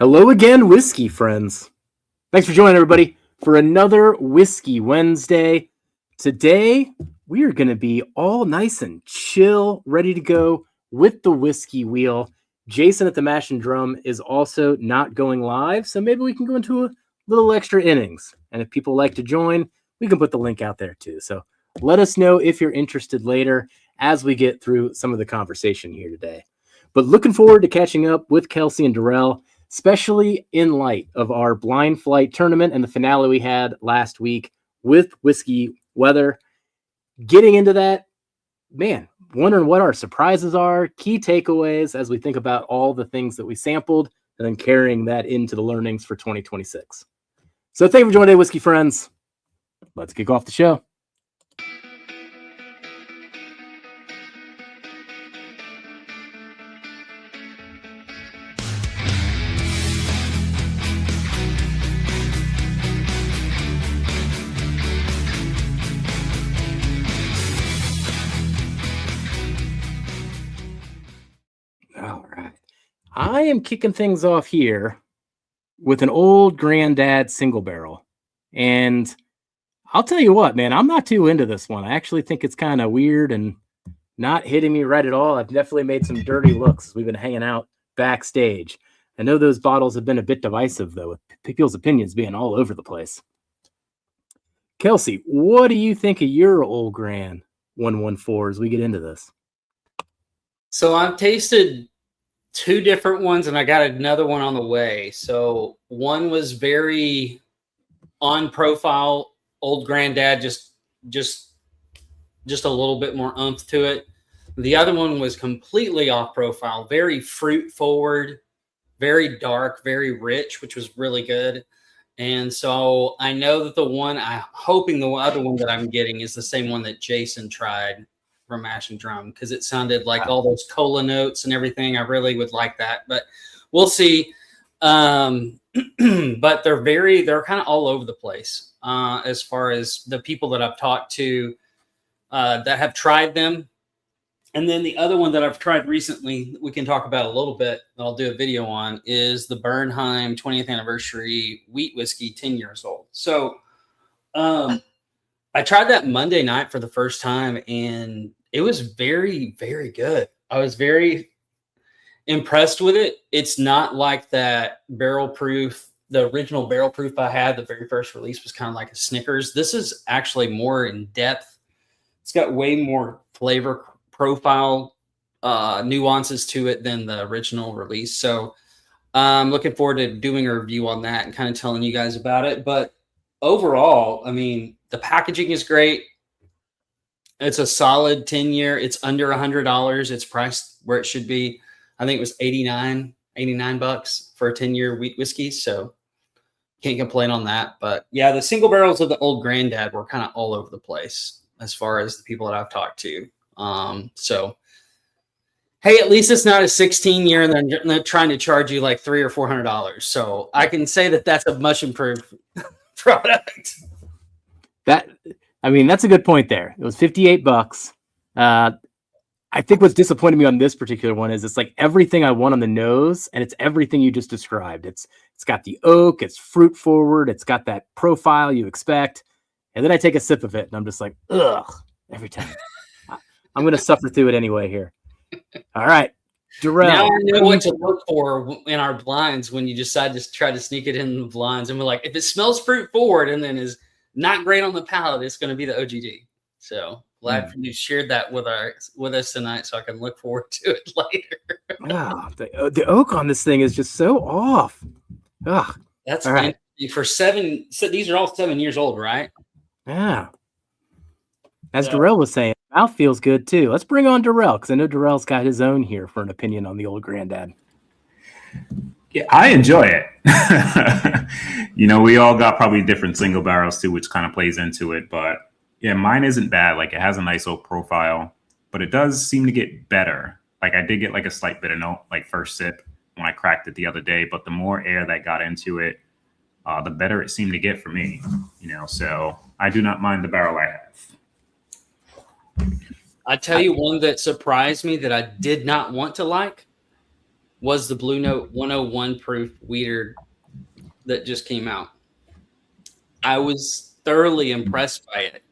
Hello again, whiskey friends. Thanks for joining everybody for another Whiskey Wednesday. Today, we are going to be all nice and chill, ready to go with the whiskey wheel. Jason at the Mash and Drum is also not going live, so maybe we can go into a little extra innings. And if people like to join, we can put the link out there too. So let us know if you're interested later as we get through some of the conversation here today. But looking forward to catching up with Kelsey and Darrell, especially in light of our blind flight tournament and the finale we had last week with Whiskey Weather. Getting into that, man, wondering what our surprises are, key takeaways as we think about all the things that we sampled, and then carrying that into the learnings for 2026. So thank you for joining today, whiskey friends. Let's kick off the show. All right. I am kicking things off here with an old granddad single barrel. And I'll tell you what, man, I'm not too into this one. I actually think it's kind of weird and not hitting me right at all. I've definitely made some dirty looks as we've been hanging out backstage. I know those bottles have been a bit divisive, though, with people's opinions being all over the place. Kelsey, what do you think of your old Gran 114 as we get into this? So I've tasted two different ones, and I got another one on the way. So one was very on profile, old granddad, just a little bit more oomph to it. The other one was completely off profile, very fruit forward, very dark, very rich, which was really good. And so I know that I'm hoping the other one that I'm getting is the same one that Jason tried from Mash and Drum, because it sounded like all those cola notes and everything. I really would like that, but we'll see. But they're kind of all over the place as far as the people that I've talked to that have tried them. And then the other one that I've tried recently, we can talk about a little bit, that I'll do a video on, is the Bernheim 20th anniversary wheat whiskey, 10 years old. So I tried that Monday night for the first time, and it was very, very good. I was very impressed with it. It's not like that barrel proof. The original barrel proof I had, the very first release, was kind of like a Snickers. This is actually more in depth. It's got way more flavor profile nuances to it than the original release. So I'm looking forward to doing a review on that and kind of telling you guys about it. But overall, I mean, the packaging is great. It's a solid 10-year. It's under $100. It's priced where it should be. I think it was $89 for a 10-year wheat whiskey. So can't complain on that. But yeah, the single barrels of the old granddad were kind of all over the place as far as the people that I've talked to. So hey, at least it's not a 16-year and they're trying to charge you like $300 or $400. So I can say that that's a much improved product. That's a good point there. It was $58. I think what's disappointed me on this particular one is it's like everything I want on the nose, and it's everything you just described. It's got the oak, it's fruit forward, it's got that profile you expect. And then I take a sip of it and I'm just like, ugh, every time. I'm going to suffer through it anyway here. All right. Darrell. Now I know what to look for in our blinds when you decide to try to sneak it in the blinds. And we're like, if it smells fruit forward and then is not great on the palate, it's going to be the OGD. So glad you shared that with us tonight, so I can look forward to it later. Wow, the oak on this thing is just so off. Ugh. That's all right. For 7. So these are all 7 years old, right? Yeah. As Darrell was saying, mouth feels good too. Let's bring on Darrell, because I know Darrell's got his own here for an opinion on the old granddad. Yeah, I enjoy it. We all got probably different single barrels too, which kind of plays into it. But yeah, mine isn't bad. Like, it has a nice oak profile, but it does seem to get better. Like, I did get like a slight bitter note, like first sip when I cracked it the other day. But the more air that got into it, the better it seemed to get for me. So I do not mind the barrel I have. I tell you one that surprised me that I did not want to like was the Blue Note 101 proof weeder that just came out. I was thoroughly impressed by it,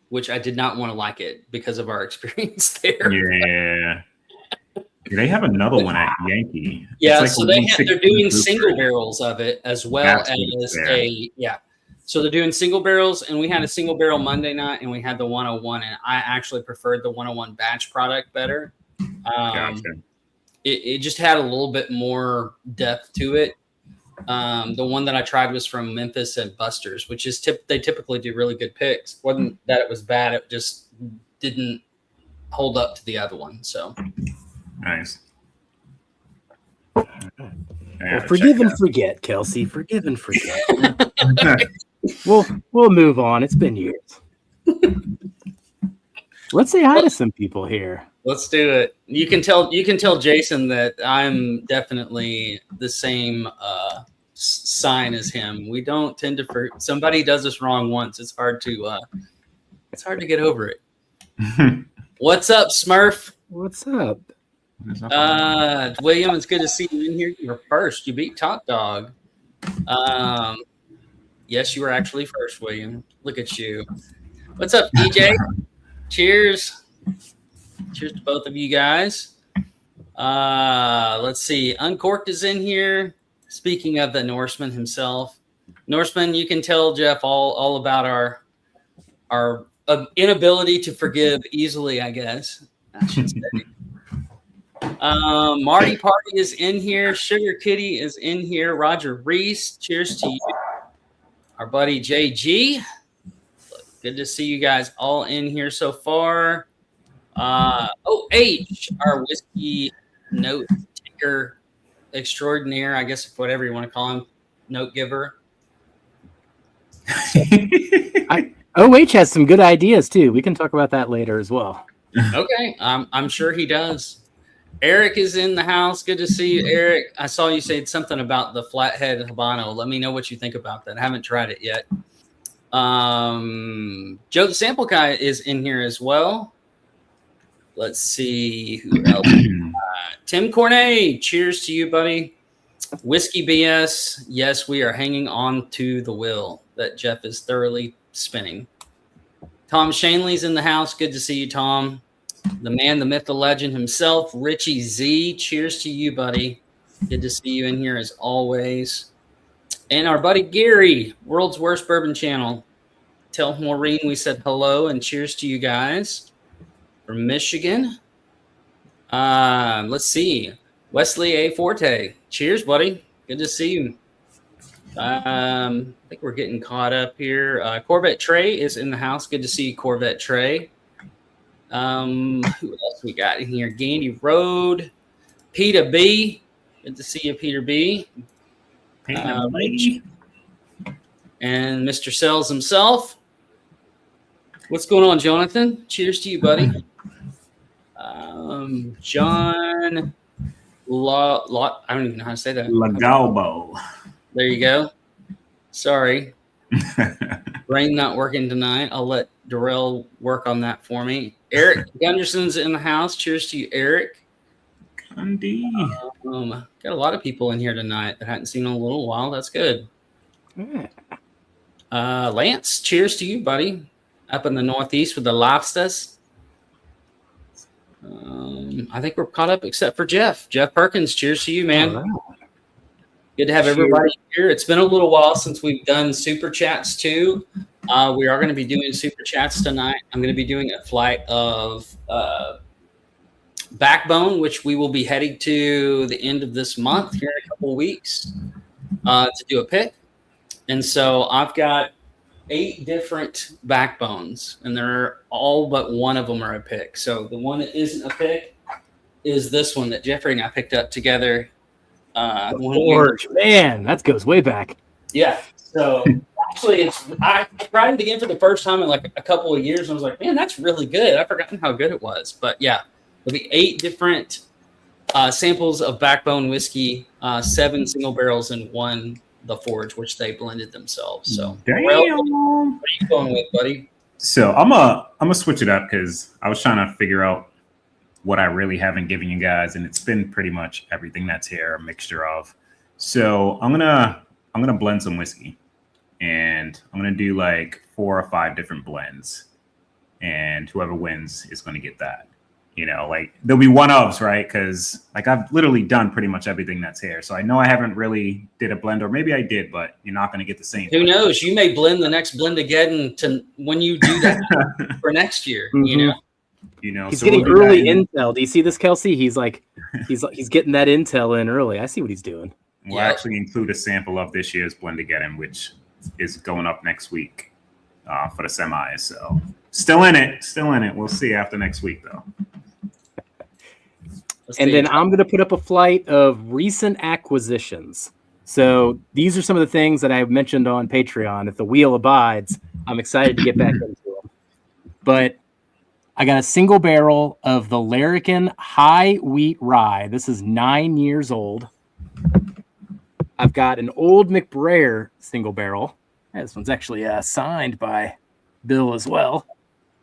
which I did not want to like it because of our experience there. Yeah. They have another one at Yankee. Yeah, like so they're doing single barrels of it as well as so they're doing single barrels, and we had a single barrel Monday night, and we had the 101, and I actually preferred the 101 batch product better. Gotcha. It just had a little bit more depth to it. The one that I tried was from Memphis and Buster's, which is they typically do really good picks. Wasn't that it was bad, it just didn't hold up to the other one. So nice. Well, forgive and forget, Kelsey. Forgive and forget. We'll move on. It's been years. Let's say hi to some people here. Let's do it. You can tell Jason that I'm definitely the same sign as him. We don't tend to somebody does us wrong once. It's hard to get over it. What's up, Smurf? What's up? William, it's good to see you in here. You're first. You beat Top Dog. Yes, you were actually first, William. Look at you. What's up, DJ? Cheers. Cheers to both of you guys. Let's see. Uncorked is in here. Speaking of the Norseman himself. Norseman, you can tell Jeff all about our inability to forgive easily, I guess. I should say. Marty Party is in here. Sugar Kitty is in here. Roger Reese, cheers to you. Our buddy JG. Good to see you guys all in here so far. H, our whiskey note taker extraordinaire, I guess, whatever you want to call him, note giver. OH has some good ideas too. We can talk about that later as well. Okay, I'm sure he does. Eric is in the house. Good to see you, Eric. I saw you say something about the flathead Habano. Let me know what you think about that. I haven't tried it yet. Joe the Sample Guy is in here as well. Let's see who else. Tim Cornet, cheers to you, buddy. Whiskey BS. Yes, we are hanging on to the wheel that Jeff is thoroughly spinning. Tom Shanley's in the house. Good to see you, Tom. The man, the myth, the legend himself, Richie Z. Cheers to you, buddy. Good to see you in here as always. And our buddy Gary, World's Worst Bourbon Channel. Tell Maureen we said hello and cheers to you guys from Michigan. Let's see. Wesley A. Forte. Cheers, buddy. Good to see you. I think we're getting caught up here. Corvette Trey is in the house. Good to see you, Corvette Trey. Who else we got in here? Gandy Road. Peter B. Good to see you, Peter B. And Mr. Sells himself. What's going on, Jonathan? Cheers to you, buddy. John I don't even know how to say that. Lagalbo. There you go. Sorry. Brain not working tonight. I'll let Darrell work on that for me. Eric Gunderson's in the house. Cheers to you, Eric. Gundy. Got a lot of people in here tonight that I hadn't seen in a little while. That's good. Yeah. Lance, cheers to you, buddy. Up in the Northeast with the lobsters. I think we're caught up except for Jeff. Jeff Perkins, cheers to you, man. Right. Good to have everybody here. It's been a little while since we've done Super Chats, too. We are going to be doing Super Chats tonight. I'm going to be doing a flight of Backbone, which we will be heading to the end of this month, here in a couple of weeks, to do a pick. And so I've got 8 different Backbones, and they're all but one of them are a pick. So the one that isn't a pick is this one that Jeffrey and I picked up together. Man, that goes way back. Yeah. So actually, I tried it again for the first time in like a couple of years, and I was like, man, that's really good. I've forgotten how good it was. But yeah, there'll be 8 different samples of Backbone whiskey, 7 single barrels, and 1 the Forge, which they blended themselves. So, damn. What are you going with, buddy? So I'm gonna switch it up because I was trying to figure out what I really haven't given you guys, and it's been pretty much everything that's here, a mixture of. So I'm gonna blend some whiskey, and I'm gonna do like 4 or 5 different blends, and whoever wins is gonna get that. You know, like there'll be one-ofs, right? Because like I've literally done pretty much everything that's here. So I know I haven't really did a blend, or maybe I did, but you're not going to get the same. Who knows? You may blend the next blend again to when you do that for next year. Mhm. You know, He's so getting we'll do that early in- intel. Do you see this, Kelsey? He's getting that intel in early. I see what he's doing. We'll actually include a sample of this year's blend again, which is going up next week for the semis. So still in it. We'll see after next week, though. And then I'm going to put up a flight of recent acquisitions. So these are some of the things that I've mentioned on Patreon. If the wheel abides, I'm excited to get back into them. But I got a single barrel of the Larrikin High Wheat Rye. This is 9 years old. I've got an Old McBrayer single barrel. This one's actually signed by Bill as well.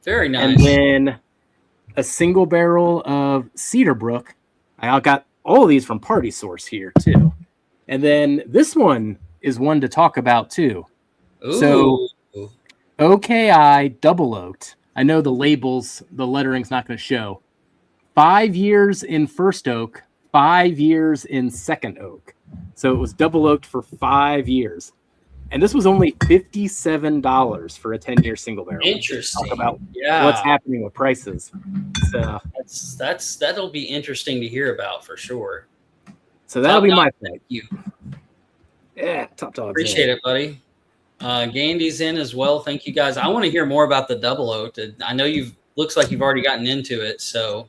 Very nice. And then a single barrel of Cedarbrook. I got all of these from Party Source here too. And then this one is one to talk about too. Ooh. So OKI double oaked. I know the labels, the lettering's not going to show. 5 years in first oak, 5 years in second oak. So it was double oaked for 5 years. And this was only $57 for a 10-year single barrel. Interesting. Talk about what's happening with prices. So that'll be interesting to hear about for sure. So that'll be my thank you. Yeah, top dog. Appreciate it, buddy. Gandy's in as well. Thank you guys. I want to hear more about the double oaked. I know looks like you've already gotten into it. So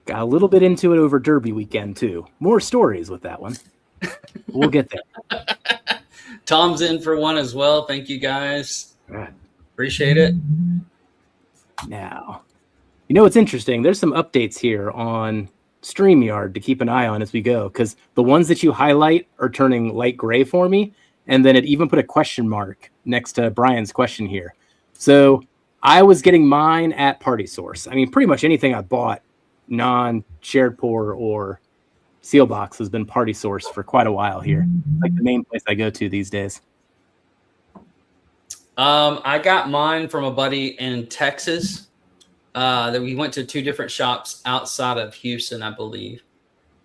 got a little bit into it over Derby weekend too. More stories with that one. We'll get there. Tom's in for one as well. Thank you guys. Appreciate it. Now, you know what's interesting? There's some updates here on StreamYard to keep an eye on as we go, because the ones that you highlight are turning light gray for me. And then it even put a question mark next to Brian's question here. So I was getting mine at Party Source. I mean, pretty much anything I bought, non-shared pour or seal box, has been Party Source for quite a while here. Like the main place I go to these days. I got mine from a buddy in Texas. That we went to 2 different shops outside of Houston, I believe.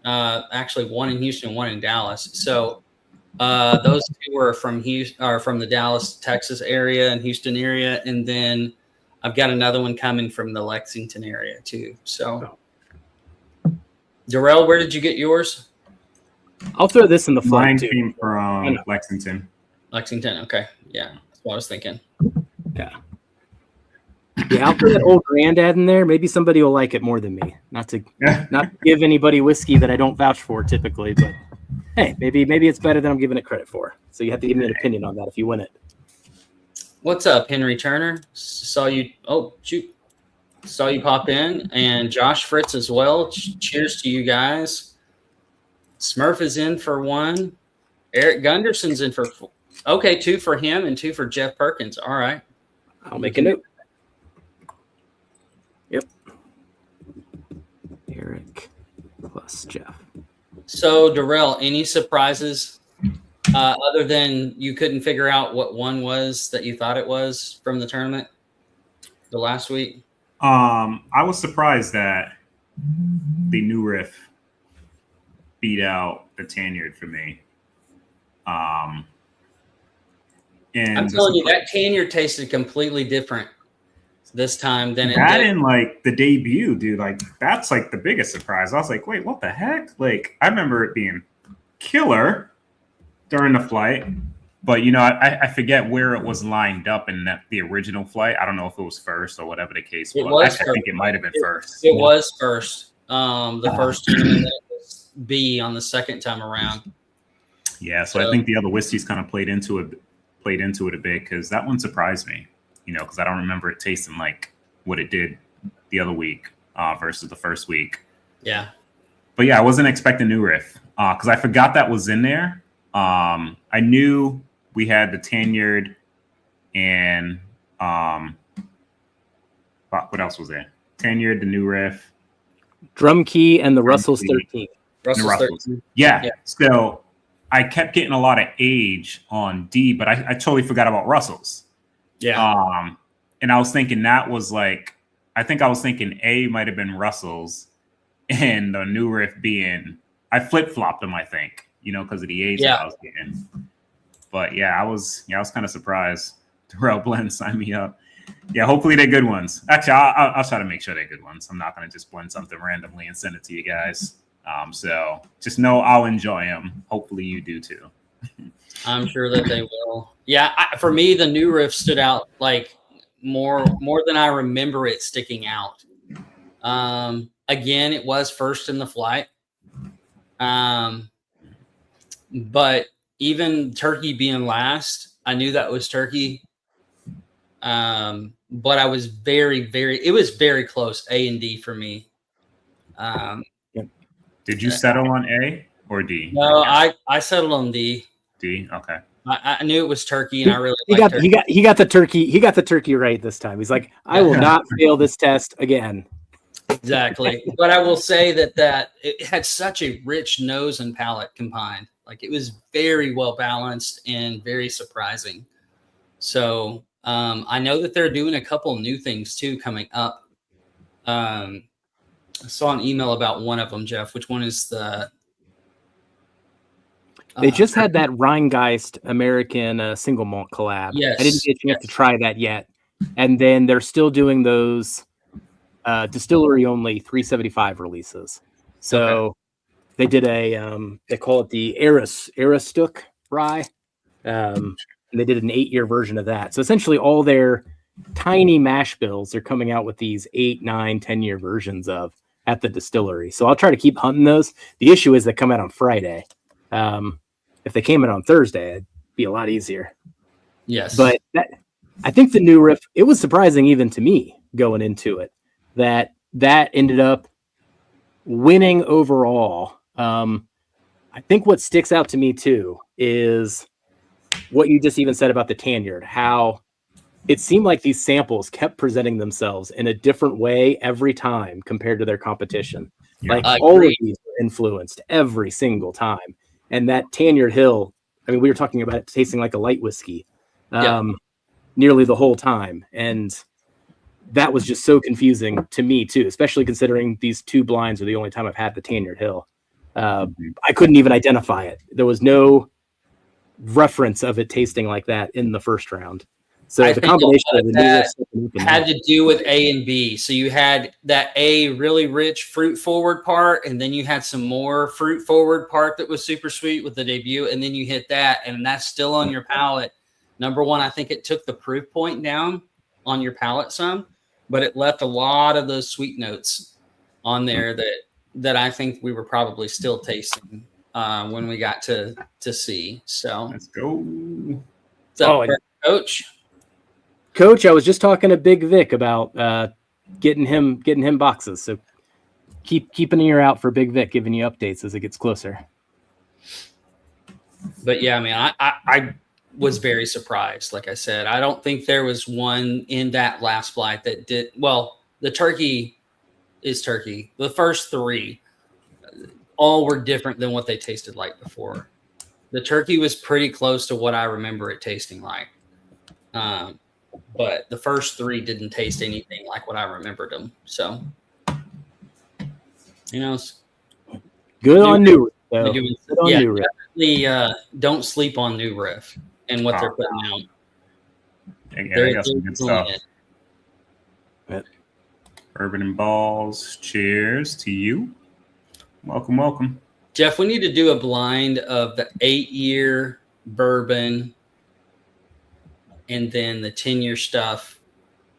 Actually, one in Houston, one in Dallas. So those 2 were from Houston, or from the Dallas, Texas area and Houston area, and then I've got another one coming from the Lexington area too. So, Darrell, where did you get yours? I'll throw this in the flag Mine too. came from Lexington. Lexington. Okay, yeah, that's what I was thinking. Yeah. Yeah, I'll put that old granddad in there. Maybe somebody will like it more than me. Not to give anybody whiskey that I don't vouch for typically, but hey, maybe it's better than I'm giving it credit for. So you have to give me an opinion on that if you win it. What's up, Henry Turner? Saw you. Oh, shoot. Saw you pop in. And Josh Fritz as well. Cheers to you guys. Smurf is in for 1. Eric Gunderson's in for 4. Okay, 2 for him and 2 for Jeff Perkins. All right. I'll make a note. Yep. Eric plus Jeff. So, Darrell, any surprises other than you couldn't figure out what one was that you thought it was from the tournament the last week? I was surprised that the new riff beat out the Tanyard for me. And I'm telling you, that Tanyard tasted completely different this time than it that did. in like the debut, dude. Like that's like the biggest surprise. I was like, wait, what the heck? Like I remember it being killer during the flight, but you know, I forget where it was lined up in the original flight. I don't know if it was first or whatever the case was. I think it might have been first. It was first. The first time, and then it was B on the second time around. Yeah, so I think the other whiskeys kind of played into it a bit, because that one surprised me. You know, because I don't remember it tasting like what it did the other week versus the first week. Yeah. But yeah, I wasn't expecting new riff because I forgot that was in there. I knew we had the Tanyard and what else was there? tenured, the new riff, Drum Key, and the Russell's Key. 13. Russell's Russell's. 13. Yeah. Yeah. So I kept getting a lot of age on D, but I totally forgot about Russell's. Yeah. And I was thinking that was like, I think I was thinking A might have been Russell's and the new riff being, I flip-flopped them, I think, because of the age that I was getting. But I was kind of surprised. Terrell Blend signed me up. Yeah, hopefully they're good ones. Actually, I'll try to make sure they're good ones. I'm not going to just blend something randomly and send it to you guys. So just know I'll enjoy them. Hopefully you do too. I'm sure that they will. Yeah, for me, the new riff stood out like more than I remember it sticking out. Again, it was first in the flight. But even Turkey being last, I knew that was Turkey. But I was it was very close, A and D for me. Did you settle on A or D? No, I settled on D. D, okay. I knew it was Turkey, and I really he got the turkey. He got the turkey right this time. He's like, I will not fail this test again. Exactly. But I will say that it had such a rich nose and palate combined. Like it was very well balanced and very surprising. So I know that they're doing a couple new things too coming up. I saw an email about one of them, Jeff. Which one is the? They just had that Rheingeist American single malt collab. Yes. I didn't get a chance to try that yet. And then they're still doing those distillery only 375 releases. So they did they call it the Arastuck rye. And they did an 8-year version of that. So essentially all their tiny mash bills are coming out with these 8, 9, 10-year versions of at the distillery. So I'll try to keep hunting those. The issue is they come out on Friday. If they came in on Thursday, it'd be a lot easier. Yes. But I think the new riff, it was surprising even to me going into it that ended up winning overall. I think what sticks out to me too is what you just even said about the Tanyard, how it seemed like these samples kept presenting themselves in a different way every time compared to their competition. Yeah. Like all of these were influenced every single time. And that Tanyard Hill, I mean, we were talking about it tasting like a light whiskey nearly the whole time. And that was just so confusing to me too, especially considering these two blinds are the only time I've had the Tanyard Hill. I couldn't even identify it. There was no reference of it tasting like that in the first round. So the combination of the that had to do with A and B. So you had that A really rich fruit forward part, and then you had some more fruit forward part that was super sweet with the debut, and then you hit that, and that's still on your palate. Number one, I think it took the proof point down on your palate some, but it left a lot of those sweet notes on there that I think we were probably still tasting when we got to C. So let's go. Coach, I was just talking to Big Vic about getting him boxes. So keep an ear out for Big Vic giving you updates as it gets closer. But yeah, I mean, I was very surprised. Like I said, I don't think there was one in that last flight that did well. The turkey is turkey. The first three all were different than what they tasted like before. The turkey was pretty close to what I remember it tasting like. But the first three didn't taste anything like what I remembered them. So, good on New Riff. Definitely don't sleep on New Riff and what they're putting out. Yeah, they got some good stuff. Bourbon and Balls. Cheers to you. Welcome. Jeff, we need to do a blind of the 8-year bourbon and then the 10-year stuff,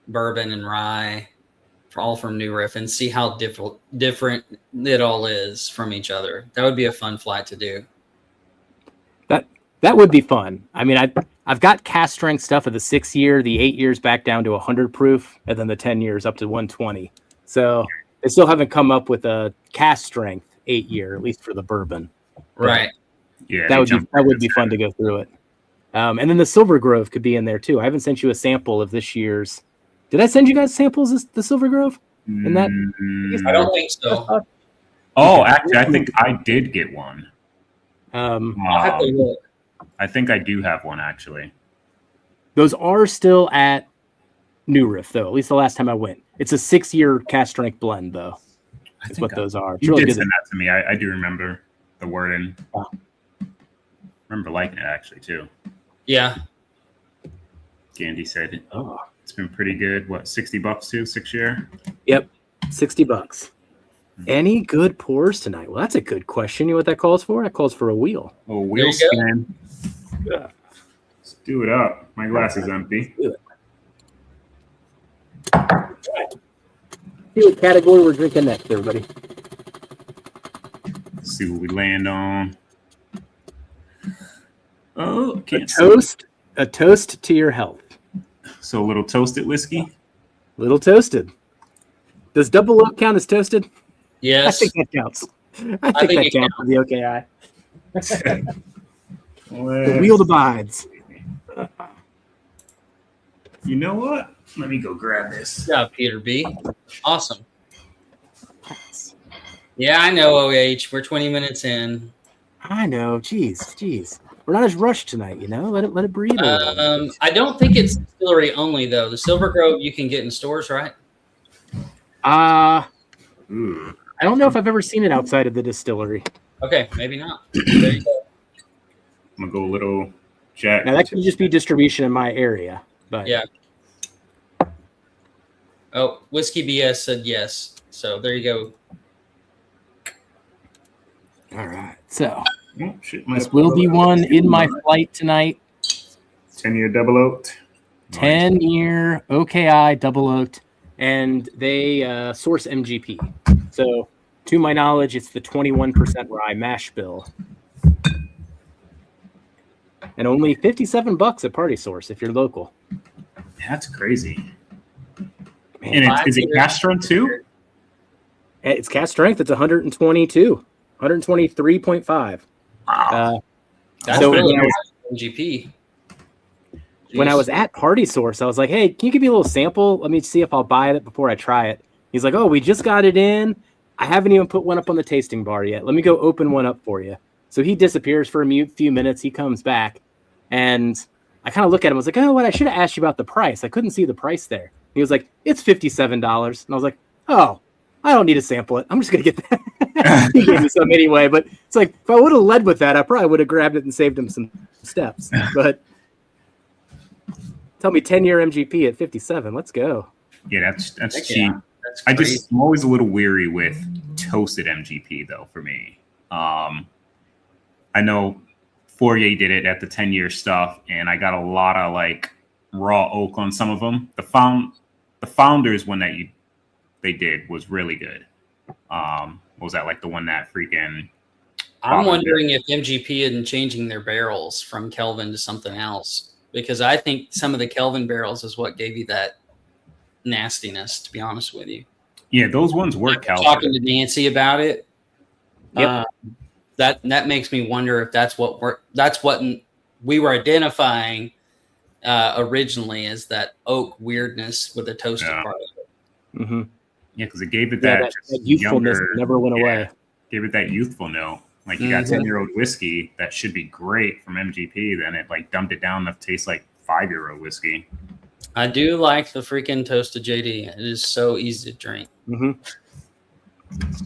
bourbon and rye, all from New Riff, and see how different it all is from each other. That would be a fun flight to do. That would be fun. I mean, I've got cast strength stuff of the 6-year, the 8 years back down to 100 proof, and then the 10 years up to 120. So they still haven't come up with a cast strength 8-year, at least for the bourbon. Right. Yeah, that would be fun to go through it. And then the Silver Grove could be in there too. I haven't sent you a sample of this year's. Did I send you guys samples of the Silver Grove? In that, I don't think so. Oh, actually, I think I did get one. I'll have to look. I think I do have one actually. Those are still at New Riff, though. At least the last time I went. It's a 6-year cast strength blend, though. That's what those are. It's You really did good. send that to me. I do remember the wording. Yeah. Remember liking it actually too. Yeah. Gandhi said Oh, it's been pretty good. What, $60 too? 6-year? yep, $60. Any good pours tonight? Well, that's a good question. You know what that calls for? That calls for a wheel. Oh, There wheel you go. spin. Yeah. Let's do it up. My glass is empty. See what category we're drinking next, everybody. Let's see what we land on. Oh, A can't see. toast. A toast to your health. So a little toasted whiskey. Little toasted. Does double oak count as toasted? Yes. I think that counts. I think that counts for the OKI. The wheel abides. You know what? Let me go grab this. Good job, Peter B. Awesome. Yeah, I know, OH. We're 20 minutes in. I know. Jeez. We're not as rushed tonight, you know. Let it breathe a little. I don't think it's distillery only, though. The Silver Grove you can get in stores, right? Ooh. I don't know if I've ever seen it outside of the distillery. Okay, maybe not. There you go. I'm gonna go a little Jack. Now that could just be distribution in my area, but Yeah. Oh, Whiskey BS said yes. So there you go. all right. So Oh, shit, this will be one in my flight tonight. 10-year double oaked. 10-year OKI double oaked, and they source MGP. So, to my knowledge, it's the 21% rye mash bill, and only $57 at Party Source if you're local. That's crazy. Man, And is it cash strength too? it's cast strength. It's 123.5. Wow. That's So really when I was- nice MGP. When I was at Party Source, I was like, hey, can you give me a little sample? Let me see if I'll buy it before I try it. He's like, oh, we just got it in. I haven't even put one up on the tasting bar yet. Let me go open one up for you. So he disappears for a few minutes. He comes back, and I kind of look at him. I was like, oh, what? I should have asked you about the price. I couldn't see the price there. He was like, it's $57. And I was like, oh, I don't need to sample it. I'm just going to get that. He gave me some anyway. But it's like, if I would have led with that, I probably would have grabbed it and saved him some steps. But tell me 10-year MGP at 57. Let's go. Yeah, that's Heck cheap. yeah. That's I'm always a little weary with toasted MGP though. For me, I know Fourier did it at the 10-year stuff, and I got a lot of like raw oak on some of them. The Founders one that they did was really good. What was that, like the one that freaking? I'm wondering if MGP isn't changing their barrels from Kelvin to something else, because I think some of the Kelvin barrels is what gave you that nastiness, to be honest with you. Yeah, those ones were Calvin. Talking to Nancy about it. Yep. That makes me wonder if that's what we were identifying originally as that oak weirdness with the toasted part of it. Mm-hmm. Yeah, because it gave it Yeah, that, that youthfulness younger, never went away. Gave it that youthful note. Like you got 10-year-old whiskey that should be great from MGP, then it like dumped it down to taste like 5-year-old whiskey. I do like the freaking toasted JD. It is so easy to drink. Mm-hmm.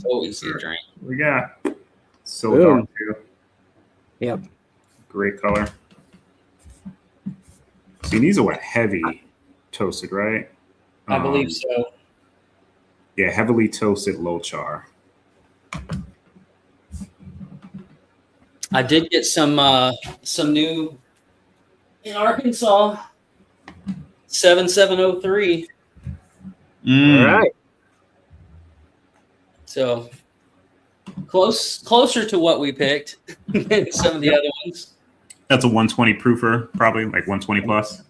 So easy to drink. We got so Boom. dark too. Yep. Great color. See, these are what heavy toasted, right? I believe so. Yeah, heavily toasted, low char. I did get some new in Arkansas 7703. All right. So closer to what we picked than some of the other ones. That's a 120 proofer, probably like 120 plus.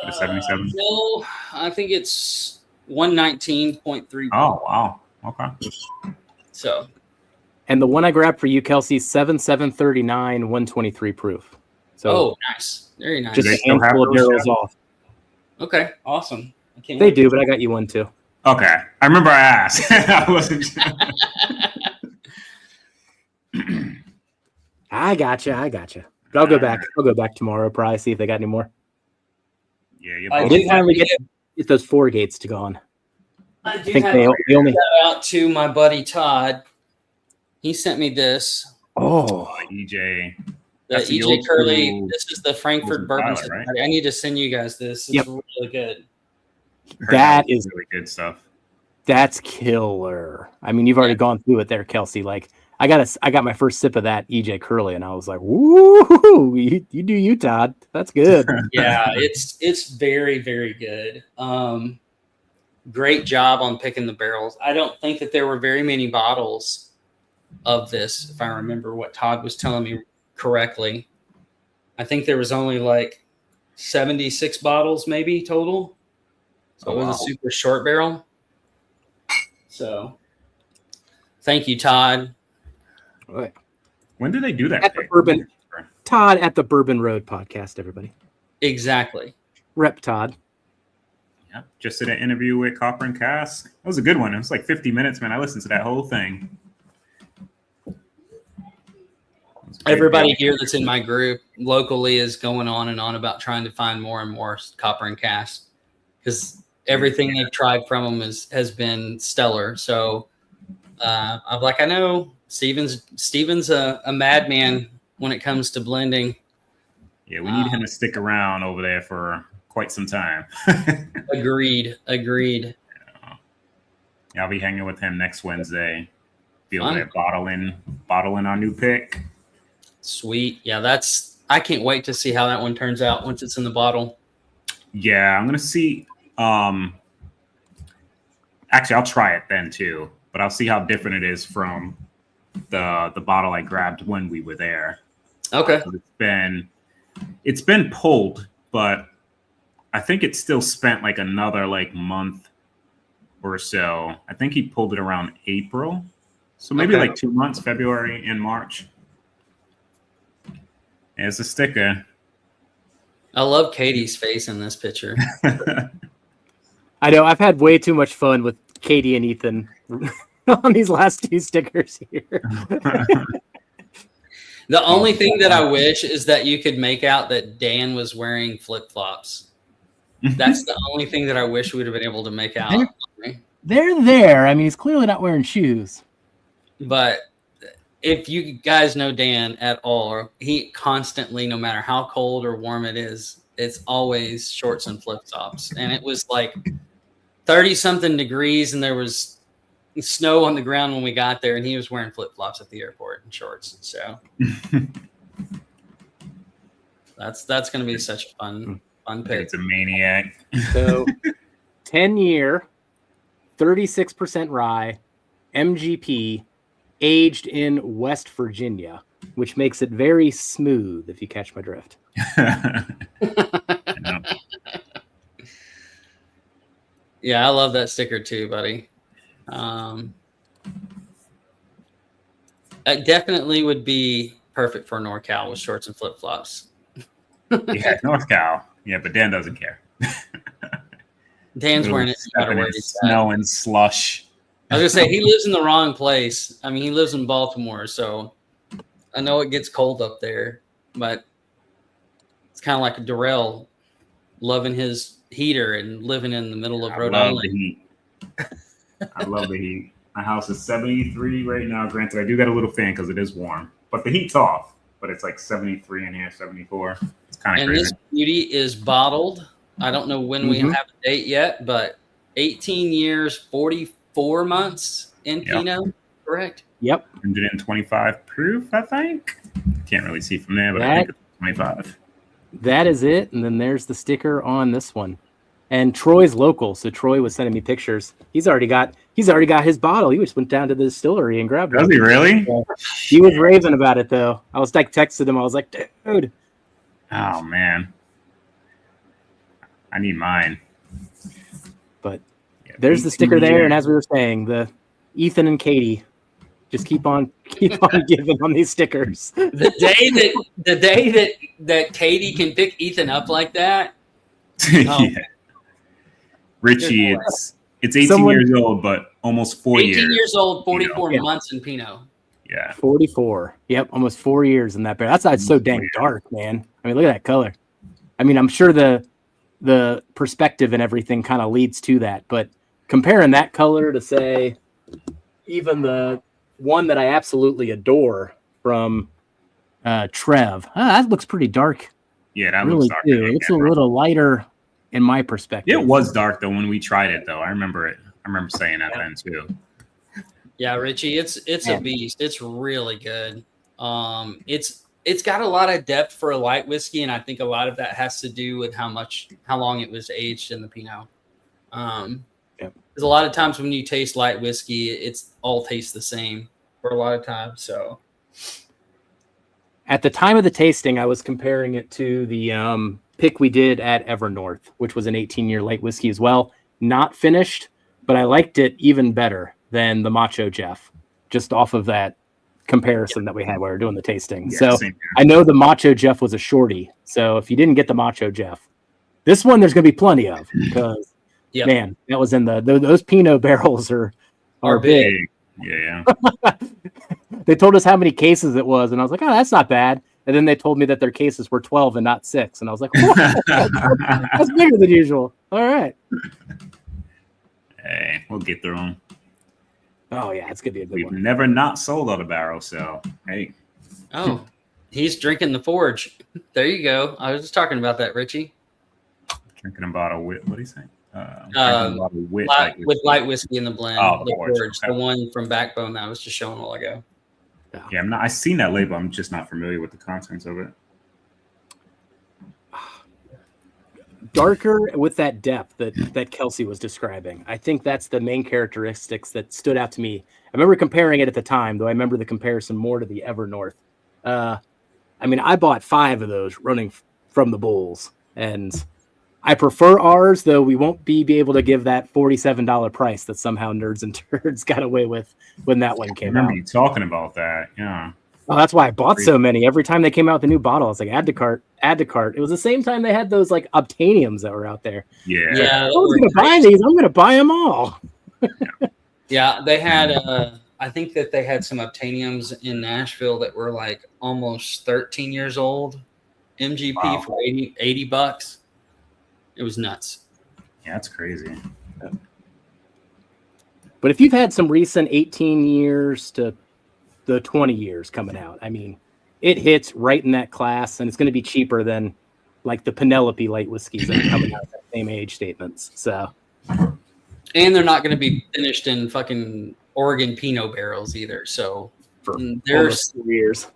A 77. No, I think it's 119.3. Oh wow. Okay. So And the one I grabbed for you, Kelsey, 7739, 123 proof. So nice. Very nice. just they a still have handful of those, barrels yeah? off. Okay, awesome. I can't They wait. do, but I got you one too. Okay, I remember I asked. I wasn't sure. I gotcha. But I'll go back. I'll go back tomorrow. Probably see if they got any more. Yeah, I I do did finally get those 4 gates to go on. I do think have they to only. shout out to my buddy Todd. He sent me this. Oh, EJ. The That's the EJ old Curly. school This is the Frankfurt Bourbon Tyler, right? Society. I need to send you guys this. It's Yep. really good. that is really good stuff. that's killer. I mean, you've already gone through it there, Kelsey. Like I got my first sip of that EJ Curly, and I was like, "Woo! You do you, Todd. That's good." Yeah, it's very, very good. Great job on picking the barrels. I don't think that there were very many bottles of this, if I remember what Todd was telling me correctly. I think there was only like 76 bottles maybe total. So it was a super short barrel. So thank you, Todd. When did they do that? At the Bourbon, Todd at the Bourbon Road podcast, everybody. Exactly. Rep Todd. Yeah, just did an interview with Copper and Cass. That was a good one. It was like 50 minutes, man. I listened to that whole thing. Everybody here that's in my group locally is going on and on about trying to find more and more Copper and Cass because everything they've tried from them has been stellar. So I'm like, I know Steven's a madman when it comes to blending. Yeah, we need him to stick around over there for quite some time. Agreed. Yeah, I'll be hanging with him next Wednesday. Be over there bottling our new pick. Sweet. Yeah, I can't wait to see how that one turns out once it's in the bottle. Yeah, I'm gonna see. Actually, I'll try it then too, but I'll see how different it is from the bottle I grabbed when we were there. Okay. It's been pulled, but I think it's still spent like another like month or so. I think he pulled it around April, so maybe like 2 months, February and March. It's a sticker. I love Katie's face in this picture. I know I've had way too much fun with Katie and Ethan on these last 2 stickers here. The only thing that I wish is that you could make out that Dan was wearing flip-flops. That's the only thing that I wish we would have been able to make out. They're there. I mean, he's clearly not wearing shoes. But if you guys know Dan at all, he constantly, no matter how cold or warm it is, it's always shorts and flip-flops. And it was like 30-something degrees, and there was snow on the ground when we got there, and he was wearing flip-flops at the airport and shorts. So that's going to be such a fun pick. It's a maniac. So 10-year, 36% rye, MGP, aged in West Virginia, which makes it very smooth, if you catch my drift. Yeah, I love that sticker too, buddy. It definitely would be perfect for NorCal with shorts and flip-flops. Yeah, NorCal. Yeah, but Dan doesn't care. Dan's wearing it no matter where he's at. Snow and slush. I was gonna say he lives in the wrong place. I mean, he lives in Baltimore, so I know it gets cold up there, but it's kind of like Darrell loving his heater and living in the middle of Rhode Island. The heat. I love the heat. My house is 73 right now. Granted, I do got a little fan because it is warm, but the heat's off. But it's like 73 in here, 74. It's kind of crazy. And this beauty is bottled. I don't know when we have a date yet, but 18 years, 44 months in Pinot, correct? Yep. 125 proof, I think. Can't really see from there, but I think it's 25. That is it. And then there's the sticker on this one. And Troy's local, so Troy was sending me pictures. He's already got his bottle. He just went down to the distillery and grabbed it. Does he really? He was raving about it though. I was like texted him. I was like, dude. Oh man. I need mine. But there's the sticker there, and as we were saying, the Ethan and Katie just keep on giving on these stickers. The day that Katie can pick Ethan up like that. Yeah. Richie, It's 18 years old, but almost 4 years. 18 years old, 44 Yeah. months in Pinot. Yeah. 44. Yep, almost 4 years in that barrel. That's so dang dark, man. I mean, look at that color. I mean, I'm sure the perspective and everything kind of leads to that, but comparing that color to, say, even the one that I absolutely adore from Trev, that looks pretty dark. Yeah, that really looks dark. too. It looks a little lighter in my perspective. It was dark though when we tried it though. I remember it. I remember saying that then too. Yeah, Richie, it's a beast. It's really good. It's got a lot of depth for a light whiskey, and I think a lot of that has to do with how long it was aged in the Pinot. Because a lot of times when you taste light whiskey, it's all tastes the same for a lot of times. So at the time of the tasting, I was comparing it to the pick we did at Evernorth, which was an 18-year light whiskey as well. Not finished, but I liked it even better than the Macho Jeff, just off of that comparison that we had while we were doing the tasting. So I know the Macho Jeff was a shorty. So if you didn't get the Macho Jeff, this one there's going to be plenty of, because man, that was in those Pinot barrels are big. Yeah. They told us how many cases it was, and I was like, oh, that's not bad. And then they told me that their cases were 12 and not 6. And I was like, that's bigger than usual. All right. Hey, we'll get through them. Oh, yeah, it's going to be a good one. We've never not sold out a barrel, so hey. Oh, he's drinking the Forge. There you go. I was just talking about that, Richie. Drinking about a wit. What do you say? With light whiskey in the blend. Oh, the Forge, the one from Backbone that I was just showing a while ago. Yeah, I've seen that label. I'm just not familiar with the contents of it. Darker with that depth that Kelsey was describing. I think that's the main characteristics that stood out to me. I remember comparing it at the time, though I remember the comparison more to the Evernorth. I mean, I bought 5 of those running from the Bulls, and I prefer ours, though we won't be able to give that $47 price that somehow Nerds and Turds got away with when that one came out. I remember you talking about that, yeah. Oh, that's why I bought so many. Every time they came out with a new bottle, I was like, add to cart. It was the same time they had those like Obtainiums that were out there. Yeah. I was going to buy these. I'm going to buy them all. Yeah, they had, I think that they had some Obtainiums in Nashville that were like almost 13 years old. MGP for $80. It was nuts. Yeah, that's crazy. But if you've had some recent 18 years to the 20 years coming out, I mean, it hits right in that class, and it's going to be cheaper than like the Penelope light whiskeys that are coming out at that same age statements. So, and they're not going to be finished in fucking Oregon Pinot barrels either. So there's 4 years.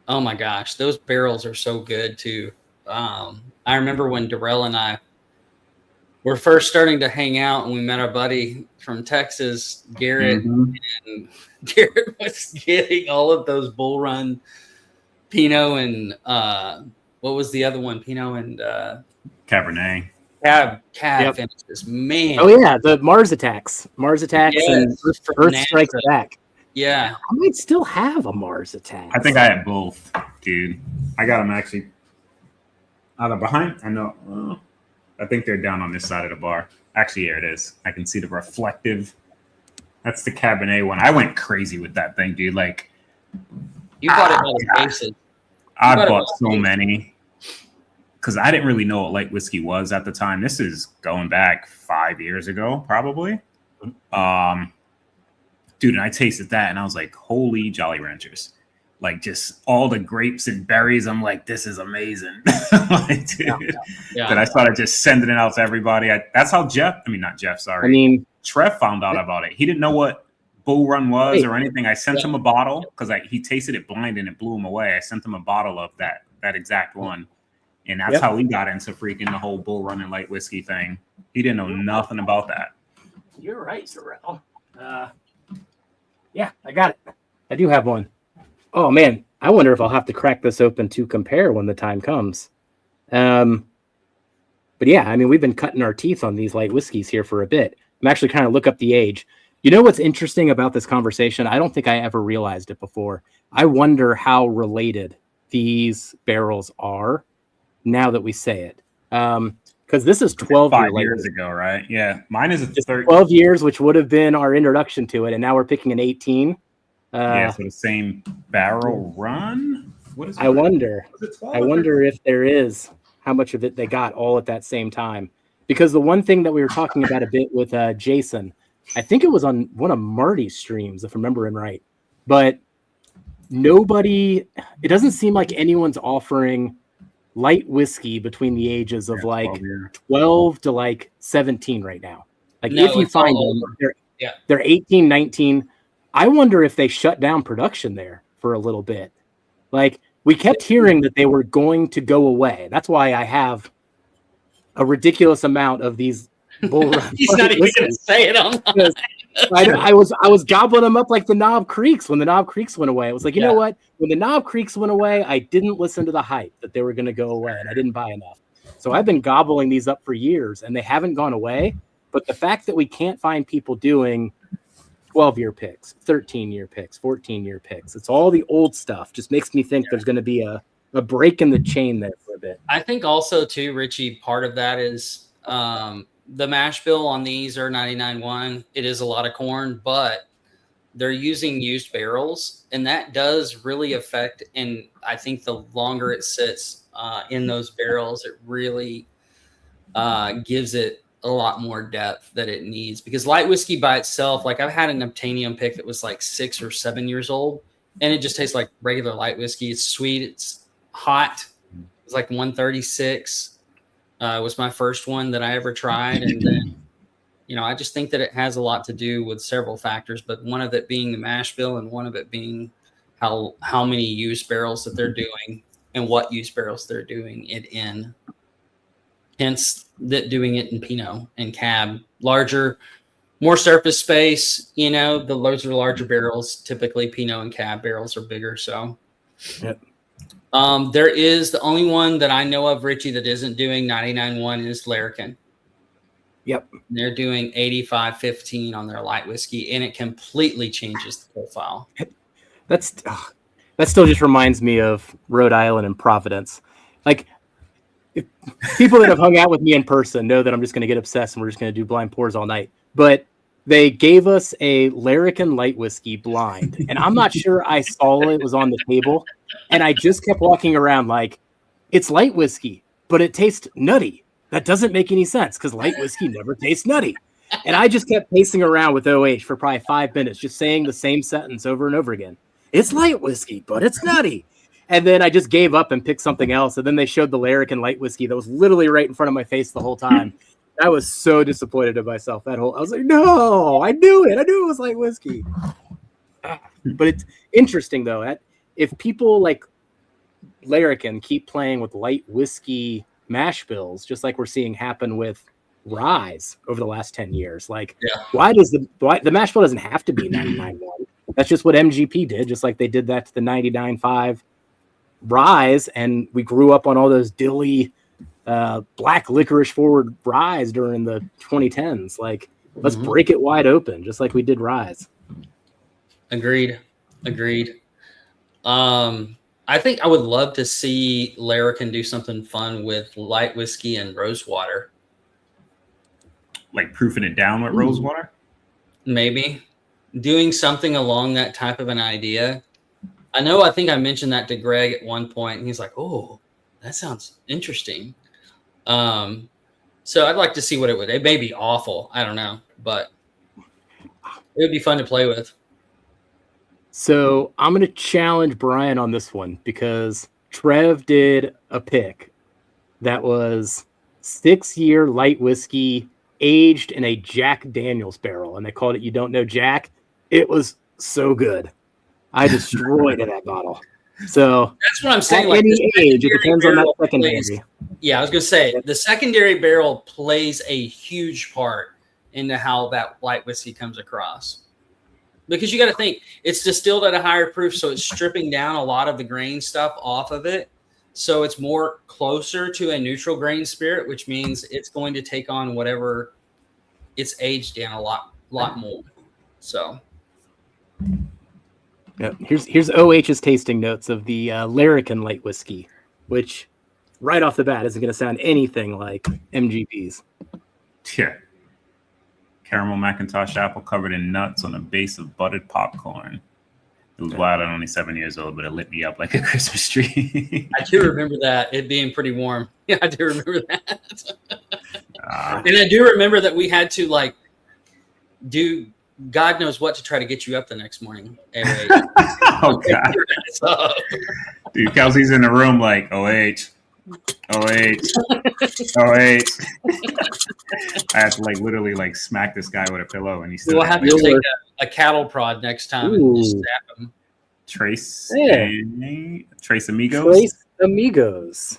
Oh my gosh, those barrels are so good too. I remember when Darrell and I were first starting to hang out, and we met our buddy from Texas, Garrett, and Garrett was getting all of those Bull Run Pinot and what was the other one? Pinot and Cabernet. Cab finishes. Man. Oh yeah, the Mars Attacks and Earth Strikes Back. Yeah. I might still have a Mars Attack. I think I had both, dude. I got them actually out of behind. I know. I think they're down on this side of the bar. Actually, here it is. I can see the reflective. That's the Cabernet one. I went crazy with that thing, dude. Like, you bought it by the basis. I bought so many because I didn't really know what light whiskey was at the time. This is going back 5 years ago, probably. Dude, and I tasted that and I was like, holy Jolly Ranchers. Like, just all the grapes and berries. I'm like, this is amazing. Like, dude. Yeah. Then I started just sending it out to everybody. That's how Trev found out about it. He didn't know what Bull Run was or anything. I sent him a bottle because he tasted it blind and it blew him away. I sent him a bottle of that exact one. And that's how he got into freaking the whole Bull Run and light whiskey thing. He didn't know nothing about that. You're right, Sorrel. Yeah, I got it. I do have one. Oh, man. I wonder if I'll have to crack this open to compare when the time comes. But yeah, I mean, we've been cutting our teeth on these light whiskeys here for a bit. I'm actually trying to look up the age. You know what's interesting about this conversation? I don't think I ever realized it before. I wonder how related these barrels are now that we say it. Because because this is 12 years ago, right? Yeah, mine is a 12 years, which would have been our introduction to it, and now we're picking an 18. So the same barrel run. What is? I wonder if there is how much of it they got all at that same time. Because the one thing that we were talking about a bit with Jason, I think it was on one of Marty's streams, if I'm remembering right, but it doesn't seem like anyone's offering light whiskey between the ages of 12 to 17 right now. Like if you find them, they're 18, 19. I wonder if they shut down production there for a little bit. Like we kept hearing that they were going to go away. That's why I have a ridiculous amount of these bull run. He's not even going to say it on. I was gobbling them up like the Knob Creeks when the Knob Creeks went away. It was like, you know what? When the Knob Creeks went away, I didn't listen to the hype that they were going to go away, and I didn't buy enough. So I've been gobbling these up for years, and they haven't gone away. But the fact that we can't find people doing 12-year picks, 13-year picks, 14-year picks, it's all the old stuff, just makes me think there's going to be a break in the chain there for a bit. I think also, too, Richie, part of that is the mash bill on these are 99.1. It is a lot of corn, but they're using used barrels, and that does really affect. And I think the longer it sits in those barrels, it really gives it a lot more depth that it needs. Because light whiskey by itself, like I've had an Obtainium pick that was like 6 or 7 years old, and it just tastes like regular light whiskey. It's sweet, it's hot. It's like 136. Was my first one that I ever tried. And then, I just think that it has a lot to do with several factors, but one of it being the mash bill and one of it being how many used barrels that they're doing and what used barrels they're doing it in. Hence that doing it in Pinot and Cab, larger, more surface space, those are larger barrels. Typically Pinot and Cab barrels are bigger. So, yep. There is the only one that I know of, Richie, that isn't doing 99.1 is Larrikin. Yep. They're doing 85-15 on their light whiskey, and it completely changes the profile. That still just reminds me of Rhode Island and Providence. Like, people that have hung out with me in person know that I'm just going to get obsessed and we're just going to do blind pours all night. But they gave us a Larrikin light whiskey blind, and I'm not sure I saw it was on the table. And I just kept walking around like, it's light whiskey, but it tastes nutty. That doesn't make any sense because light whiskey never tastes nutty. And I just kept pacing around with OH for probably 5 minutes, just saying the same sentence over and over again. It's light whiskey, but it's nutty. And then I just gave up and picked something else. And then they showed the Larrikin light whiskey that was literally right in front of my face the whole time. I was so disappointed in myself. I was like, no, I knew it. I knew it was light whiskey. But it's interesting, though. If people like Larrikin keep playing with light whiskey mash bills, just like we're seeing happen with Rise over the last 10 years, why the mash bill doesn't have to be 99.1? That's just what MGP did, just like they did that to the 99.5 Rise, and we grew up on all those dilly black licorice forward Rise during the 2010s. Let's break it wide open, just like we did Rise. Agreed. I think I would love to see Larrikin do something fun with light whiskey and rose water. Like proofing it down with rose water? Maybe. Doing something along that type of an idea. I think I mentioned that to Greg at one point, and he's like, oh, that sounds interesting. So I'd like to see what it may be awful. I don't know, but it would be fun to play with. So I'm going to challenge Brian on this one because Trev did a pick that was 6-year light whiskey aged in a Jack Daniels barrel, and they called it You Don't Know Jack. It was so good. I destroyed that bottle. So that's what I'm saying. At any age, it depends on that secondary. Yeah, I was going to say the secondary barrel plays a huge part into how that light whiskey comes across. Because you got to think, it's distilled at a higher proof, so it's stripping down a lot of the grain stuff off of it. So it's more closer to a neutral grain spirit, which means it's going to take on whatever it's aged in a lot more. So, yeah, here's OH's tasting notes of the Larrikin light whiskey, which right off the bat isn't going to sound anything like MGP's. Yeah. Caramel Macintosh apple covered in nuts on a base of buttered popcorn. It was wild. I'm only 7 years old, but it lit me up like a Christmas tree. I do remember that, it being pretty warm. Yeah, I do remember that. And I do remember that we had to like do God knows what to try to get you up the next morning. Anyway, oh God, dude, Kelsey's in the room like, oh, 08. I had to like literally like smack this guy with a pillow, and he still. We'll have to take a cattle prod next time and just snap him. Trace Amigos. Trace Amigos.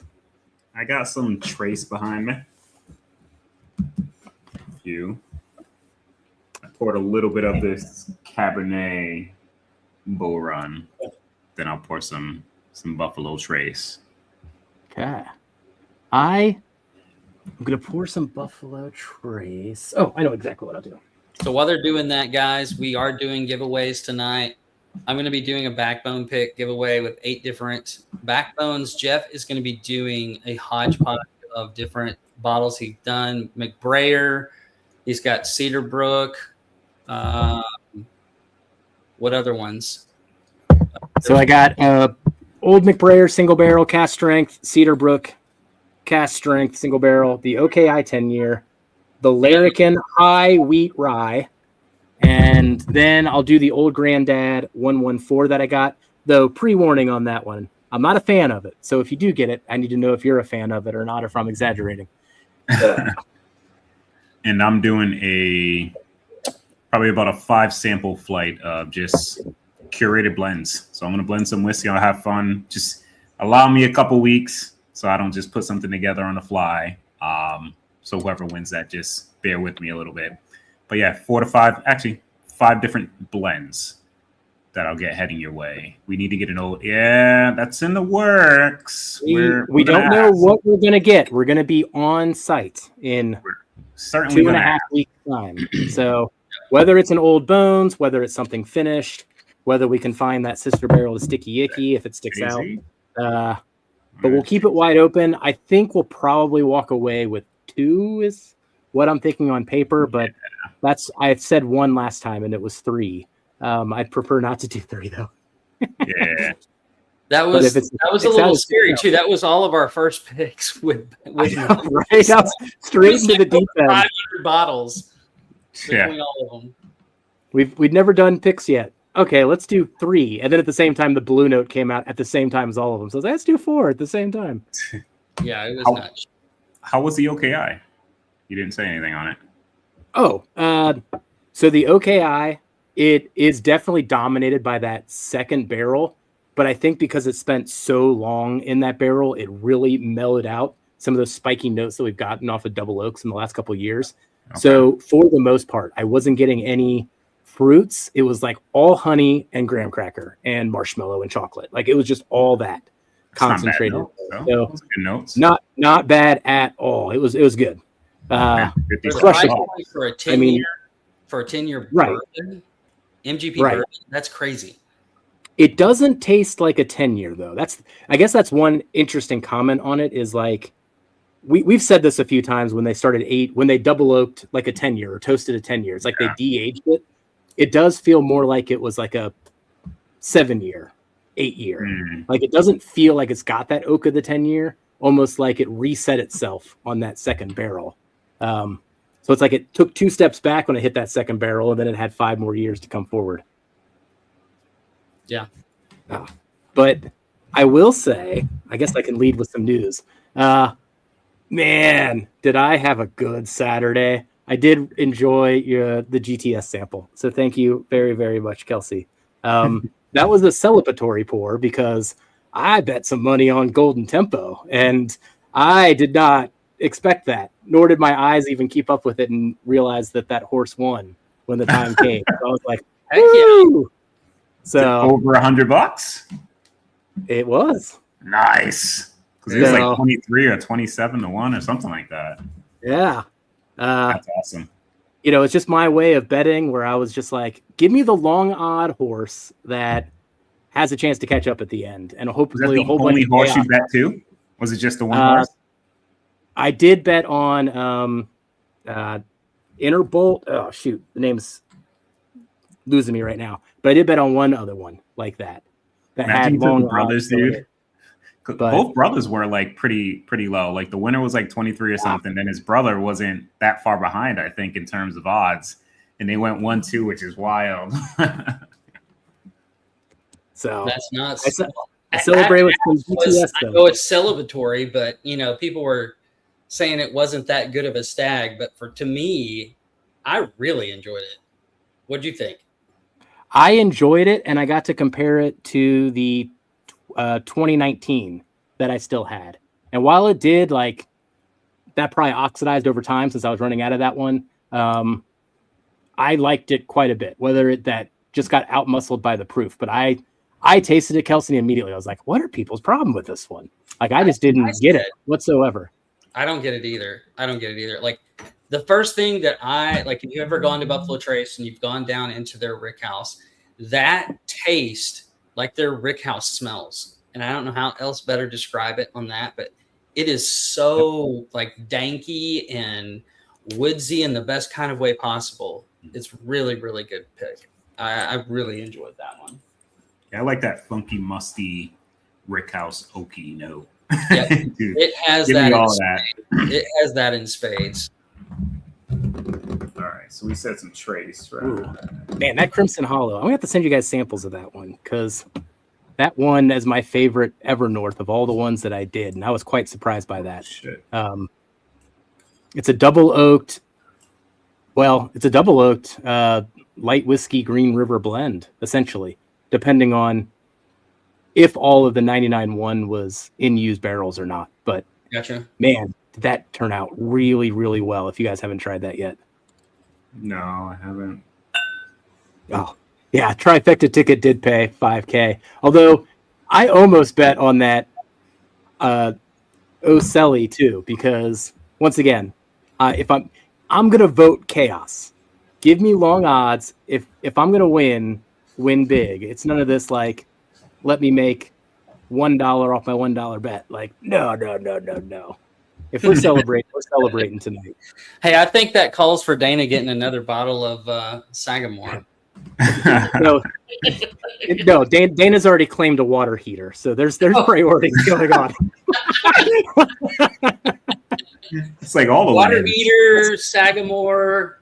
I got some Trace behind me. I poured a little bit of this Cabernet Bull Run. Then I'll pour some Buffalo Trace. Okay. I'm going to pour some Buffalo Trace. Oh, I know exactly what I'll do. So while they're doing that, guys, we are doing giveaways tonight. I'm going to be doing a backbone pick giveaway with 8 different backbones. Jeff is going to be doing a hodgepodge of different bottles he's done. McBrayer. He's got Cedarbrook. What other ones? So I got Old McBrayer single barrel cast strength, Cedarbrook cast strength single barrel, the OKI 10-year, the Larrikin high wheat rye, and then I'll do the Old Granddad 114 that I got. Though pre-warning on that one, I'm not a fan of it. So if you do get it, I need to know if you're a fan of it or not, if I'm exaggerating. And I'm doing probably about a 5 sample flight of just curated blends. So I'm going to blend some whiskey. I'll have fun. Just allow me a couple weeks so I don't just put something together on the fly. So whoever wins that, just bear with me a little bit. But yeah, 4 to 5, actually 5 different blends that I'll get heading your way. We need to get an old, that's in the works. We don't know what we're going to get. We're going to be on site in certainly 2.5 weeks time. So whether it's an Old Bones, whether it's something finished, whether we can find that sister barrel to Sticky Icky if it sticks out. But we'll keep it wide open. I think we'll probably walk away with 2 is what I'm thinking on paper, but I said 1 last time and it was 3. I'd prefer not to do 3 though. Yeah. That was a little scary too. That was all of our first picks with right up straight into the deep end. 500 bottles. Between all of them. We'd never done picks yet. Okay, let's do 3. And then at the same time, the Blue Note came out at the same time as all of them. So let's do 4 at the same time. Yeah, it was nuts. How was the OKI? You didn't say anything on it. Oh, so the OKI, it is definitely dominated by that second barrel. But I think because it spent so long in that barrel, it really mellowed out some of those spiky notes that we've gotten off of double oaks in the last couple of years. Okay. So for the most part, I wasn't getting any fruits. It was like all honey and graham cracker and marshmallow and chocolate. Like it was just all that concentrated. Not bad notes, so good notes. Not bad at all. It was good. For a 10-year bourbon, MGP bourbon, that's crazy. It doesn't taste like a 10-year though. I guess that's one interesting comment on it is like we've said this a few times when they started when they double oaked like a 10-year or toasted a 10-year. It's like they de-aged it. It does feel more like it was like a 7-year, 8-year. Like it doesn't feel like it's got that oak of the 10-year, almost like it reset itself on that second barrel. So it's like it took 2 steps back when it hit that second barrel, and then it had 5 more years to come forward. Yeah. But I will say, I guess I can lead with some news. Man, did I have a good Saturday. I did enjoy the GTS sample. So thank you very, very much, Kelsey. That was a celebratory pour because I bet some money on Golden Tempo, and I did not expect that, nor did my eyes even keep up with it and realize that horse won when the time came. So I was like, heck yeah. So over $100. It was nice because it was like 23 or 27 to 1 or something like that. Yeah, that's awesome. It's just my way of betting where I was just like, give me the long odd horse that has a chance to catch up at the end, and hopefully a whole bunch. Only horse you bet too. Was it just the one horse? I did bet on Interbolt. Oh shoot, the name's losing me right now. But I did bet on one other one like that. That Imagine had you took long the brothers, odds to dude. it. But- Both brothers were like pretty low. Like the winner was like 23 or something. Then his brother wasn't that far behind, I think, in terms of odds. And they went 1-2, which is wild. So That's not. I celebrate with some GTS I though. know it's celebratory, but people were saying it wasn't that good of a stag. But to me, I really enjoyed it. What'd you think? I enjoyed it, and I got to compare it to the 2019 that I still had. And while it did, like, that probably oxidized over time since I was running out of that one, I liked it quite a bit. Whether that just got out-muscled by the proof, but I tasted it, Kelsey, immediately. I was like, what are people's problem with this one? Like, I just didn't get it whatsoever. I don't get it either. Like, the first thing that if you've ever gone to Buffalo Trace and you've gone down into their rick house, that taste like their rick house smells. And I don't know how else better describe it on that, but it is so like danky and woodsy in the best kind of way possible. It's really, really good pick. I really enjoyed that one. Yeah, I like that funky, musty Rickhouse oaky note. Yeah, Dude, it has give that. me all that. It has that in spades. All right, so we said some trace, right? Ooh. Man, that Crimson Hollow. I'm gonna have to send you guys samples of that one because that one is my favorite ever north of all the ones that I did, and I was quite surprised by that. Shit. It's a double oaked. Well, it's a double oaked light whiskey Green River blend, essentially, depending on if all of the 99.1 was in used barrels or not. But Gotcha. man, did that turn out really, really well. If you guys haven't tried that yet. No, I haven't. Oh, yeah. Trifecta ticket did pay $5,000. Although I almost bet on that Ocelli too, because once again, if I'm going to vote chaos. Give me long odds. If I'm going to win big. It's none of this like, let me make $1 off my $1 bet. Like, no. If we're celebrating, we're celebrating tonight. Hey, I think that calls for Dana getting another bottle of Sagamore. No, Dana's already claimed a water heater, so there's priorities going on. It's like all the water winners. heater, Sagamore.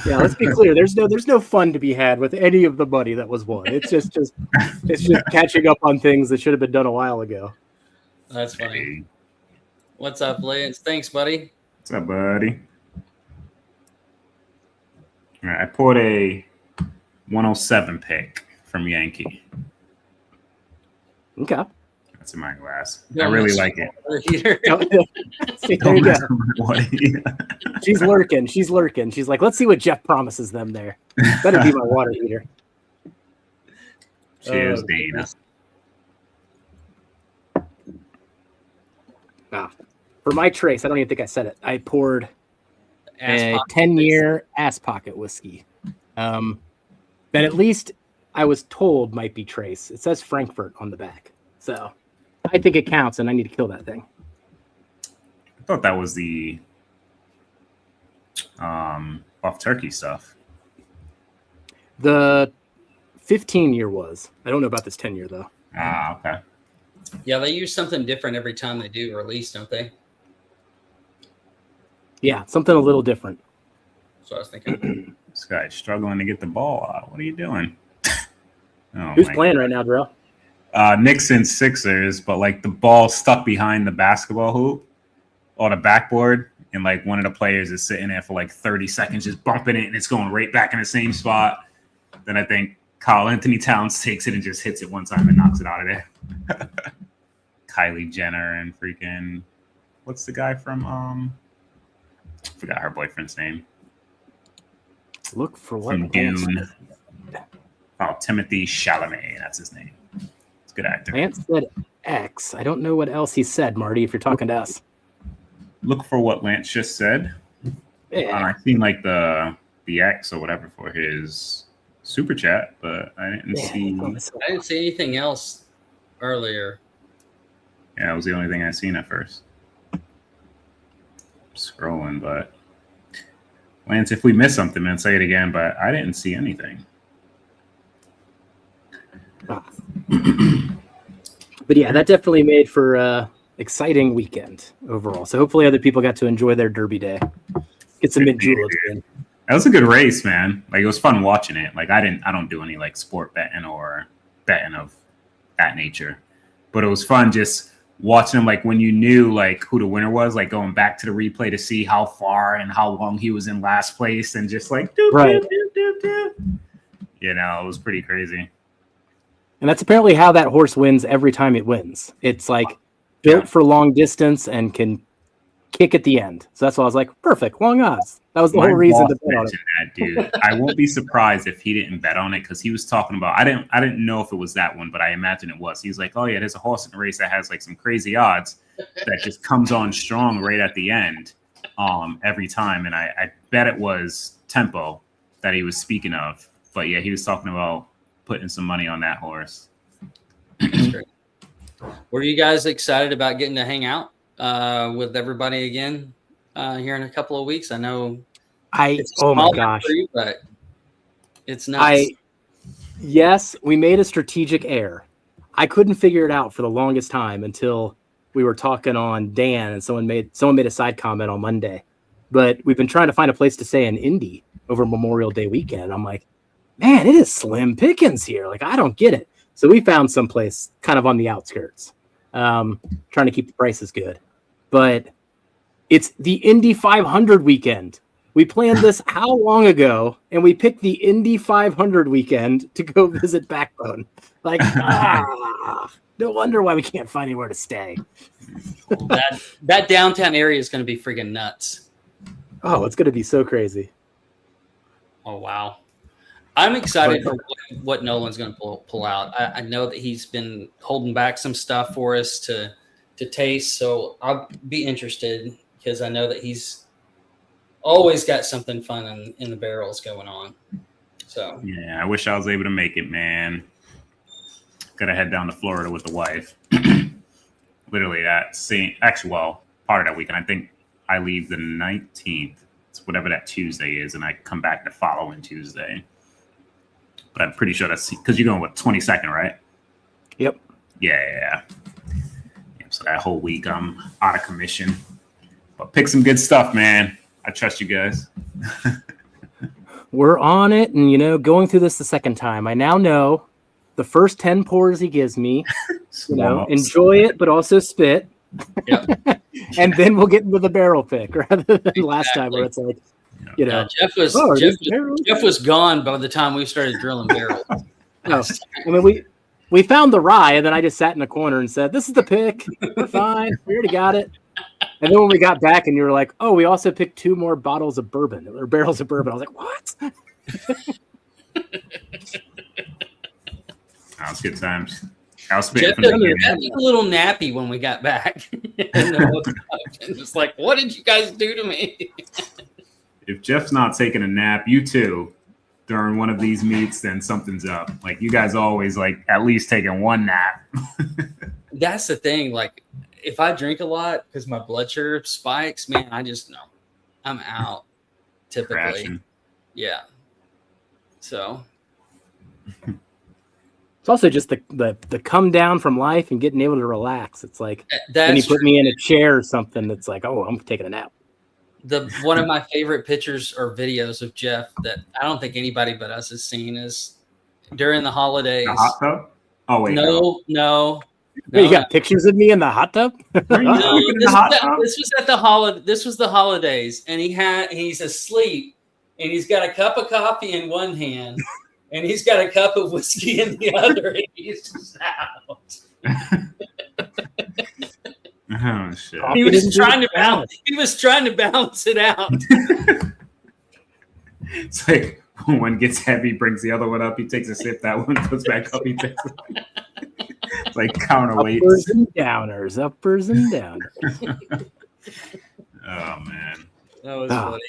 Yeah, let's be clear. There's no fun to be had with any of the money that was won. It's just catching up on things that should have been done a while ago. That's funny. What's up, Lance? Thanks, buddy. What's up, buddy? All right, I poured a 107 pick from Yankee. Okay. That's in my glass. I really like it. See, there you go. She's lurking. She's like, let's see what Jeff promises them there. Better be my water heater. Cheers, Dana. For my trace, I don't even think I said it. I poured a 10-year ass pocket whiskey. That at least I was told might be trace. It says Frankfurt on the back. So I think it counts, and I need to kill that thing. I thought that was the Buff Turkey stuff. The 15-year was. I don't know about this 10-year, though. Ah, okay. Yeah, they use something different every time they do release, don't they? Yeah, something a little different. So I was thinking. This guy's struggling to get the ball out. What are you doing? Who's playing right now, Darrell? Nixon Sixers, but like the ball stuck behind the basketball hoop on the backboard, and like one of the players is sitting there for like 30 seconds just bumping it, and it's going right back in the same spot. Then I think Carl Anthony Towns takes it and just hits it one time and knocks it out of there. Kylie Jenner and freaking what's the guy from forgot her boyfriend's name. Look for what? From Dune. Oh, Timothy Chalamet, that's his name. It's a good actor. Lance said X. I don't know what else he said, Marty, if you're talking to us. Look for what Lance just said. Yeah. I've seen like the X or whatever for his super chat, but I didn't see. I didn't see anything else earlier. Yeah, that was the only thing I seen at first. Scrolling, but Lance, if we missed something, man, say it again. But I didn't see anything. But yeah, that definitely made for exciting weekend overall. So hopefully other people got to enjoy their Derby day. Get some mid juleps in. That was a good race, man. Like, it was fun watching it. Like, I don't do any like sport betting or betting of that nature, but it was fun just watching him. Like, when you knew like who the winner was, like going back to the replay to see how far and how long he was in last place, and just like doop, right. doop, doop, doop, doop. You know, it was pretty crazy. And that's apparently how that horse wins every time it wins. It's like built for long distance and can kick at the end. So that's why I was like, perfect, long odds. That was the whole reason to bet on it. That dude, I won't be surprised if he didn't bet on it, because he was talking about. I didn't know if it was that one, but I imagine it was. He's like, oh yeah, there's a horse in the race that has like some crazy odds that just comes on strong right at the end, every time. And I bet it was Tempo that he was speaking of. But yeah, he was talking about putting some money on that horse. That's great. Were you guys excited about getting to hang out with everybody again here in a couple of weeks? I know. Oh my gosh! You, but it's nuts. Yes, we made a strategic error. I couldn't figure it out for the longest time until we were talking on Dan, and someone made a side comment on Monday. But we've been trying to find a place to stay in Indy over Memorial Day weekend. I'm like, man, it is slim pickings here. Like, I don't get it. So we found some place kind of on the outskirts, trying to keep the prices good. But it's the Indy 500 weekend. We planned this how long ago, and we picked the Indy 500 weekend to go visit Backbone. Like, no wonder why we can't find anywhere to stay. that downtown area is going to be freaking nuts. Oh, it's going to be so crazy. Oh, wow. I'm excited for what Nolan's going to pull out. I know that he's been holding back some stuff for us to taste, so I'll be interested, because I know that he's always got something fun in the barrels going on. So yeah, I wish I was able to make it, man. Gotta head down to Florida with the wife. Literally part of that weekend. I think I leave the 19th. It's whatever that Tuesday is, and I come back the following Tuesday. But I'm pretty sure that's because you're going with 22nd, right? Yep. Yeah. So that whole week I'm out of commission. But pick some good stuff, man. I trust you guys. We're on it, and going through this the second time, I now know the first 10 pours he gives me. Enjoy it, but also spit. Yep. And then we'll get into the barrel pick rather than last time where it's like, Jeff was gone by the time we started drilling barrels. No, I mean we found the rye, and then I just sat in a corner and said, "This is the pick. We're fine. We already got it." And then when we got back, and you were like, "Oh, we also picked 2 more bottles of bourbon or barrels of bourbon," I was like, "What?" That was good times. Jeff was a little nappy when we got back. It's like, what did you guys do to me? If Jeff's not taking a nap, you too, during one of these meets, then something's up. Like, you guys always like at least taking one nap. That's the thing. Like, if I drink a lot because my blood sugar spikes, man, I just know I'm out typically. Crashing. Yeah. So it's also just the come down from life and getting able to relax. It's like when you put me in a chair or something, that's like, oh, I'm taking a nap. One of my favorite pictures or videos of Jeff that I don't think anybody but us has seen is during the holidays. The hot tub? Oh wait, no. Wait, you got pictures of me in the hot tub? This was the holidays, and he's asleep, and he's got a cup of coffee in one hand, and he's got a cup of whiskey in the other, and he's just out. Oh shit! He was trying to balance it out. It's like when one gets heavy, brings the other one up. He takes a sip. That one goes back up. He takes it. It's like counterweights. Uppers and downers. Uppers and downers. Oh man, that was funny.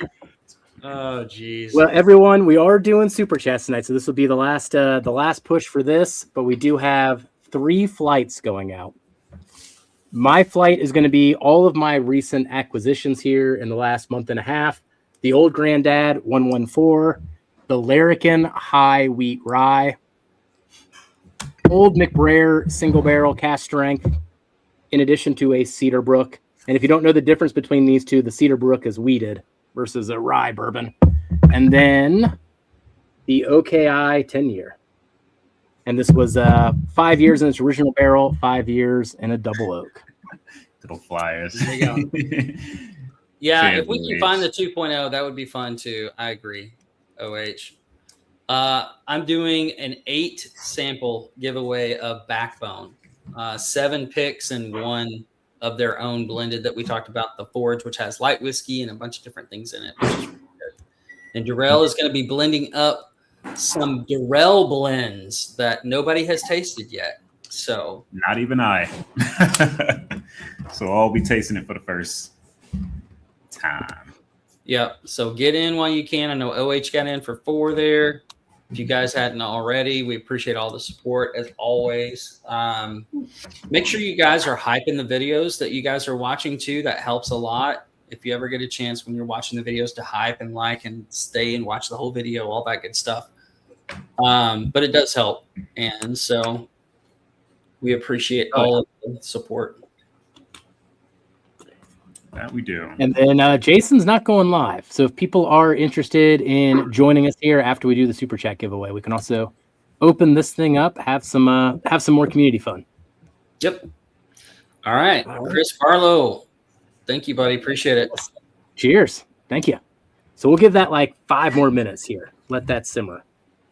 Oh geez. Well, everyone, we are doing super chats tonight, so this will be the last push for this. But we do have 3 flights going out. My flight is going to be all of my recent acquisitions here in the last month and a half. The Old Granddad 114, the Larrikin High Wheat Rye, Old McBrayer Single Barrel Cast Strength, in addition to a Cedar Brook. And if you don't know the difference between these two, the Cedar Brook is wheated versus a rye bourbon. And then the OKI 10-year. And this was 5 years in its original barrel, 5 years in a double oak. Little flyers. There you go. Yeah, if we can find the 2.0, that would be fun too. I agree. OH. I'm doing an 8 sample giveaway of Backbone. 7 picks and 1 of their own blended that we talked about, the Forge, which has light whiskey and a bunch of different things in it, which is really good. And Darrell is going to be blending up some Darrell blends that nobody has tasted yet. So not even I. So I'll be tasting it for the first time. Yep. So get in while you can. I know OH got in for 4 there. If you guys hadn't already, we appreciate all the support as always. Make sure you guys are hyping the videos that you guys are watching too. That helps a lot. If you ever get a chance when you're watching the videos to hype and like and stay and watch the whole video, all that good stuff. But it does help. And so we appreciate all of the support. That we do. And then Jason's not going live. So if people are interested in joining us here after we do the Super Chat giveaway, we can also open this thing up, have some more community fun. Yep. All right. Chris Barlow. Thank you, buddy. Appreciate it. Cheers. Thank you. So we'll give that like 5 more minutes here. Let that simmer.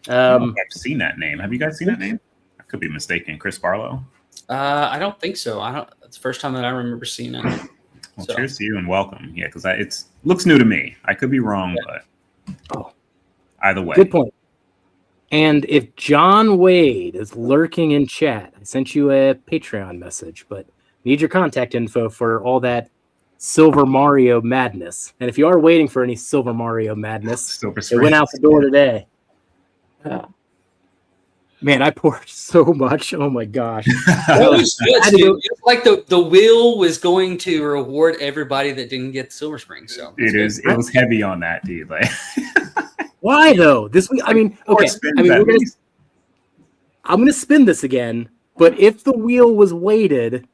I've seen that name. Have you guys seen that name? I could be mistaken. Chris Barlow? I don't think so. It's the first time that I remember seeing it. Well, cheers to you and welcome. Yeah, because it looks new to me. I could be wrong, but either way. Good point. And if John Wade is lurking in chat, I sent you a Patreon message, but need your contact info for all that Silver Mario madness. And if you are waiting for any Silver Mario madness, it went out the door today. Man, I poured so much. Oh my gosh. That was good, dude. It's like the wheel was going to reward everybody that didn't get Silver Spring. So it was heavy on that, dude. Like why though? This week, I mean, okay. I'm gonna spin this again, but if the wheel was weighted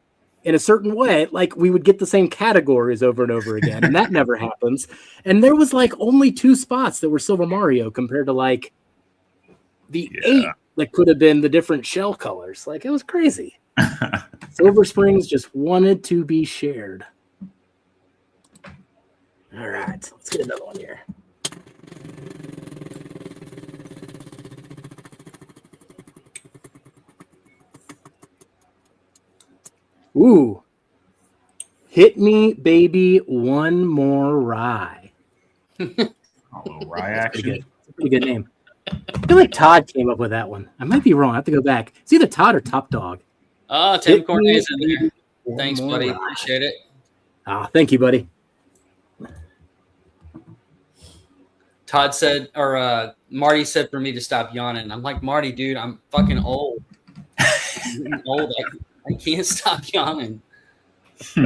in a certain way, like we would get the same categories over and over again, and that never happens. And there was like only 2 spots that were Silver Mario compared to like the 8 that could have been the different shell colors. Like it was crazy. Silver Springs just wanted to be shared. All right, let's get another one here. Ooh. Hit me, baby, one more rye. A little rye action. It's a pretty good name. I feel like Todd came up with that one. I might be wrong. I have to go back. It's either Todd or Top Dog. Oh, Tim Cornet's in there. Thanks, buddy. Rye. Appreciate it. Thank you, buddy. Todd said, or Marty said for me to stop yawning. I'm like, Marty, dude, I'm fucking old. I'm old. I can't stop yawning. All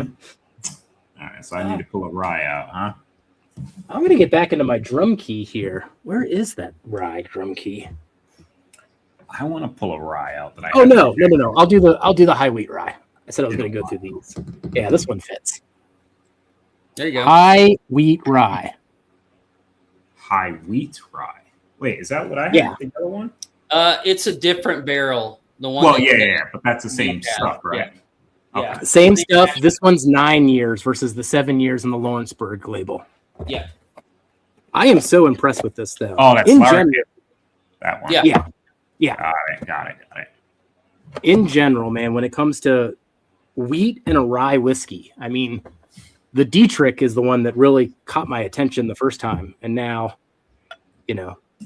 right, so I need to pull a rye out, huh? I'm going to get back into my drum key here. Where is that rye drum key? I want to pull a rye out. No. I'll do the high wheat rye. I said I was going to go through these. Yeah, this one fits. There you go. High wheat rye. High wheat rye. Wait, is that what I have? Yeah. The other one? It's a different barrel. The one. Well, yeah, but that's the same stuff, right? Yeah. Okay. Same stuff. This one's 9 years versus the 7 years in the Lawrenceburg label. Yeah. I am so impressed with this, though. Oh, that's that one. Yeah. Got it. In general, man, when it comes to wheat and a rye whiskey, I mean, the Dietrich is the one that really caught my attention the first time. And now,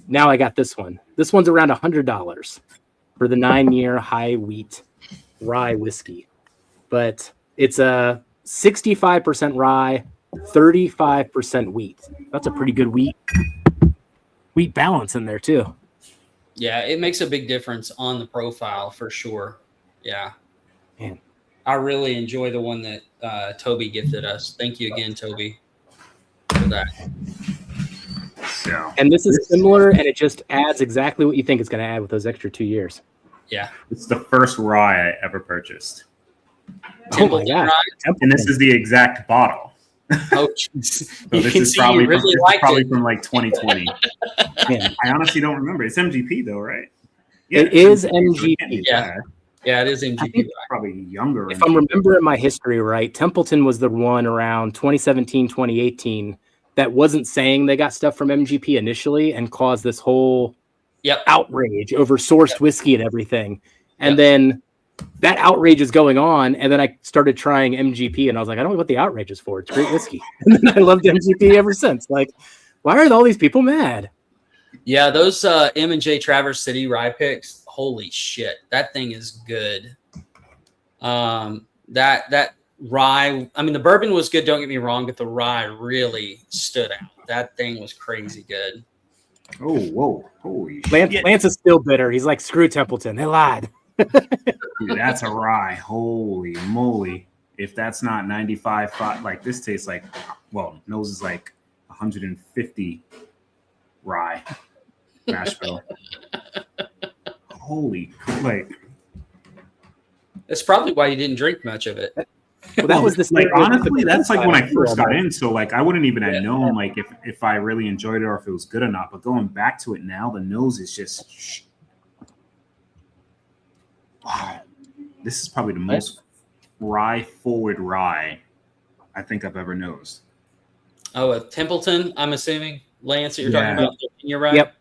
now I got this one. This one's around $100 for the 9-year high wheat rye whiskey. But it's a 65% rye, 35% wheat. That's a pretty good wheat balance in there too. Yeah, it makes a big difference on the profile for sure. Yeah. Man. I really enjoy the one that Toby gifted us. Thank you again, Toby, for that. So, And this is similar, and it just adds exactly what you think it's going to add with those extra 2 years. Yeah. it's the first rye I ever purchased. Oh my God. And this is the exact bottle. Oh, geez. So You this can is see probably, you really liked it. from like 2020. Man, I honestly don't remember. It's MGP though, right? it is so it can't be MGP. Yeah. bad. Yeah, it is MGP. think- It's probably younger. If I'm remembering my history right, Templeton was the one around 2017, 2018 that wasn't saying they got stuff from MGP initially and caused this whole Yep. outrage over sourced whiskey and everything. And then that outrage is going on. And then I started trying MGP and I was like, I don't know what the outrage is for. It's great whiskey. And then I loved MGP ever since. Like, why are all these people mad? Yeah, those M&J Traverse City rye picks, holy shit, that thing is good. That rye, I mean, the bourbon was good, don't get me wrong, but the rye really stood out. That thing was crazy good. Oh, whoa. Holy Lance, shit. Lance is still bitter. He's like, screw Templeton. They lied. Dude, that's a rye. Holy moly. If that's not 95, like this tastes like, well, nose is like 150 rye mash bill. Holy, like, That's probably why you didn't drink much of it. Well, that was the like stereotypical honestly, that's like when I first got style. in. So like I wouldn't even have known like if I really enjoyed it or if it was good or not. But going back to it now, the nose is just wow. This is probably the most rye forward rye I think I've ever nosed. Oh, a Templeton, I'm assuming. Lance, that you're talking Yeah. about? You're right. Yep.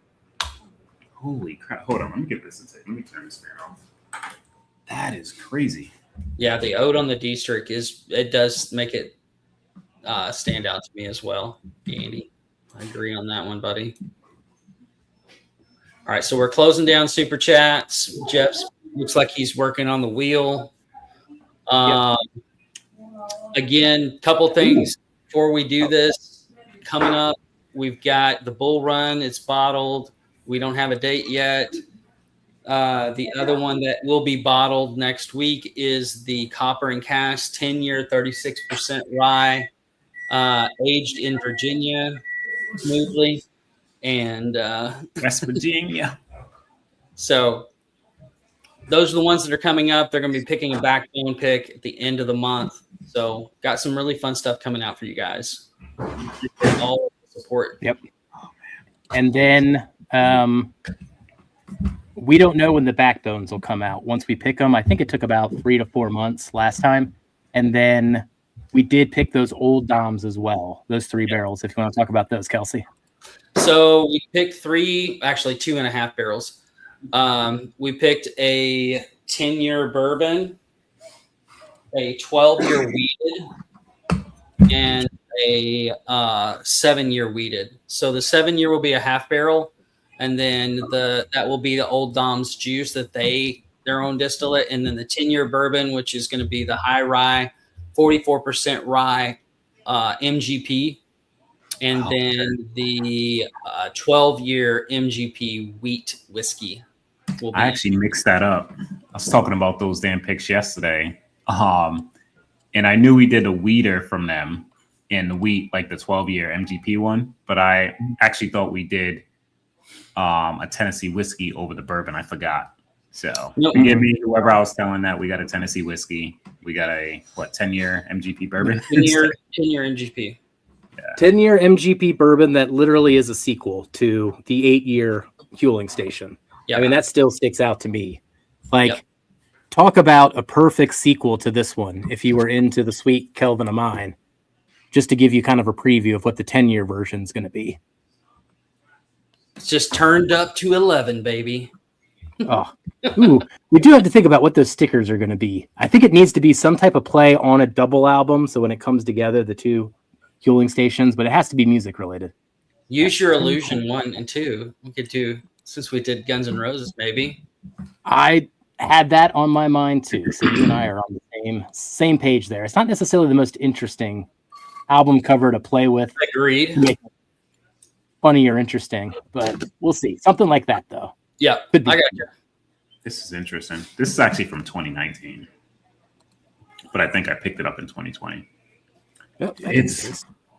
Holy crap! Hold on, let me get this inside. Let me turn this fan off. That is crazy. Yeah, the oat on the D-Strict it does make it stand out to me as well, Andy. I agree on that one, buddy. All right, so we're closing down super chats. Jeff's looks like he's working on the wheel. Again, couple things before we do this. Coming up, we've got the Bull Run. It's bottled. We don't have a date yet. The other one that will be bottled next week is the Copper and Cask 10-year, 36% rye, aged in Virginia smoothly. And West Virginia. so those are the ones that are coming up. They're going to be picking a backbone pick at the end of the month. So got some really fun stuff coming out for you guys. All the support. Yep. And then we don't know when the backbones will come out. Once we pick them, I think it took about 3 to 4 months last time. And then we did pick those old Doms as well, those 3 barrels, if you want to talk about those, Kelsey. So we picked 2.5 barrels. We picked a 10-year bourbon, a 12-year wheated, and a 7-year wheated. So the 7-year will be a half barrel, and then that will be the Old Dom's juice that their own distillate, and then the 10-year bourbon, which is going to be the high rye, 44% rye MGP, and then the 12-year MGP wheat whiskey. Will be I actually mixed that up. I was talking about those damn picks yesterday. And I knew we did a weeder from them in the wheat, like the 12-year MGP one, but I actually thought we did a Tennessee whiskey over the bourbon. I forgot. So forgive me, whoever I was telling that we got a Tennessee whiskey. We got a 10-year MGP bourbon. 10-year MGP. 10-year MGP bourbon that literally is a sequel to the 8-year Huling Station. Yeah. I mean, that still sticks out to me. Like, talk about a perfect sequel to this one. If you were into the Sweet Kelvin of Mine, just to give you kind of a preview of what the 10-year version is going to be. It's just turned up to 11, baby. Oh, ooh, we do have to think about what those stickers are going to be. I think it needs to be some type of play on a double album. So when it comes together, the 2 Huling Stations, but it has to be music related. Use Your Illusion 1 and 2. We could do, since we did Guns N' Roses, maybe. I had that on my mind too. So you and I are on the same page there. It's not necessarily the most interesting album cover to play with. Agreed. To make it funny or interesting, but we'll see. Something like that though. Yeah, I Could be. got you. This is interesting. This is actually from 2019. but I think I picked it up in 2020. Yep,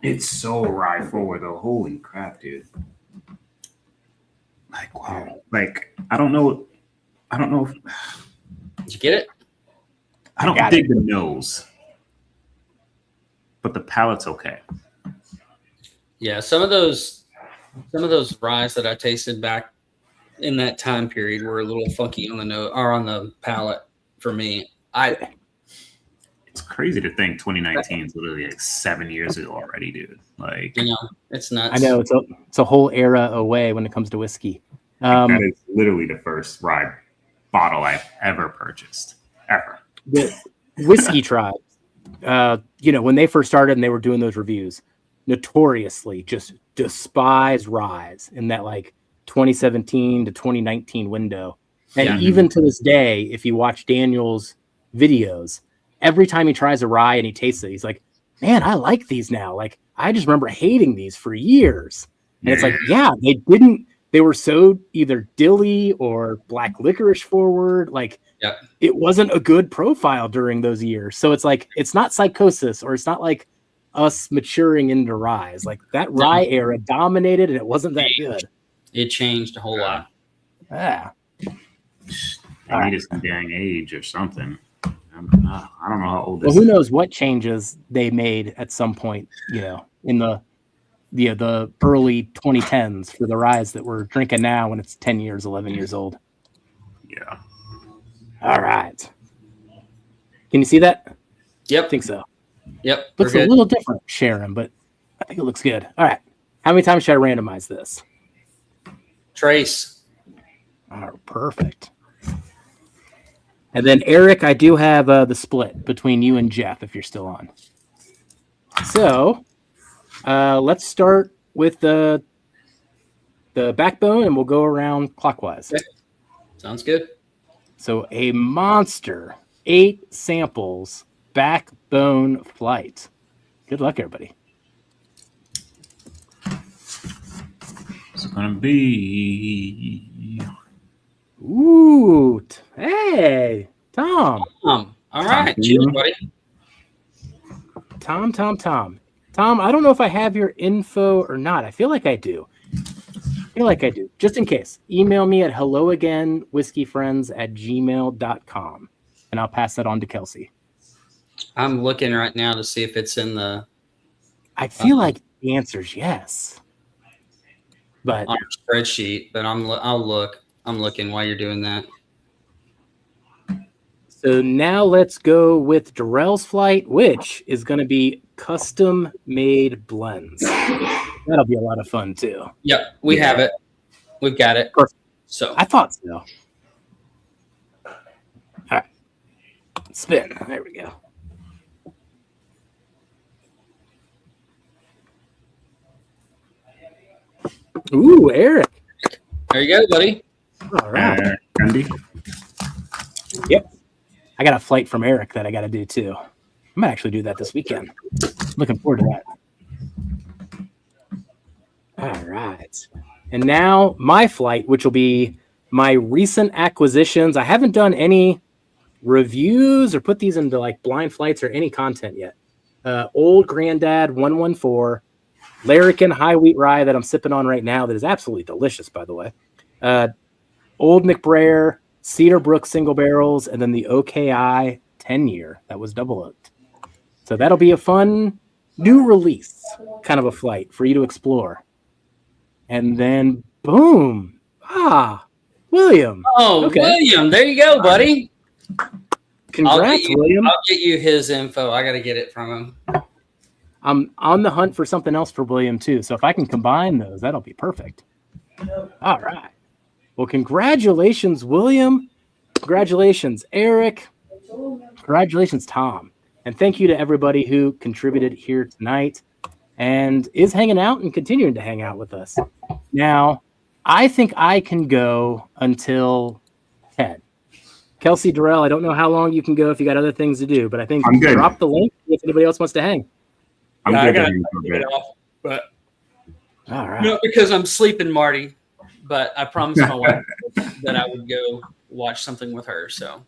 It's so rye forward though. Holy crap, dude! Like wow, like I don't know. If, Did you get it? I don't dig the nose, but the palate's okay. Yeah, some of those ryes that I tasted back in that time period were a little funky on the nose or on the palate for me. It's crazy to think 2019 is literally like 7 years ago already, dude. Like, it's nuts. I know it's a whole era away when it comes to whiskey. That is literally the first rye bottle I've ever purchased, ever. The Whiskey Tribe, when they first started and they were doing those reviews, notoriously just despise ryes in that like 2017 to 2019 window. And even to this day, if you watch Daniel's videos, every time he tries a rye and he tastes it, he's like, man, I like these now. Like, I just remember hating these for years. And it's like, they were so either dilly or black licorice forward. Like, it wasn't a good profile during those years. So it's like, it's not psychosis, or it's not like us maturing into ryes. Like, that rye era dominated and it wasn't that good. It changed a whole lot. Yeah. I needed some dang age or something. I don't know how old this is. Well, who knows what changes they made at some point, in the early 2010s for the ryes that we're drinking now when it's 10 years, 11 years old. Yeah. All right. Can you see that? Yep. I think so. Yep. Looks a little different, Sharon, but I think it looks good. All right. How many times should I randomize this? Trace. Oh, perfect. And then, Eric, I do have the split between you and Jeff if you're still on. So let's start with the backbone, and we'll go around clockwise. Okay. Sounds good. So a monster, 8 samples, backbone flight. Good luck, everybody. It's going to be... Ooh. Hey, Tom. All right. Cheers, buddy. Tom. Tom, I don't know if I have your info or not. I feel like I do. Just in case, email me at helloagainwhiskeyfriends@gmail.com, and I'll pass that on to Kelsey. I'm looking right now to see if it's in the... I feel like the answer is yes. But on a spreadsheet, but I'll look. I'm looking while you're doing that. So now let's go with Darrell's flight, which is going to be custom-made blends. That'll be a lot of fun, too. Yep, we have it. We've got it. Perfect. So I thought so. All right. Spin. There we go. Ooh, Eric. There you go, buddy. All right. Andy? Yep. I got a flight from Eric that I got to do, too. I might actually do that this weekend. Looking forward to that. All right. And now my flight, which will be my recent acquisitions. I haven't done any reviews or put these into like blind flights or any content yet. Old Granddad 114, Larrikin High Wheat Rye that I'm sipping on right now that is absolutely delicious, by the way. Old McBrayer, Cedar Brook single barrels, and then the OKI 10-year that was double oaked. So that'll be a fun new release kind of a flight for you to explore. And then, boom. William. Oh, okay. William. There you go, buddy. Congrats, William. I'll get you his info. I got to get it from him. I'm on the hunt for something else for William, too. So if I can combine those, that'll be perfect. All right. Well, congratulations, William. Congratulations, Eric. Congratulations, Tom. And thank you to everybody who contributed here tonight and is hanging out and continuing to hang out with us. Now, I think I can go until 10. Kelsey, Darrell, I don't know how long you can go if you got other things to do, but I think drop the link if anybody else wants to hang. I got to get off, but all right. No, because I'm sleeping, Marty. But I promised my wife that I would go watch something with her. So,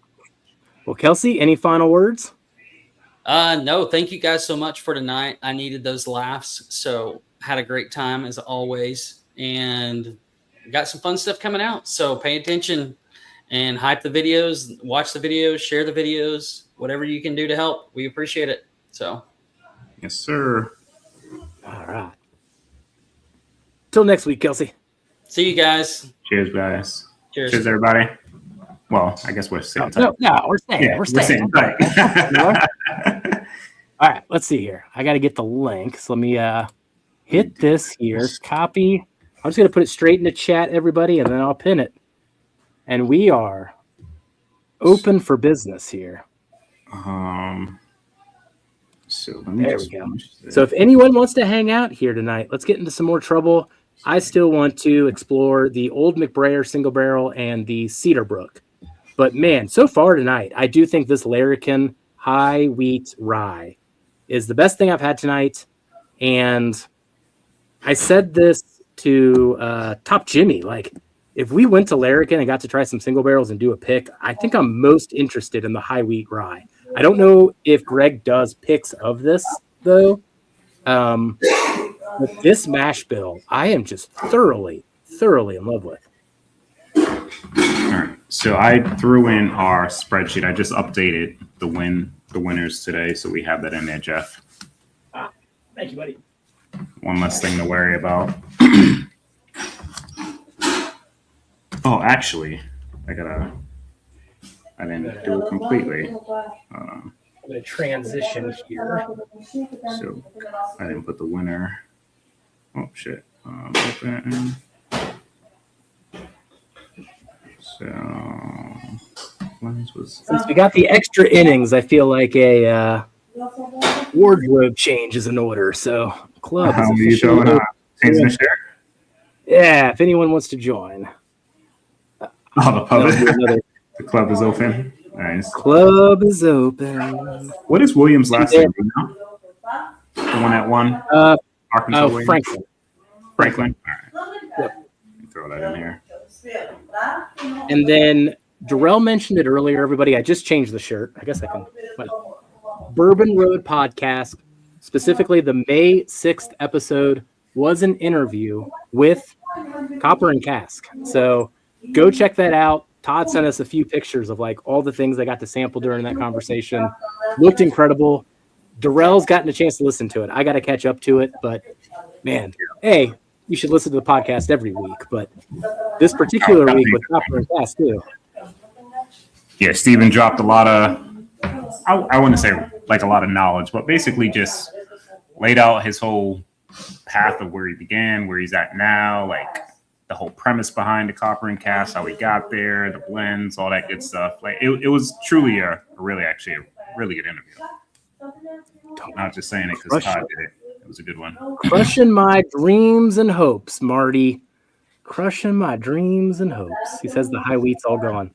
well, Kelsey, any final words? No, thank you guys so much for tonight. I needed those laughs, so had a great time as always, and got some fun stuff coming out. So pay attention and hype the videos, watch the videos, share the videos, whatever you can do to help. We appreciate it. So, Yes, sir. All right. Till next week, Kelsey. see you guys. Cheers, guys. Cheers. Cheers, everybody. Well, I guess we're staying tight. No, we're staying. Yeah, we're staying. tight. All right, let's see here. I got to get the link. So let me hit this here. Copy. I'm just going to put it straight in the chat, everybody, and then I'll pin it. And we are open for business here. So let me There we go. So if anyone wants to hang out here tonight, let's get into some more trouble. I still want to explore the Old McBrayer single barrel and the Cedarbrook. But man, so far tonight, I do think this Larrikin high wheat rye is the best thing I've had tonight. And I said this to Top Jimmy, like, if we went to Larrikin and got to try some single barrels and do a pick, I think I'm most interested in the high wheat rye. I don't know if Greg does picks of this, though. But this mash bill, I am just thoroughly in love with. All right. So I threw in our spreadsheet. I just updated the winners today, so we have that in there, Jeff. Thank you, buddy. One less thing to worry about. Oh, actually, I didn't do it completely. I'm going to transition here. So I didn't put the winner. Oh, shit. Open. So Since we got the extra innings, I feel like a wardrobe change is in order. So club is officially open. Changing the shirt? Yeah, if anyone wants to join. Oh, the pub. The club is open. Nice. Club is open. What is Williams' last name? The one that won? Arkansas Williams? Franklin. Franklin? All right. Yep. Throw that in here. And then Darrell mentioned it earlier, everybody. I just changed the shirt. I guess I can. Bourbon Road Podcast, specifically the May 6th episode, was an interview with Copper and Cask. So go check that out. Todd sent us a few pictures of like all the things I got to sample during that conversation. Looked incredible. Darrell's gotten a chance to listen to it. I got to catch up to it, but man, hey, you should listen to the podcast every week. But this particular week with Copper and Cask too. Yeah, Steven dropped a lot of, I wouldn't say like a lot of knowledge, but basically just laid out his whole path of where he began, where he's at now, like the whole premise behind the Copper and Cask, how he got there, the blends, all that good stuff. Like it was truly a really good interview. Not just saying it because Todd did it. It was a good one. Crushing my dreams and hopes, Marty. Crushing my dreams and hopes. He says the high wheat's all gone.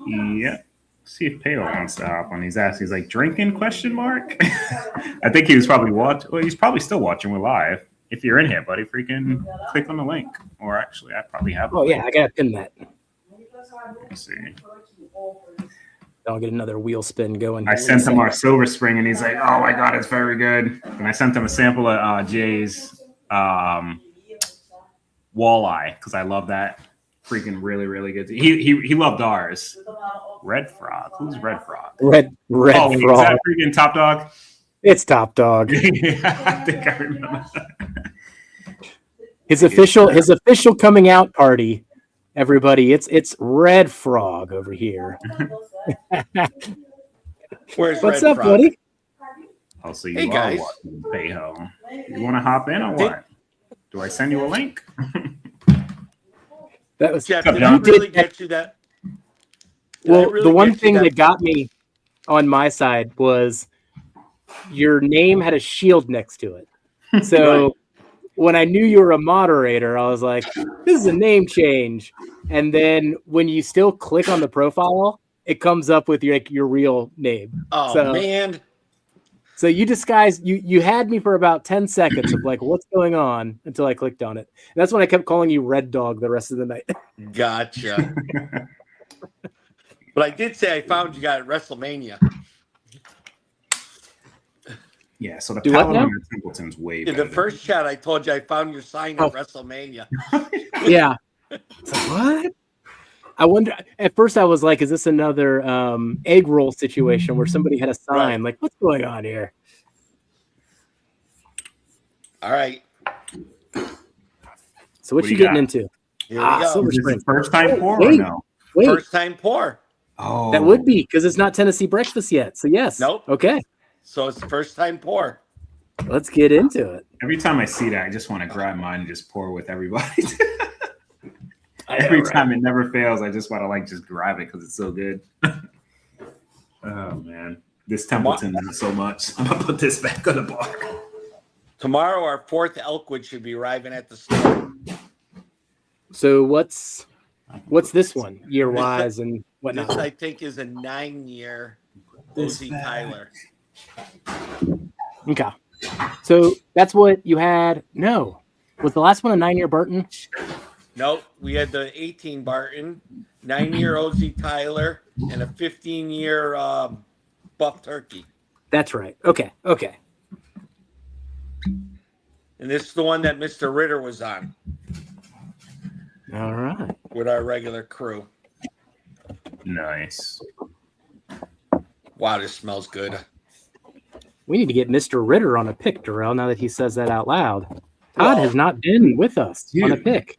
Yeah. See if Peo wants to hop on. He's asking, he's like, drinking, question mark? I think he was probably watching. Well, he's probably still watching. We're live. If you're in here, buddy, freaking click on the link. Or actually, I probably have. Oh, yeah, I got to pin that. Let's see. I'll get another wheel spin going. I sent him our Silver Spring, and he's like, oh, my God, it's very good. And I sent him a sample of Jay's Walleye, because I love that. Freaking really good. He loved ours. Red Frog. Who's Red Frog? Red Frog. Is that freaking Top Dog? It's Top Dog. Yeah, I think I remember that. His official coming out party. Everybody, it's Red Frog over here. Where's What's Red up, Frog? buddy? Oh, so you Hey, are guys. watching Bayho. You want to hop in or what? Do I send you a link? That was Jeff, What's up, did I John? really get you that? Well, the one thing that got me on my side was your name had a shield next to it. So when I knew you were a moderator, I was like, this is a name change. And then when you still click on the profile, it comes up with your real name. Oh, man. So you disguised, you had me for about 10 seconds of like, what's going on until I clicked on it. And that's when I kept calling you Red Dog the rest of the night. Gotcha. But I did say I found you guys at WrestleMania. Yeah, so the Do what palate now? on the Templeton's way In better. the first shot, I told you I found your sign at WrestleMania. Yeah. It's like, what? I wonder. At first, I was like, "Is this another egg roll situation where somebody had a sign? Right. Like, what's going on here?" All right, So, what What you do you getting got? into? here we go. Silver Is this Spring. the first time Oh, pour or wait. no? Wait, First time pour. Oh, that would be because it's not Tennessee breakfast yet. So, yes. Nope. Okay, So it's first time pour. let's get into it. Every time I see that, I just want to grab mine and just pour with everybody. I know, Every right? time it never fails. I just want to like just grab it because it's so good. Oh man, this Templeton is so much. I'm gonna put this back on the bar. Tomorrow, our fourth Elkwood should be arriving at the store. So, what's this one year wise and whatnot? This, I think, is a 9-year This OZ back. Tyler. Okay, so that's what you had. No, was the last one a 9-year Burton? Nope, we had the 18 Barton, 9-year OZ Tyler, and a 15-year Buff Turkey. That's right. Okay. And this is the one that Mr. Ritter was on All right. with our regular crew. Nice. Wow, this smells good. We need to get Mr. Ritter on a pick, Darrell, now that he says that out loud. Todd Well, has not been with us on a dude. pick.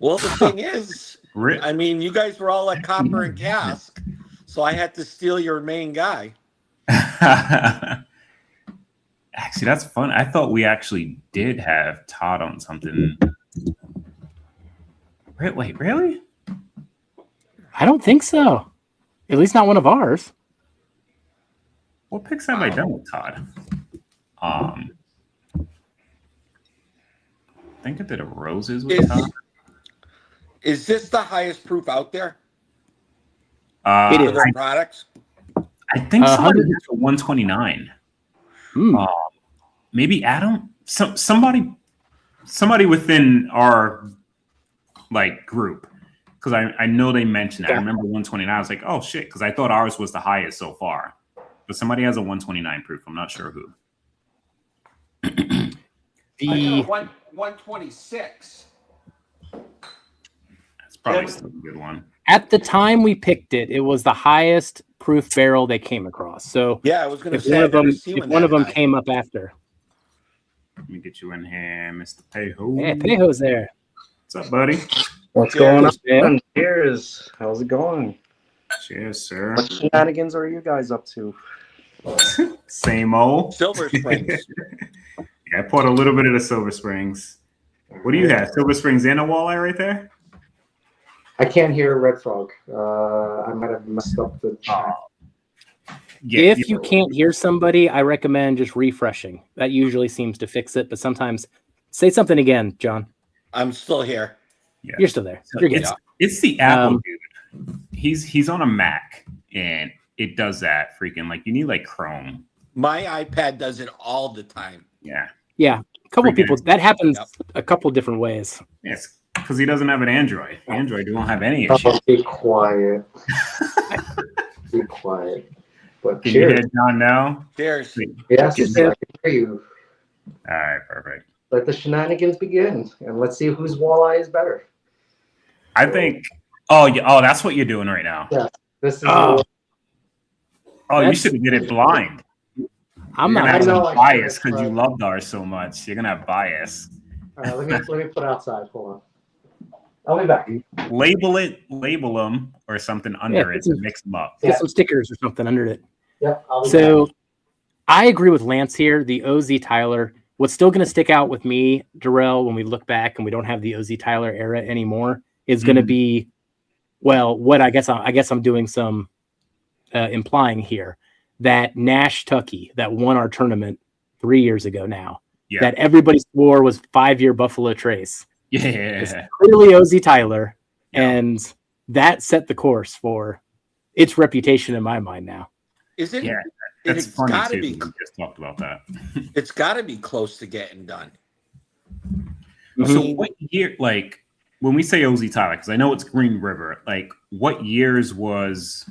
Well, the thing is, Rip. I mean, you guys were all at Copper and Cask, so I had to steal your main guy. Actually, that's fun. I thought we actually did have Todd on something. Wait, really? I don't think so. At least not one of ours. What picks have I done with Todd? I think I did a roses with Todd. Is this the highest proof out there It for is. their products? I think somebody 100 did for 129. Hmm. Maybe Adam. Somebody within our like group, because I know they mentioned it. I remember 129. I was like, oh shit, because I thought ours was the highest so far. But somebody has a 129 proof. I'm not sure who. The 126. That's probably still a good one. at the time we picked it, it was the highest proof barrel they came across. So Yeah, I was going to if say one I've of them, never seen if one of them high. came up after, Let me get you in here, Mr. Pejo. yeah, Pejo's there. What's up, buddy? What's Cheers, going on? man. Cheers. How's it going? Cheers, sir. What shenanigans are you guys up to? Same old. Silver Springs. Yeah, I poured a little bit of the Silver Springs. What do you have? Silver Springs and a walleye right there? I can't hear Red Frog. I might have messed up the chat. Yeah, If you can't hear somebody, I recommend just refreshing. That usually seems to fix it. But sometimes, say something again, John. I'm still here. yeah. You're still there. You're good. It's the Apple Um, dude. He's on a Mac and it does that freaking like you need like Chrome. My iPad does it all the time. Yeah. Yeah, a couple Freaking- people. That happens Yep. a couple different ways. Yes, because he doesn't have an Android. Android don't have any Oh, issues. be quiet. Be quiet. But Can you hear cheers. John now? Cheers. Yes, Cheers. I can hear you. All right, perfect. Let the shenanigans begin, and let's see whose walleye is better. I think. Oh, yeah. Oh, that's what you're doing right now. Yeah. This is Oh. Oh, you That's- should have did it blind. I'm You're not. gonna have I know some I bias should, because you but- loved ours so much. You're gonna have bias. all right, let me put outside. Hold on. I'll be back. Label them or something under it it's to a- mix them up. Get some stickers or something under it. Yep, I'll be So I agree with Lance here. The OZ Tyler, what's still going to stick out with me, Darrell, when we look back and we don't have the OZ Tyler era anymore, is going to Mhm. be, well, what I guess I'm doing some implying here, that Nash Tucky that won our tournament 3 years ago now, Yeah. that everybody swore was 5-year Buffalo Trace. It's Yeah. clearly OZ Tyler, Yeah. and that set the course for its reputation in my mind now. Is it? Yeah, That's It's funny got to too. be. We just talked about that. It's got to be close to getting done. So Mhm. what year, like when we say OZ Tyler, because I know it's Green River, like what years was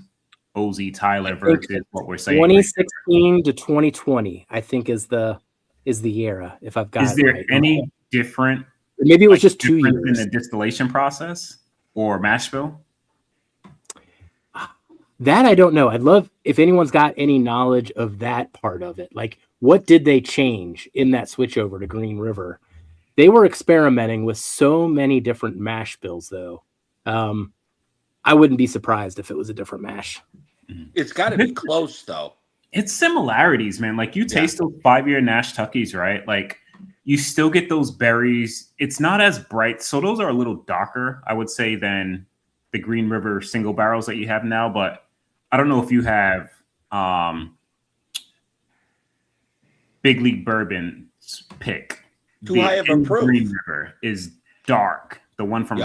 OZ Tyler versus what we're saying. 2016 to 2020, I think is the era. If I've got Is it there right. any different? Maybe it was just 2 difference years. in the distillation process or mash bill? That I don't know. I'd love if anyone's got any knowledge of that part of it. Like, what did they change in that switch over to Green River? They were experimenting with so many different mash bills, though. I wouldn't be surprised if it was a different mash. It's got to be close, though. It's similarities, man. Like you taste those 5-year Nash Tuckies, right? Like you still get those berries. It's not as bright. So those are a little darker, I would say, than the Green River single barrels that you have now. But I don't know if you have Big League Bourbon's pick. Too high of a proof. Green River is dark. The one from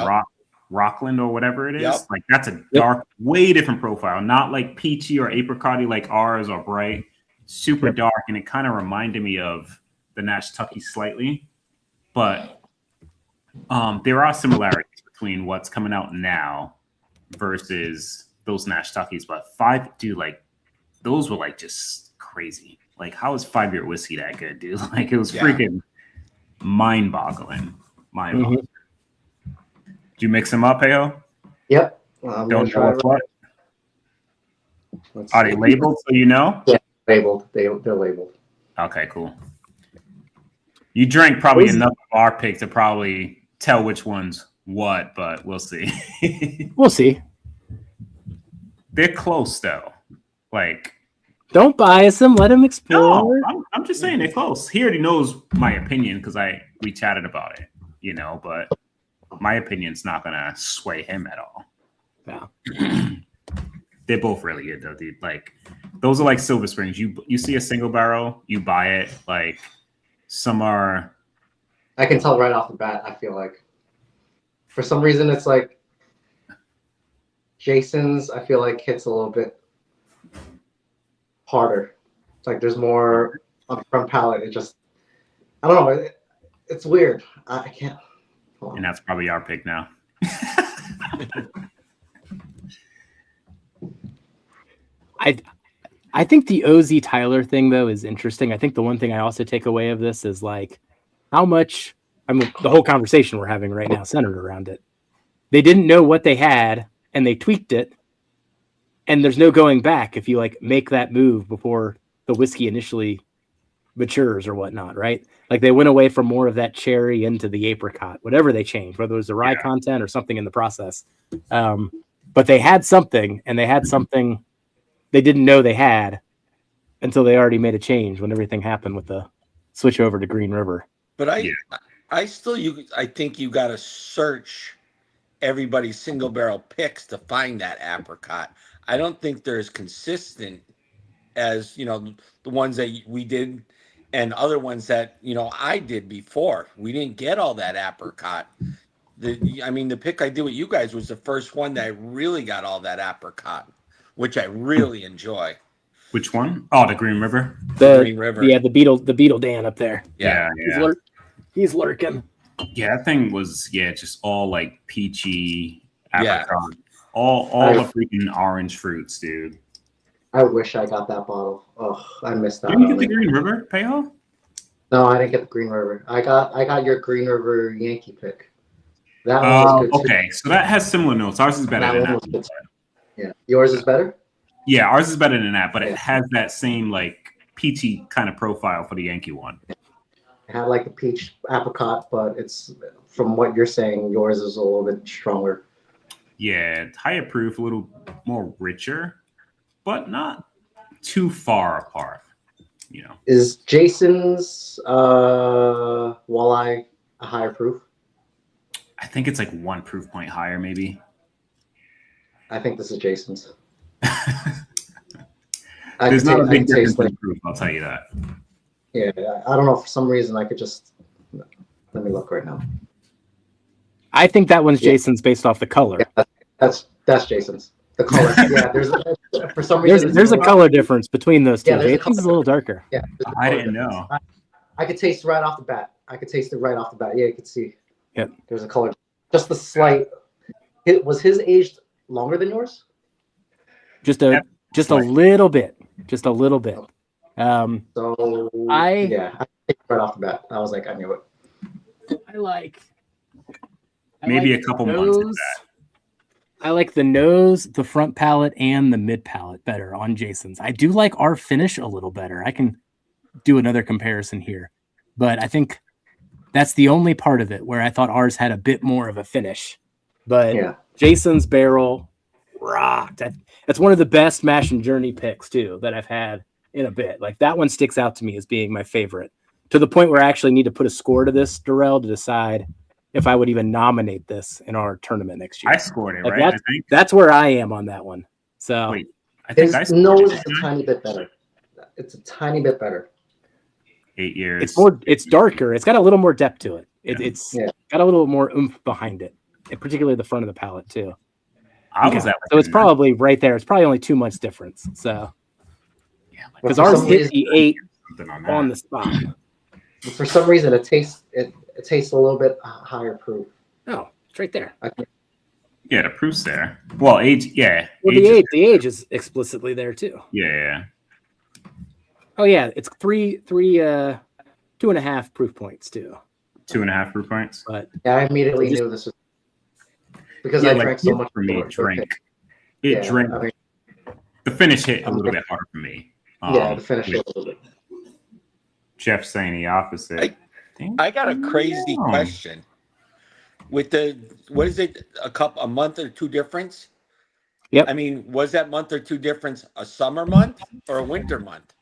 Rockland or whatever it is. Like that's a dark, way different profile. Not like peachy or apricotty like ours or bright. Super dark. And it kind of reminded me of the Nash Tucky slightly. But there are similarities between what's coming out now versus those Nash Tuckies. But those were like just crazy. Like, how is 5-year whiskey that good, dude? Like, it was freaking mind-boggling. Mind-boggling. Did you mix them up, Heyo? Yep. Don't know what. Are they labeled so you know? Yeah, labeled. They're labeled. Okay, cool. You drank probably enough of our pick to probably tell which one's what, but we'll see. We'll see. They're close, though. Like, don't bias them. Let them explore. No, I'm just saying they're close. He already knows my opinion because we chatted about it, but my opinion's not going to sway him at all. Yeah. They're both really good, though, dude. Like, those are like Silver Springs. You see a single barrel, you buy it. Like, some are... I can tell right off the bat, I feel like. For some reason, it's like Jason's, I feel like, hits a little bit harder. It's like there's more on the front palate. It just, I don't know. It's weird. I can't. And that's probably our pick now. I think the OZ Tyler thing, though, is interesting. I think the one thing I also take away of this is like how much, the whole conversation we're having right now centered around it. They didn't know what they had and they tweaked it. And there's no going back if you like make that move before the whiskey initially matures or whatnot, right? Like they went away from more of that cherry into the apricot, whatever they changed, whether it was the rye content or something in the process. But they had something, and they had something they didn't know they had until they already made a change when everything happened with the switch over to Green River. But I think you got to search everybody's single barrel picks to find that apricot. I don't think they're as consistent as, the ones that we did and other ones that, I did before. We didn't get all that apricot. The pick I did with you guys was the first one that I really got all that apricot, which I really enjoy. Which one? Oh, the Green River. The Green River. Yeah, the Beetle Dan up there. Yeah. He's lurking. Yeah, that thing was just all like peachy apricot. All the freaking orange fruits, dude. I wish I got that bottle. Oh, I missed out. Didn't you get the Green River, Payo? No, I didn't get the Green River. I got your Green River Yankee pick. That one was good too. Okay, so that has similar notes. Ours is better than that. Yeah, yours is better. Yeah, ours is better than that, but it has that same like peachy kind of profile for the Yankee one. It had like a peach apricot, but it's from what you're saying, yours is a little bit stronger. Yeah, higher proof, a little more richer, but not too far apart. Is Jason's walleye a higher proof? I think it's like 1 proof point higher, maybe. I think this is Jason's. There's not a big difference in proof, I'll tell you that. Yeah, I don't know. For some reason, I could just... Let me look right now. I think that one's Jason's based off the color. Yeah, that's Jason's. The color. Yeah, for some reason... There's a color difference between those two. Yeah, Jason's is a little darker. Yeah, I didn't know. I could taste it right off the bat. Yeah, you could see. Yep. There's a color. Just the slight... Was his aged longer than yours? Just a just a little bit. So I think right off the bat, I was like, I knew it. I like Maybe like a couple the months at nose. I like the nose, the front palate, and the mid palate better on Jason's. I do like our finish a little better. I can do another comparison here, but I think that's the only part of it where I thought ours had a bit more of a finish. But Yeah. Jason's barrel rocked. That's one of the best Mash and Journey picks too that I've had in a bit. Like that one sticks out to me as being my favorite, to the point where I actually need to put a score to this, Darrell, to decide if I would even nominate this in our tournament next year. I scored it, Like right? I think. that's where I am on that one. So Wait, I think I His scored nose it. is a tiny bit better. It's a tiny bit better. 8 years. it's darker. It's got a little more depth to it. It's Yeah. got a little more oomph behind it, and particularly the front of the palate too. I was Okay. at So it's probably right there. It's probably only 2 months difference. So because For ours some hit reason- the 8 something on on that. the spot. For some reason, it tastes a little bit higher proof. Oh, it's right there. Yeah, the proof's there. Well, age. Yeah. Well, the age is explicitly there too. Yeah. Oh yeah, it's 2.5 proof points too. 2.5 proof points. But Yeah, I immediately knew this was because I drank so much. For me, before. drink. It Yeah, drank. I mean, The finish hit a little bit harder for me. yeah, the finish a little bit. Jeff saying the opposite. I got a crazy question. With the what is it? A month or two difference? Yep. I mean, was that month or two difference a summer month or a winter month?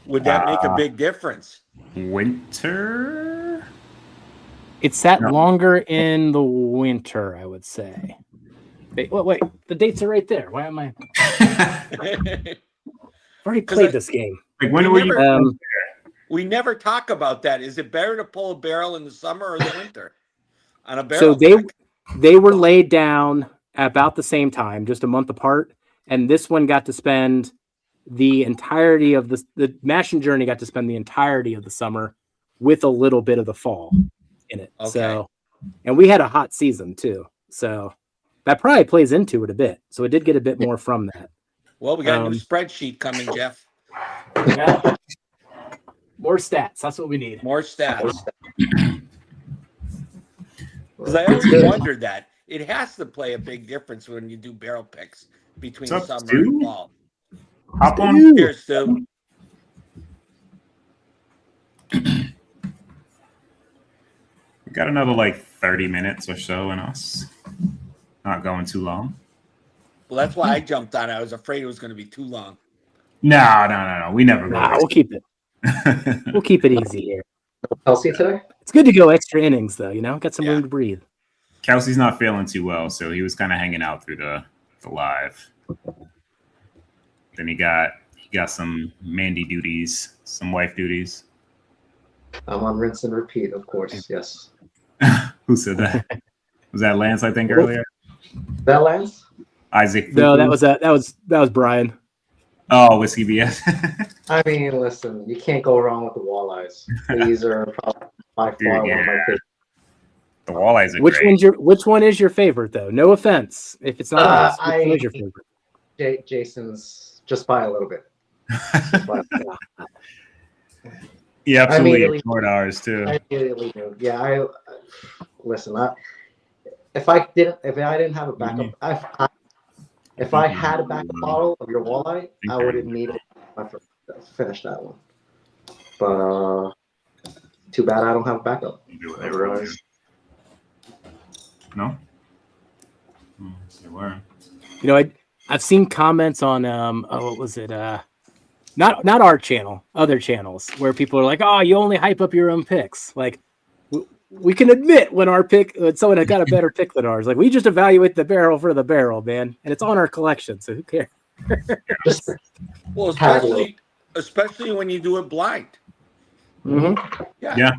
Would that make a big difference? Winter. it sat No. longer in the winter, I would say. Wait, the dates are right there. Why am I? I've already played this game. Like when were you? We never talk about that. Is it better to pull a barrel in the summer or the winter? On a barrel. So they were laid down about the same time, just a month apart, and this one got to spend the entirety of the Mash and Journey got to spend the entirety of the summer with a little bit of the fall in it. Okay. So, and we had a hot season too, so that probably plays into it a bit. So it did get a bit more from that. Well, we got a new spreadsheet coming, Jeff. Yeah. More stats. That's what we need. More stats. Because I always wondered that. It has to play a big difference when you do barrel picks between What's up, summer and Stu? fall. Hop on. Cheers, Stu. We got another like 30 minutes or so in us. Not going too long. Well, that's why I jumped on. I was afraid it was going to be too long. No. We never go. Nah, we'll keep it. We'll keep it easy here. Kelsey today? It's good to go extra innings, though. You know, got some room to breathe. Kelsey's not feeling too well, so he was kind of hanging out through the live. Then he got some Mandy duties, some wife duties. I'm on rinse and repeat, of course. Yes. Who said that? Was that Lance? I think earlier. That Lance? Isaac. No, Fufu? that was Brian. Oh, Whiskey BS. I mean, listen, you can't go wrong with the walleyes. These are probably by far one of my favorites. The walleyes are Which great. which one is your favorite though? No offense, if it's not ours, which one is your favorite? Jason's just by a little bit. Yeah, absolutely. immediately- Ignored ours too. I immediately knew. Yeah, listen. If I didn't have a backup, if I had a backup bottle of your walleye, I would have needed to finish that one. But too bad I don't have a backup. Do whatever. No. They were. You know, I've seen comments on what was it? Not our channel, other channels where people are like, "Oh, you only hype up your own picks." Like we can admit when someone had got a better pick than ours. Like we just evaluate the barrel for the barrel, man, and it's on our collection, so who cares? Well, especially when you do it blind. Mm-hmm. Yeah.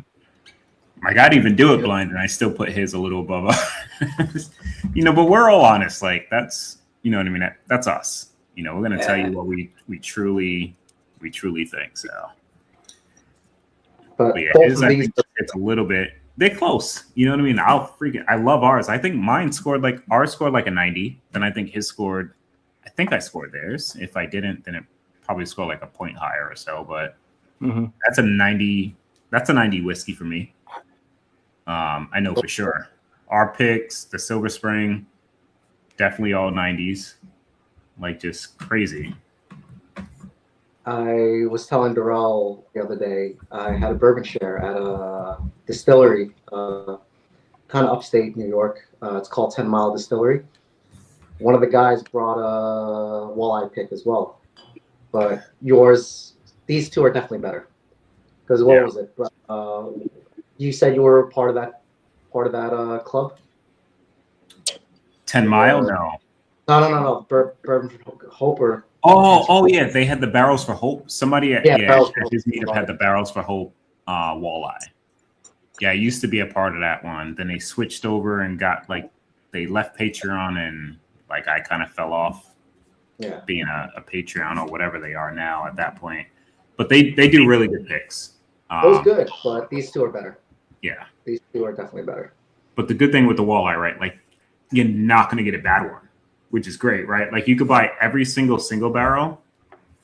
Like I'd even do it blind, and I still put his a little above ours. But we're all honest. Like that's, you know what I mean. That's us. We're gonna tell you what we truly think. So, But yeah, both of these, it's a little bit. They're close. You know what I mean? I love ours. I think ours scored like a 90. Then I think his scored I think I scored theirs. If I didn't, then it probably scored like a point higher or so. But that's a 90. That's a 90 whiskey for me. I know for sure. Our picks, the Silver Spring, definitely all 90s. Like just crazy. I was telling Darrell the other day, I had a bourbon share at a distillery, kind of upstate New York. It's called 10 Mile Distillery. One of the guys brought a walleye pick as well. But these two are definitely better. Because what was it? You said you were part of that club? 10 Mile? No. No. Bourbon Hope or... Oh yeah, they had the Barrels for Hope. Somebody at his meetup had the Barrels for Hope walleye. Yeah, I used to be a part of that one. Then they switched over and they left Patreon, and like I kind of fell off being a Patreon or whatever they are now at that point. But they do really good picks. It was good, but these two are better. Yeah. These two are definitely better. But the good thing with the walleye, right? Like you're not going to get a bad one, which is great, right? Like you could buy every single barrel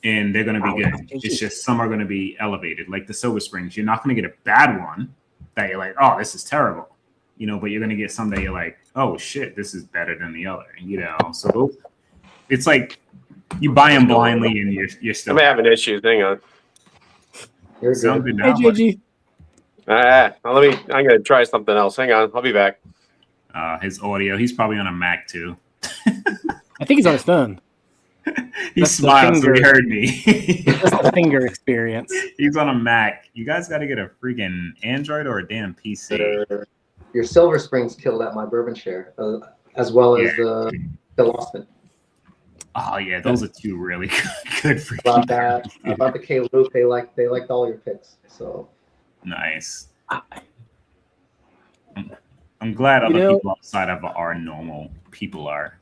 and they're going to be good. It's just some are going to be elevated. Like the Silver Springs, you're not going to get a bad one that you're like, oh, this is terrible. But you're going to get some that you're like, oh shit, this is better than the other, So it's like you buy them blindly and you're still. I'm having issues. Hang on. You're Sound good. good now. Hey, JG. I'm going to try something else. Hang on. I'll be back. His audio, he's probably on a Mac too. I think he's on his phone. He That's smiled, so he heard me. That's the finger experience. He's on a Mac. You guys got to get a freaking Android or a damn PC. Your Silver Springs killed at my bourbon share, as well as the Lostman. Oh yeah, those are two really good freaking. About the K Loop, they liked all your picks. So nice. I'm glad other people outside of our normal people are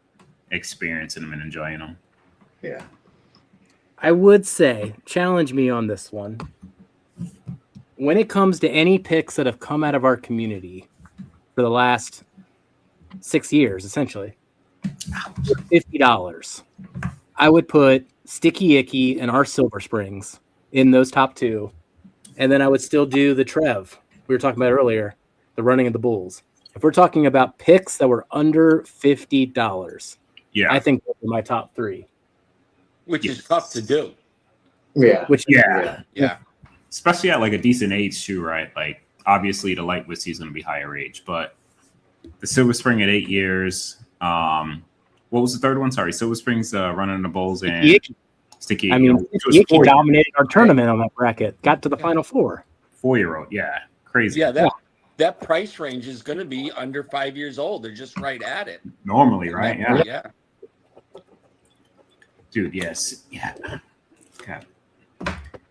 experiencing them and enjoying them. Yeah. I would say, challenge me on this one. When it comes to any picks that have come out of our community for the last 6 years, essentially, $50, I would put Sticky Icky and our Silver Springs in those top two. And then I would still do the Trev we were talking about earlier, the Running of the Bulls. If we're talking about picks that were under $50, I think those are my top three. Which is tough to do. Yeah. Yeah. Especially at like a decent age too, right? Like obviously the light whiskey is going to be higher age, but the Silver Spring at 8 years. What was the third one? Sorry, Silver Springs, Running the Bulls, and Sticky. I mean, Sticky dominated our tournament on that bracket. Got to the final four. 4-year-old, crazy. Yeah, that price range is going to be under 5 years old. They're just right at it. Normally, right? Yeah. Dude, yes. Yeah. God.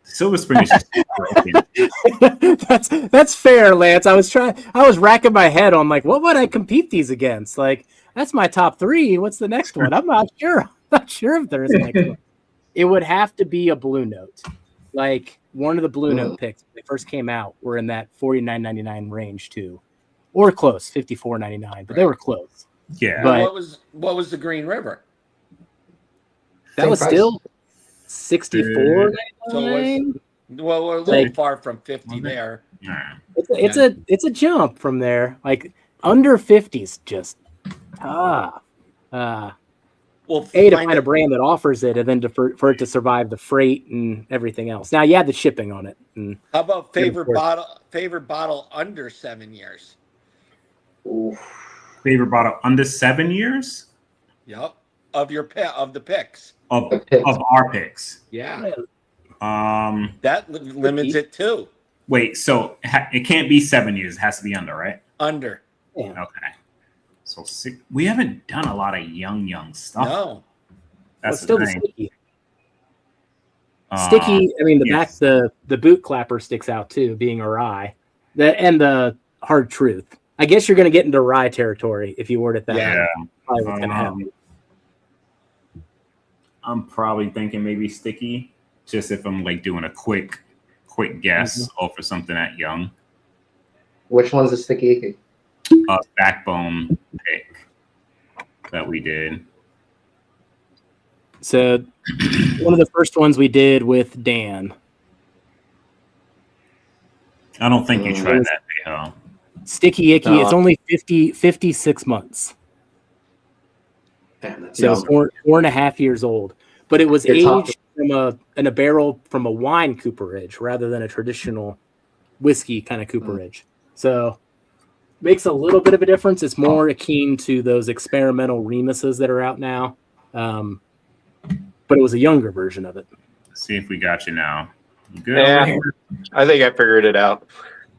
Silver Spring is just broken. That's fair, Lance. I was racking my head on like, what would I compete these against? Like, that's my top three. What's the next one? I'm not sure. I'm not sure if there is a next one. It would have to be a Blue Note. Like one of the Blue Note picks when they first came out were in that $49.99 range too, or close, $54.99, but they were close. Yeah. But what was the Green River? That was still $64.99. So we're a little far from 50 there. Yeah. It's a jump from there. Like under 50's just to find a brand that offers it, and then for it to survive the freight and everything else. Now you add the shipping on it. And how about favorite bottle under 7 years? Oof. Favorite bottle under 7 years? Yep. Of the picks. Of our picks. Yeah. That limits it too. Wait, so it can't be 7 years. It has to be under, right? Under. Yeah. Okay. So we haven't done a lot of young stuff. No. That's still the the thing. Sticky. Sticky. I mean, the boot clapper sticks out too, being a rye. And the Hard Truth. I guess you're going to get into rye territory if you word it that way. Yeah. Probably what's going to happen. I'm probably thinking maybe Sticky, just if I'm like doing a quick guess or for something that young. Which one's the Sticky Icky? Backbone pick that we did. So one of the first ones we did with Dan. I don't think you tried that, Mayho. Sticky Icky. It's only 56 months. Damn, that's So young. 4.5 years old. But it was It's tough. aged in a barrel from a wine cooperage rather than a traditional whiskey kind of cooperage. So makes a little bit of a difference. It's more akin to those experimental Remuses that are out now. But it was a younger version of it. Let's see if we got you now. You good? Yeah. over here? I think I figured it out.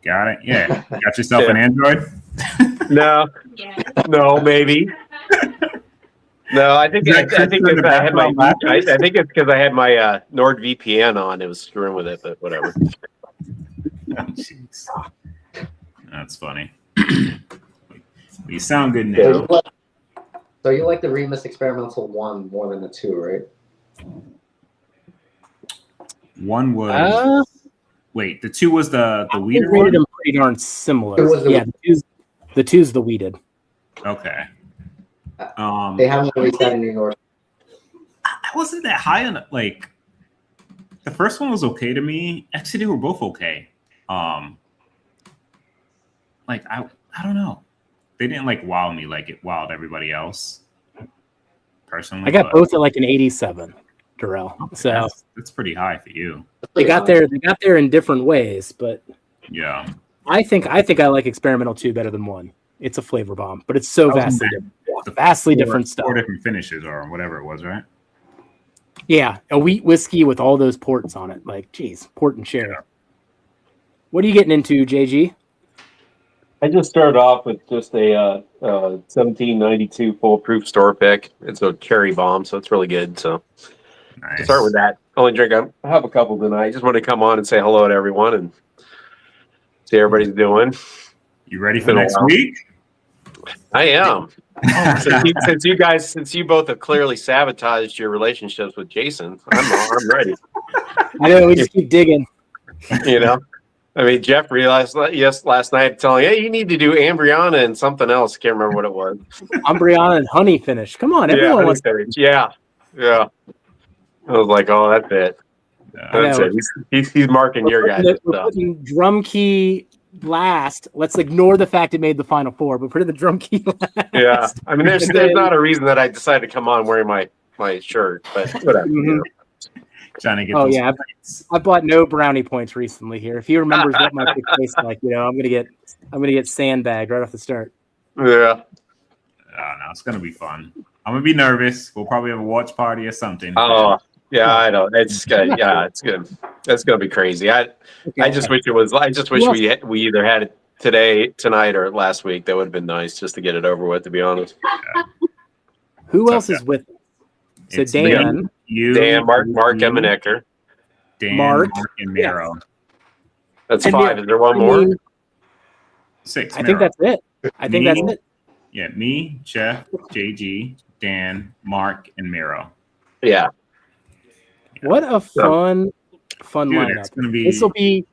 Got it? Yeah. Got yourself Yeah. an Android? No, no, maybe. No, I think Is that I think Chris in if the I had my background I think it's because I had my NordVPN on. It was screwing with it, but whatever. Oh, jeez. That's funny. You sound good So now. you like, so you like the Remus Experimental 1 more than the 2, right? One was wait, the 2 was the We weeder rated one? them pretty darn similar. It was the- Yeah, the two's the weeded. Okay. They haven't released that in New York. I wasn't that high on it. Like the first one was okay to me. Actually, they were both okay. Like I don't know. They didn't like wow me like it wowed everybody else. Personally, I got but both at like an 87, Darrell. So that's pretty high for you. they got there in different ways, but Yeah. I think I like Experimental 2 better than 1. It's a flavor bomb, but it's so That was vastly bad. different. Vastly different stuff. 4 different finishes or whatever it was, right? Yeah, a wheat whiskey with all those ports on it. Like, geez, port and sherry. What are you getting into, JG? I just started off with just a 1792 foolproof store pick. It's a cherry bomb, so it's really good. So Nice. to start with that. Only drink. I have a couple tonight. Just want to come on and say hello to everyone and see how everybody's doing. You ready for Been a next while. week? I am. Since you both have clearly sabotaged your relationships with Jason, I'm ready. I know we just keep digging. You know, I mean, Jeff realized last night telling, hey, you need to do Ambriana and something else. Can't remember what it was. Umbriana and honey finish. Come on, everyone wants. Yeah. I was like, oh, that's it. That's know. it. He's marking your guys' We're stuff. putting drum key last. Let's ignore the fact it made the final 4, but put in the drum key last. Yeah, I mean, there's And then- not a reason that I decided to come on wearing my shirt, but whatever. you know. Trying to get Oh those yeah, I bought no brownie points recently here. If he remembers what my pick tastes like, I'm gonna get sandbagged right off the start. Yeah. Oh, no, it's gonna be fun. I'm gonna be nervous. We'll probably have a watch party or something. Oh, yeah, I know. It's good. Yeah, it's good. That's gonna be crazy. I just wish it was. I just wish we either had it today, tonight, or last week. That would have been nice just to get it over with. To be honest. Who else is with us? So It's Dan, me, you, Dan, Mark, you, Eminecker. Dan, Mark. and Miro. That's And 5. Is there one more? 6. I think Miro. that's it. I think that's it. Yeah, me, Jeff, JG, Dan, Mark, and Miro. Yeah. What a fun Dude, lineup. it's gonna be. This will be.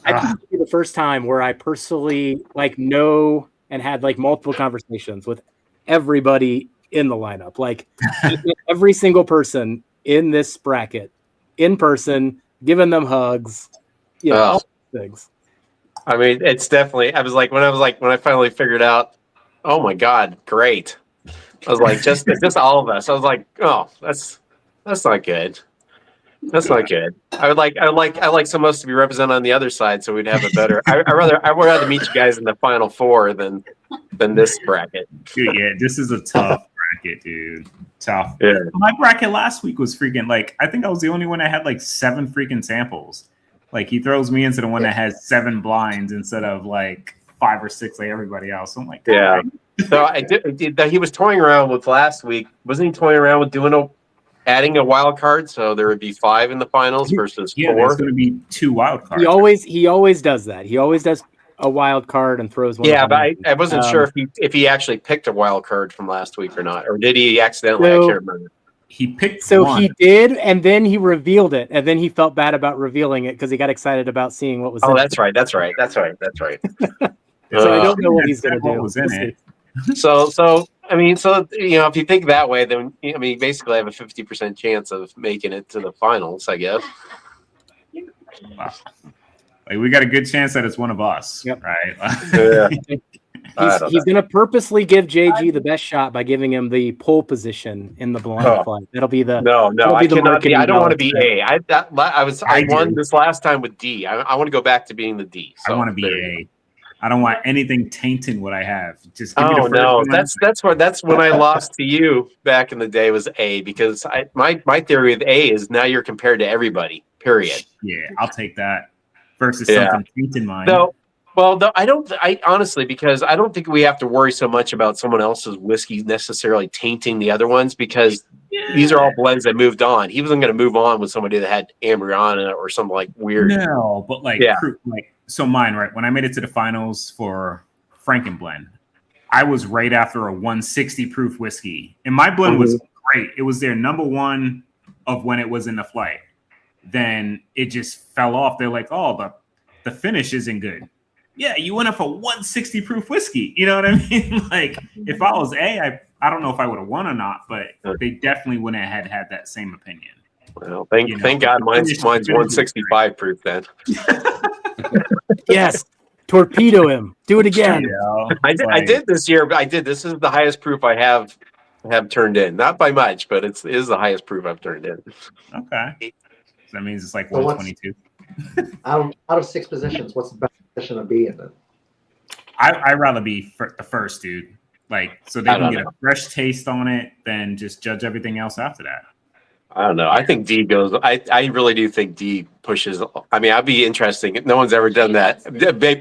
I think this will be the first time where I personally know and had multiple conversations with everybody in the lineup. Every single person in this bracket, in person, giving them hugs. All these things. I mean, it's definitely. I was like, when I finally figured out. Oh my God, great! I was like, just all of us. I was like, oh, that's not good. That's not good. I would like some of us to be represented on the other side, so we'd have a better. I would rather meet you guys in the final 4 than this bracket. Dude, yeah, this is a tough bracket, dude. Tough. Yeah. My bracket last week was freaking I think I was the only one that had 7 freaking samples. He throws me into the one that has 7 blinds instead of 5 or 6 like everybody else. So I'm like, yeah. So I did. He was toying around with last week. Wasn't he toying around with adding a wild card, so there would be 5 in the finals versus 4? There's going to be 2 wild cards. He always does that. He always does a wild card and throws one. Yeah, but I wasn't sure if he actually picked a wild card from last week or not, or did he accidentally? I can't remember. He picked. So one. he did, and then he revealed it, and then he felt bad about revealing it because he got excited about seeing what was. Oh, in that's it. right. That's right. So I don't know what he's going to do. What was in it? So I mean, so if you think that way, then I mean, basically, I have a 50% chance of making it to the finals, I guess. Wow. Like we got a good chance that it's one of us, Yep. right? Yeah. He's going to purposely give JG the best shot by giving him the pole position in the blind flight. That'll be the No, that'll I be the cannot be. I don't want to marketing be dollars. A. I won do. this last time with D. I want to go back to being the D. So I want to be A. I don't want anything tainting what I have. Just give me Oh the first no, one. that's when I lost to you back in the day was A, because my theory with A is now you're compared to everybody. Period. Yeah, I'll take that versus Yeah. something tainting mine. No, well, no, I honestly, because I don't think we have to worry so much about someone else's whiskey necessarily tainting the other ones, because these are all blends that moved on. He wasn't going to move on with somebody that had Ambriana or something like weird. No, but like, Yeah. So mine, right? When I made it to the finals for Frankenblend, I was right after a 160 proof whiskey, and my blend was great. It was their number one of when it was in the flight. Then it just fell off. They're like, oh, the finish isn't good. Yeah, you went up for 160 proof whiskey. You know what I mean? Like, if I was A, I don't know if I would have won or not, but they definitely wouldn't have had that same opinion. Well, thank God mine's 165 proof then. Yes, torpedo him. Do it again. I did this year. But this is the highest proof I have turned in. Not by much, but it is the highest proof I've turned in. Okay, so that means it's like So 122. Out of 6 positions, what's the best position to be in? Then? I'd rather be the first, dude. Like, so they can get a fresh taste on it, then just judge everything else after that. I don't know. I think D goes. I really do think D pushes. I mean, I'd be interesting. No one's ever done that.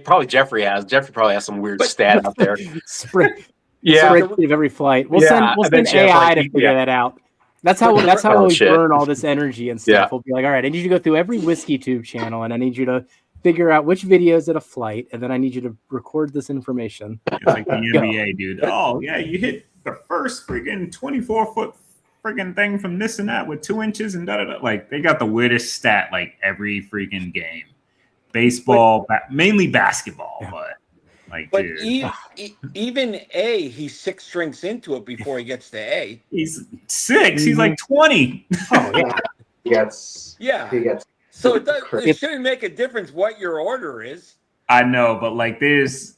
Probably Jeffrey has. Jeffrey probably has some weird stat out there. Spreadsheet of every flight. We'll send AI to figure that out. That's how we burn all this energy and stuff. We'll be like, all right, I need you to go through every whiskey tube channel, and I need you to figure out which video is at a flight, and then I need you to record this information. It's like the NBA, dude. Oh yeah, you hit the first freaking 24-foot freaking thing from this and that with 2 inches and da. Like, they got the weirdest stat like every freaking game. Baseball, mainly basketball, but dude. Even A, he's 6 drinks into it before he gets to A. He's 6. He's like 20. Oh yeah, he gets. So it shouldn't make a difference what your order is. I know, but like there's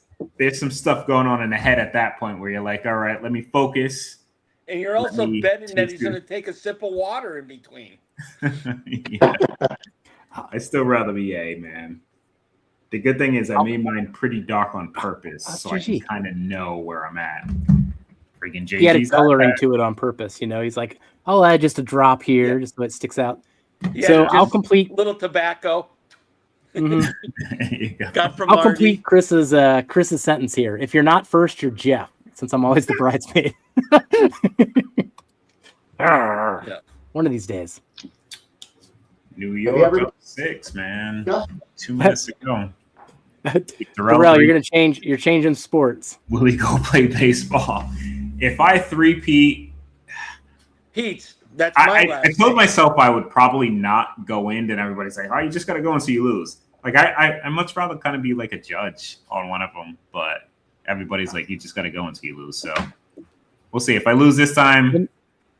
some stuff going on in the head at that point where you're like, all right, let me focus. And you're also betting that he's going to take a sip of water in between. Yeah. I still rather be A, man. The good thing is I made mine pretty dark on purpose, so I can kind of know where I'm at. Freaking JG's he added coloring to it on purpose. He's like, I'll add just a drop here, just so it sticks out. Yeah, so I'll complete little tobacco. Got from I'll complete Chris's sentence here. If you're not first, you're Jeff, since I'm always the bridesmaid. One of these days. New York up 6, man. 2 minutes to go. Darrell, you're changing sports. Will he go play baseball? If I three-peat, Pete, that's my I told myself I would probably not go in, and everybody's like, "Oh, you just got to go until you lose." Like I much rather kind of be like a judge on one of them, but everybody's like, "You just got to go until you lose." So we'll see. If I lose this time,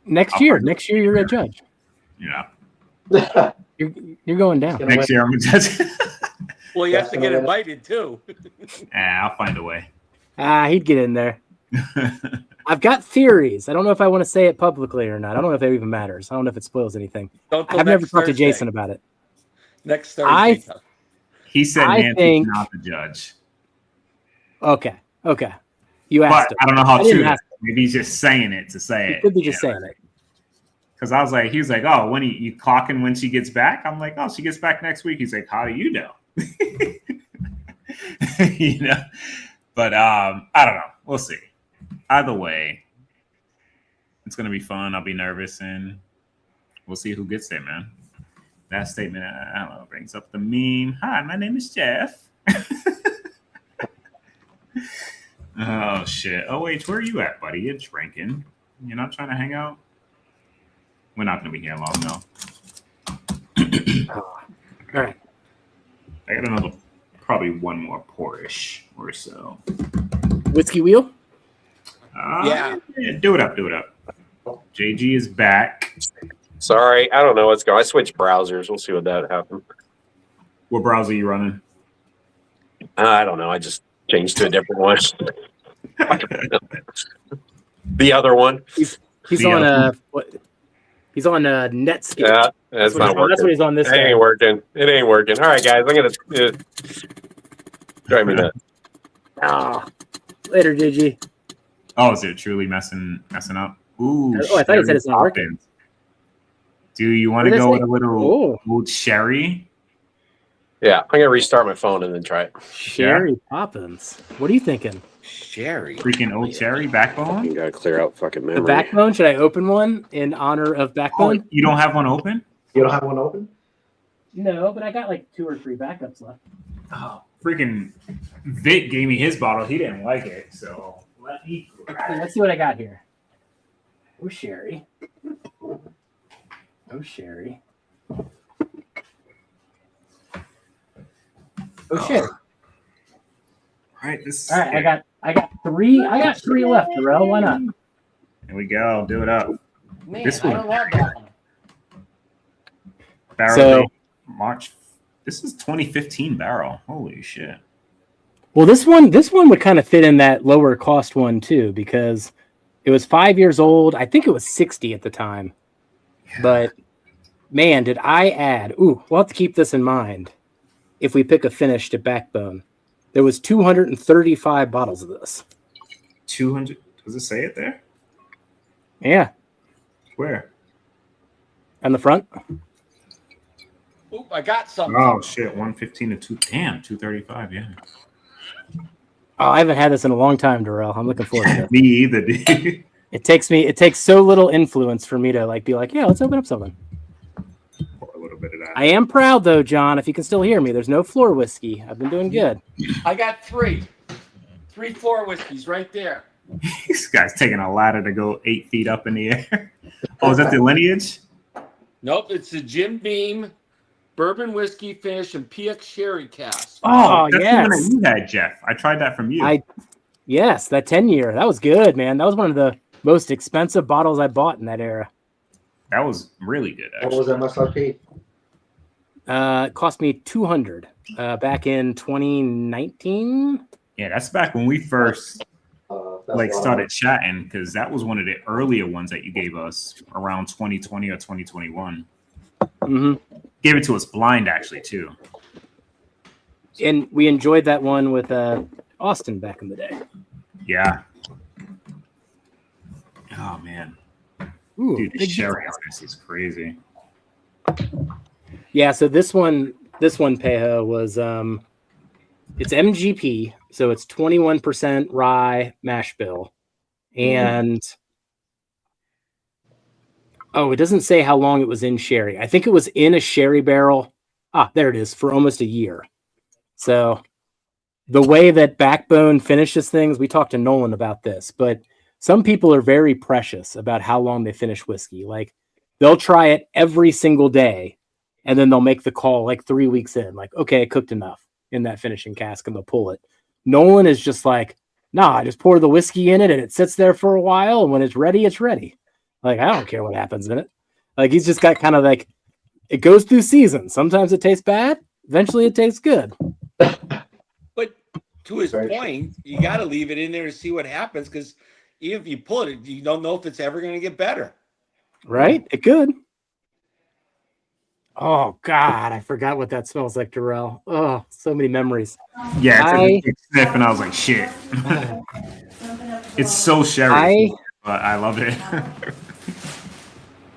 next year you're a judge. Yeah, you're going down. Next year I'm a judge. Well, you have to get invited too. I'll find a way. He'd get in there. I've got theories. I don't know if I want to say it publicly or not. I don't know if it even matters. I don't know if it spoils anything. I've never talked to Jason about it. Next Thursday. He said Nancy's not the judge. Okay. You asked him. I don't know how true that is. Maybe he's just saying it to say it. He could be just saying it. Because he was like, oh, when you clocking when she gets back? I'm like, oh, she gets back next week. He's like, how do you know? But I don't know. We'll see. Either way, it's gonna be fun. I'll be nervous, and we'll see who gets there, man. That statement, I don't know, brings up the meme. Hi, my name is Jeff. Oh shit. Oh wait, where are you at, buddy? You're drinking. You're not trying to hang out? We're not gonna be here long, no. All right. I got another, probably one more pour-ish or so. Whiskey wheel? Yeah. Do it up. JG is back. Sorry, I don't know what's going on. I switched browsers. We'll see what that happened. What browser are you running? I don't know. I just changed to a different one. The other one. He's The on he's on Netscape. Yeah, that's not working. That's what he's on this It guy. ain't working. It ain't working. All right, guys. I'm gonna drive me nuts. Ah, later, Gigi. Oh, is it truly messing up? Ooh, Oh, I thought you said it's not working. Poppins. Do you want to What did I go say? with a little old sherry? Yeah, I'm gonna restart my phone and then try it. Sherry Poppins. What are you thinking? Sherry. Freaking old cherry backbone? You gotta clear out fucking memory. The Backbone? Should I open one in honor of Oh, Backbone? you don't have one open? You don't have one open? No, but I got like 2 or 3 backups left. Oh, freaking Vic gave me his bottle. He didn't like it, so let me grab it. Let's see what I got here. Oh, Sherry. Oh, Sherry. Oh, shit. All right, this. All right, I got 3. I got 3 left, Darrell. Why not? Here we go. Do it up. Man, This I one. don't love that one. Barrel So- date, March. This is 2015 barrel. Holy shit. Well, this one would kind of fit in that lower cost one too, because it was 5 years old. I think it was 60 at the time. But man, did I add? Ooh, we'll have to keep this in mind. If we pick a finish to Backbone, there was 235 bottles of this. 200. Does it say it there? Yeah, Where? on the front. Oop, I got something. Oh shit, 115 to 2. Damn, 235. Yeah. Oh, I haven't had this in a long time, Darrell. I'm looking forward to it. Me either, dude. It takes so little influence for me to like be like, yeah, let's open up something. Pour a little bit of that. I am proud though, John. If you can still hear me, there's no floor whiskey. I've been doing good. I got 3. 3 floor whiskeys right there. This guy's taking a ladder to go 8 feet up in the air. Oh, is that the lineage? Nope, it's the Jim Beam bourbon whiskey finish and PX sherry cask. Oh, that's yes. the one that you had, Jeff. I tried that from you. Yes, that 10-year. That was good, man. That was one of the most expensive bottles I bought in that era. That was really good, What was actually. MSRP? It cost me $200 back in 2019. Yeah, that's back when we first That's started chatting, because that was one of the earlier ones that you gave us around 2020 or 2021. Mm-hmm. Gave it to us blind, actually, too. And we enjoyed that one with Austin back in the day. Yeah. Oh man, Ooh, dude, the big sherry on this is crazy. Yeah, so this one, Pejo, was it's MGP, so it's 21% rye mash bill, and it doesn't say how long it was in sherry. I think it was in a sherry barrel. Ah, there it is, for almost a year. So the way that Backbone finishes things, we talked to Nolan about this, but some people are very precious about how long they finish whiskey. Like they'll try it every single day, and then they'll make the call like 3 weeks in, like, okay, it cooked enough in that finishing cask, and they'll pull it. Nolan is just like, nah, I just pour the whiskey in it and it sits there for a while, and when it's ready, it's ready. Like, I don't care what happens in it. Like, he's just got kind of like, it goes through seasons. Sometimes it tastes bad. Eventually it tastes good. But to his point, you got to leave it in there to see what happens, because even if you pull it, you don't know if it's ever going to get better. Right? It could. Oh, God. I forgot what that smells like, Darrell. Oh, so many memories. Yeah, it took a big sniff, and I was like, shit. It's so sherry, but I love it.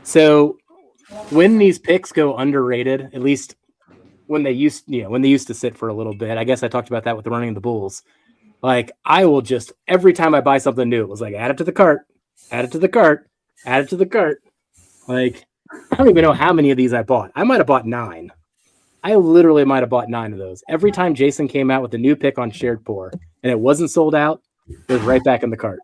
So when these picks go underrated, at least when they used to sit for a little bit, I guess I talked about that with the running of the bulls. Like, I will just, every time I buy something new, it was like, add it to the cart, add it to the cart, add it to the cart. Like, I don't even know how many of these I bought. I might have bought 9. I literally might have bought 9 of those. Every time Jason came out with a new pick on shared pour and it wasn't sold out, it was right back in the cart.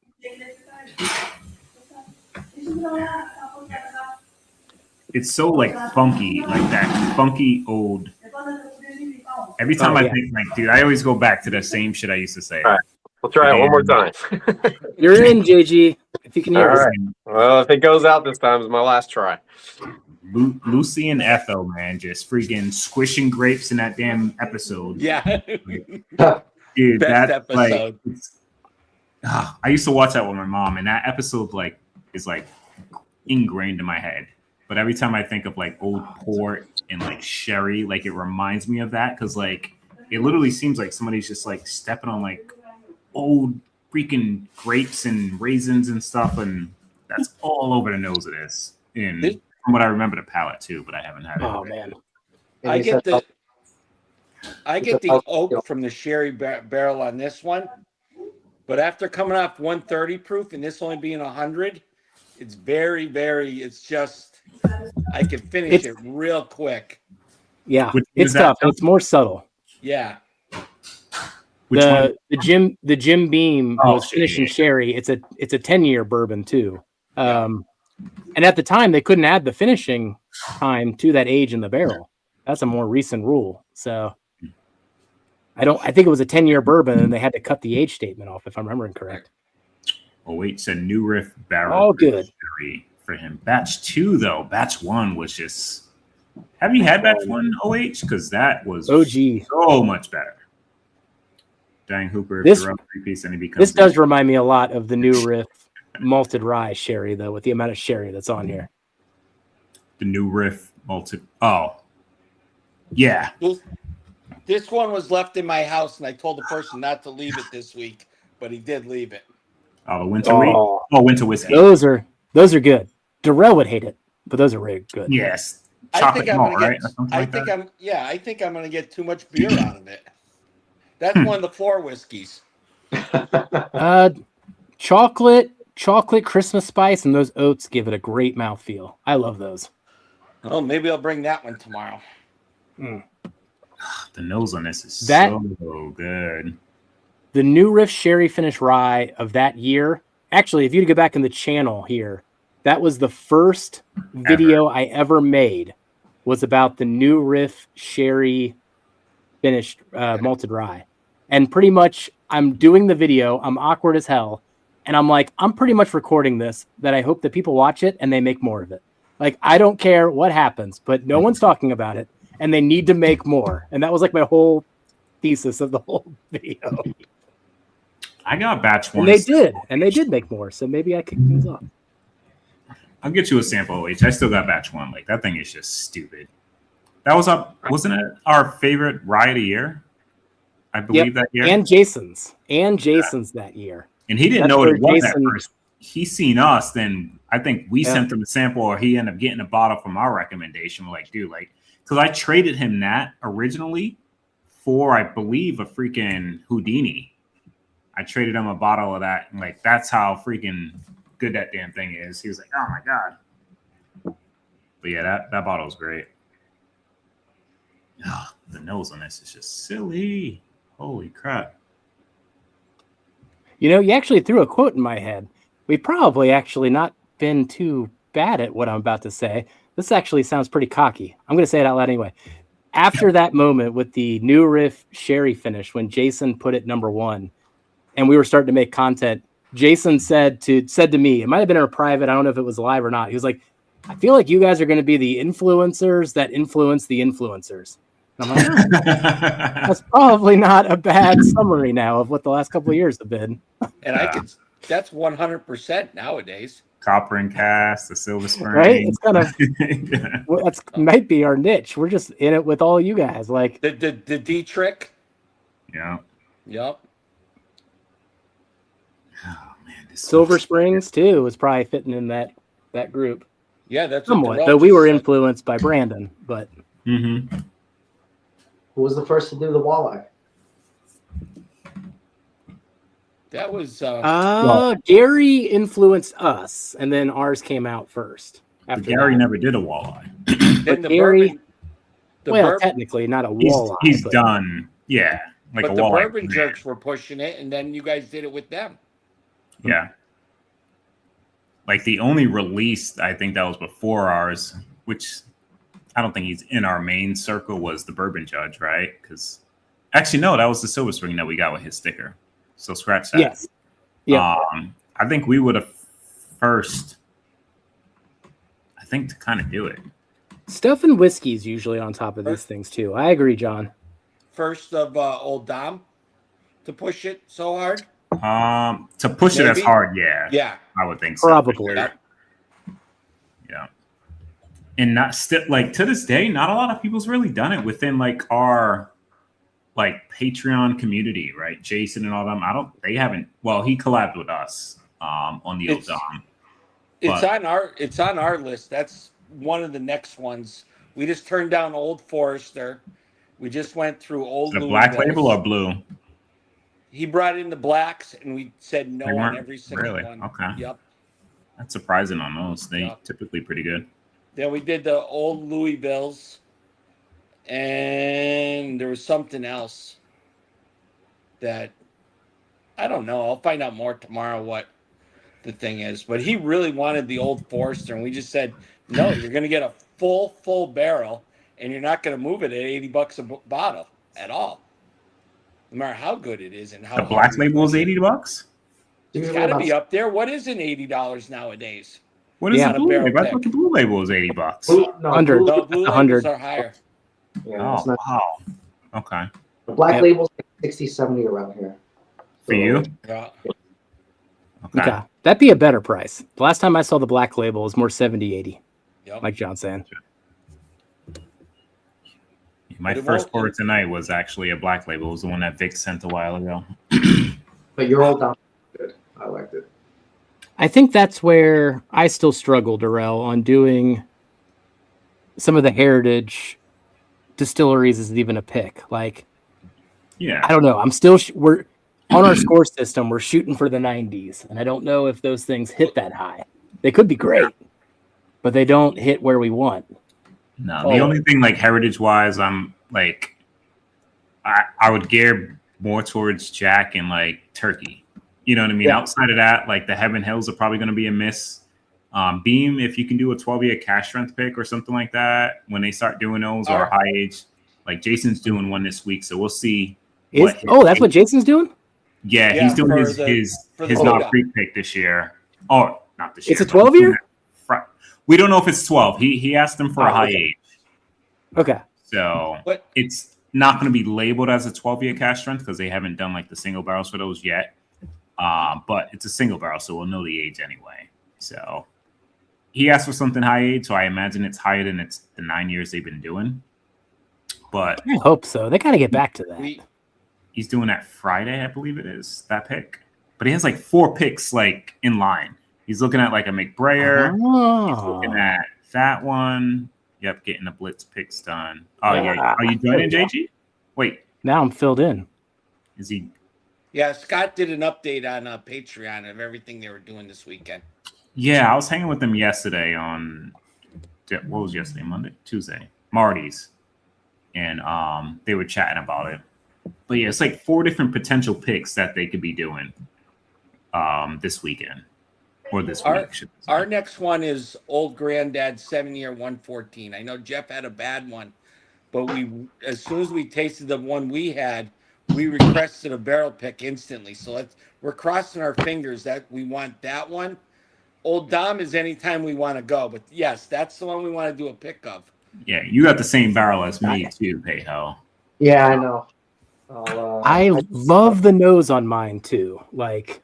It's so like funky, like that funky old. Every time I think, like, dude, I always go back to the same shit I used to say. All right. We'll try it one more time. You're in, JG. If you can hear All us. right. Well, if it goes out this time, it's my last try. Lucy and Ethel, man, just freaking squishing grapes in that damn episode. Yeah. Dude, Best that's episode. I used to watch that with my mom, and that episode is ingrained in my head. But every time I think of like old port and like sherry, it reminds me of that because it literally seems like somebody's just stepping on old freaking grapes and raisins and stuff, and that's all over the nose of this. And from what I remember, the palate too, but I haven't had it. Oh man, I get the oak from the sherry barrel on this one, but after coming off 130 proof and this only being 100, it's very, very. It's just I can finish it real quick. Yeah, it's tough. It's more subtle. Yeah. The Jim Beam was finishing sherry. It's a 10-year bourbon too. And at the time they couldn't add the finishing time to that age in the barrel. That's a more recent rule. So I think it was a 10-year bourbon and they had to cut the age statement off, if I'm remembering correct. Oh wait, it's a new riff barrel. All good for him. Batch 2 though. Batch 1 was just. Have you had batch 1 OH? Because that was OG so much better. Dang Hooper, if this you're up 3-piece and he becomes. This does remind me a lot of the new riff malted rye sherry though, with the amount of sherry that's on here. The new riff malted. Oh, yeah. This one was left in my house, and I told the person not to leave it this week, but he did leave it. Oh, the winter wheat. Oh, winter whiskey. Those are good. Darrell would hate it, but those are really good. Yes. I think I'm gonna get too much beer out of it. That's one of the 4 whiskeys. Chocolate Christmas spice, and those oats give it a great mouthfeel. I love those. Oh, maybe I'll bring that one tomorrow. The nose on this is so good. The new riff sherry finish rye of that year. Actually, if you go back in the channel here, that was the first video I ever made. Was about the new riff sherry finished malted rye, and pretty much I'm doing the video. I'm awkward as hell, and I'm like, I'm pretty much recording this. That I hope that people watch it and they make more of it. I don't care what happens, but no one's talking about it, and they need to make more. And that was my whole thesis of the whole video. I got batch 1. And they did make more. So maybe I kicked things off. I'll get you a sample. I still got batch 1. That thing is just stupid. That was wasn't it our favorite rye of the year? I believe that year. And Jason's that year. And he didn't know what it was at first. He seen us, then I think we sent him a sample, or he ended up getting a bottle from our recommendation. We're like, dude, because I traded him that originally for, I believe, a freaking Houdini. I traded him a bottle of that, and that's how freaking good that damn thing is. He was like, oh my god. But yeah, that bottle is great. Oh, the nose on this is just silly. Holy crap. You actually threw a quote in my head. We've probably actually not been too bad at what I'm about to say. This actually sounds pretty cocky. I'm going to say it out loud anyway. After that moment with the new riff sherry finish, when Jason put it number 1 and we were starting to make content, Jason said to me, it might've been in a private, I don't know if it was live or not. He was like, I feel like you guys are going to be the influencers that influence the influencers. And I'm like, that's probably not a bad summary now of what the last couple of years have been. And that's 100% nowadays. Copper and cast, the silver spring. Right? It's kind of, that's might be our niche. We're just in it with all you guys. The D trick. Yeah. Yep. Oh man, Silver Springs too was probably fitting in that group. Yeah, that's somewhat. Though we were influenced by Brandon, but who was the first to do the walleye? That was Gary influenced us, and then ours came out first. After Gary never did a walleye. But Gary, technically not a walleye. He's done, yeah. But the bourbon jerks were pushing it, and then you guys did it with them. Yeah. The only release I think that was before ours, which I don't think he's in our main circle, was the Bourbon Judge, right? Because actually, no, that was the Silver Spring that we got with his sticker. So scratch that. Yes. Yeah. I think we would have first. I think to kind of do it. Stuff and whiskey is usually on top of these things too. I agree, John. First of Old Dom to push it so hard. To push it as Maybe? hard, yeah. Yeah. I would think so. Probably. Sure. Yeah. And not still like to this day, not a lot of people's really done it within like our like Patreon community, right? Jason and all them. They haven't. Well, he collabed with us on the Old Dom. It's on our list. That's one of the next ones. We just turned down Old Forester. We just went through Old The Black Louisville's. Label or blue? He brought in the blacks, and we said no They on weren't? every single Really? one. Okay. Yep. That's surprising on those. They Yep. typically pretty good. Then we did the Old Louisville's, and there was something else that I don't know. I'll find out more tomorrow what the thing is. But he really wanted the Old Forester, and we just said, no, you're going to get a full barrel, and you're not going to move it at $80 a bottle at all. No matter how good it is and how The Black Label is $80. It's got to be up there. What is an $80 nowadays? What is Yeah. the blue Barrel label? I pick. thought the blue label was $80. Blue, no, 100. blue, No, blue 100. labels are higher. yeah, it's Oh not, wow. Okay. the black Yep. label's like 60, 70 around here. For you? Yeah. Okay. Okay. That'd be a better price. The last time I saw the Black Label was more 70, 80, Yep. like John's saying. My But it first won't- pour tonight was actually a Black Label. It was the one that Vic sent a while ago. But your Old Dom good. I liked it. I think that's where I still struggle, Darrell, on doing some of the heritage distilleries is even a pick. Like, Yeah. I don't know. I'm still, we're on our score system. We're shooting for the 90s. And I don't know if those things hit that high. They could be great, but they don't hit where we want. No, the only thing like heritage wise, I'm like, I would gear more towards Jack and like Turkey. You know what I mean? Yeah. Outside of that, like the Heaven Hills are probably going to be a miss. Beam, if you can do a 12-year cash strength pick or something like that, when they start doing those or high age, like Jason's doing one this week, so we'll see. That's what Jason's doing? Yeah, Yeah, he's doing for his the his Old not free pick this year. Oh, not this year. It's a but he's 12-year? doing that We don't know if it's 12. He asked him for a high okay. age. Okay. So But- it's not going to be labeled as a 12-year cash strength because they haven't done like the single barrels for those yet. But it's a single barrel, so we'll know the age anyway. So he asked for something high age, so I imagine it's higher than it's the 9 years they've been doing. But I hope so. They got to get back to that. he's doing that Friday, I believe it is, that pick. But he has like 4 picks like in line. He's looking at like a McBrayer. He's looking at that one. Yep, getting the blitz picks done. Oh yeah. Are you joining, JG? Wait, Now I'm filled in. is he? Yeah, Scott did an update on Patreon of everything they were doing this weekend. Yeah, I was hanging with them yesterday on what was yesterday? Monday, Tuesday, Marty's, and they were chatting about it. But yeah, it's like 4 different potential picks that they could be doing this weekend or this week. Our next one is Old Granddad 7-year 114. I know Jeff had a bad one, but as soon as we tasted the one we had, we requested a barrel pick instantly. So we're crossing our fingers that we want that one. Old Dom is anytime we want to go, but yes, that's the one we want to do a pick of. Yeah, you got the same barrel as me too, Payho. Yeah, I know. I love the nose on mine too. Like,